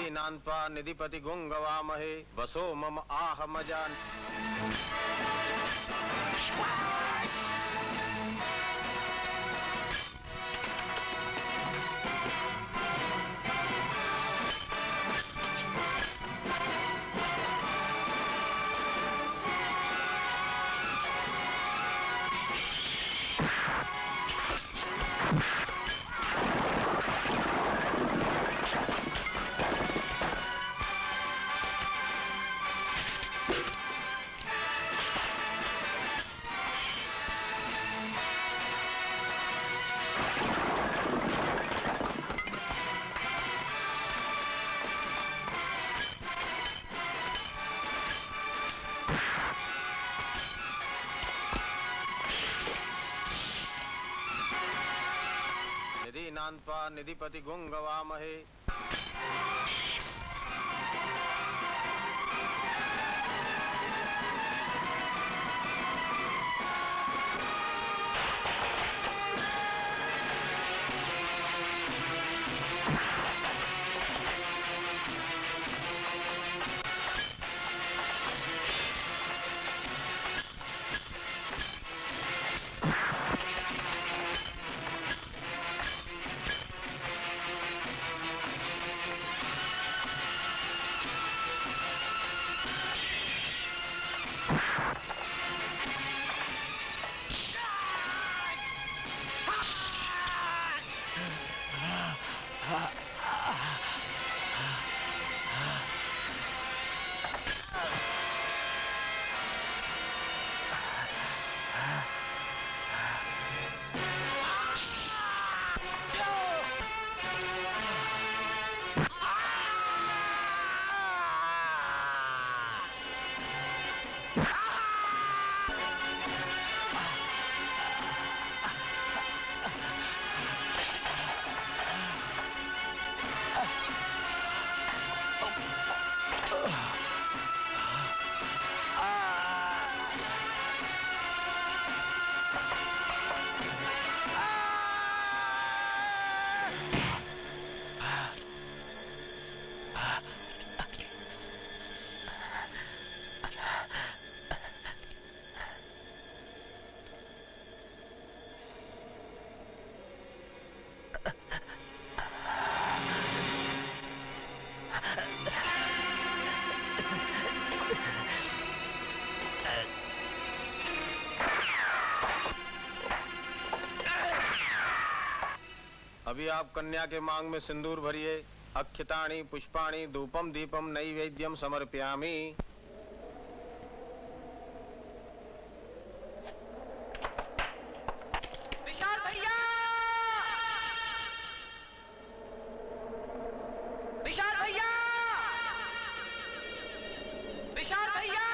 नानपा निधिपति गुंगवामहे वसो मम आह मजान। शांत्वा निधिपति गुंगवामहे। अभी आप कन्या के मांग में सिंदूर भरिए। अक्षतानि पुष्पाणि धूपम दीपम नैवेद्यम समर्पयामि। विशाल भैया! विशाल भैया! विशाल भैया!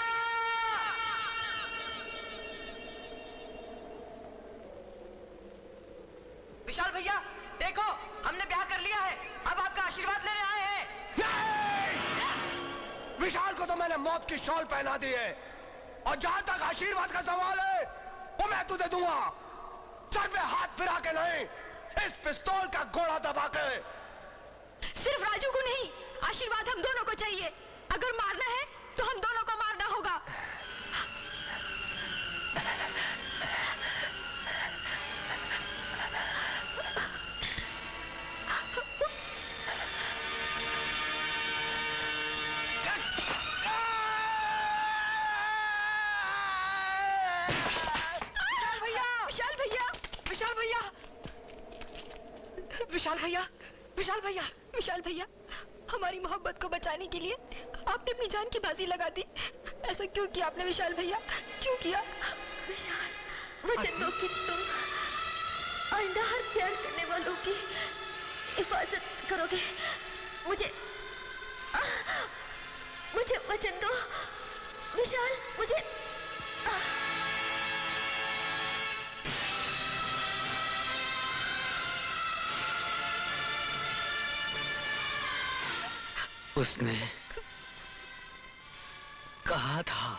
विशाल भैया देखो, हमने ब्याह कर लिया है, अब आपका आशीर्वाद लेने आए हैं। विशाल को तो मैंने मौत की शॉल पहना दी है, और जहां तक आशीर्वाद का सवाल है वो मैं तुझे दूंगा, सर पे हाथ फिरा के नहीं, इस पिस्तौल का घोड़ा दबा के। सिर्फ राजू को नहीं, आशीर्वाद हम दोनों को चाहिए। अगर मारना है तो हम दोनों को मारना होगा। विशाल भैया, विशाल भैया, विशाल भैया, हमारी मोहब्बत को बचाने के लिए आपने अपनी जान की बाजी लगा दी। ऐसा क्यों किया आपने विशाल भैया, क्यों किया? विशाल, वचन दो कि तुम आइंदा हर प्यार करने वालों की हिफाजत करोगे। मुझे वचन दो विशाल, मुझे उसने कहा था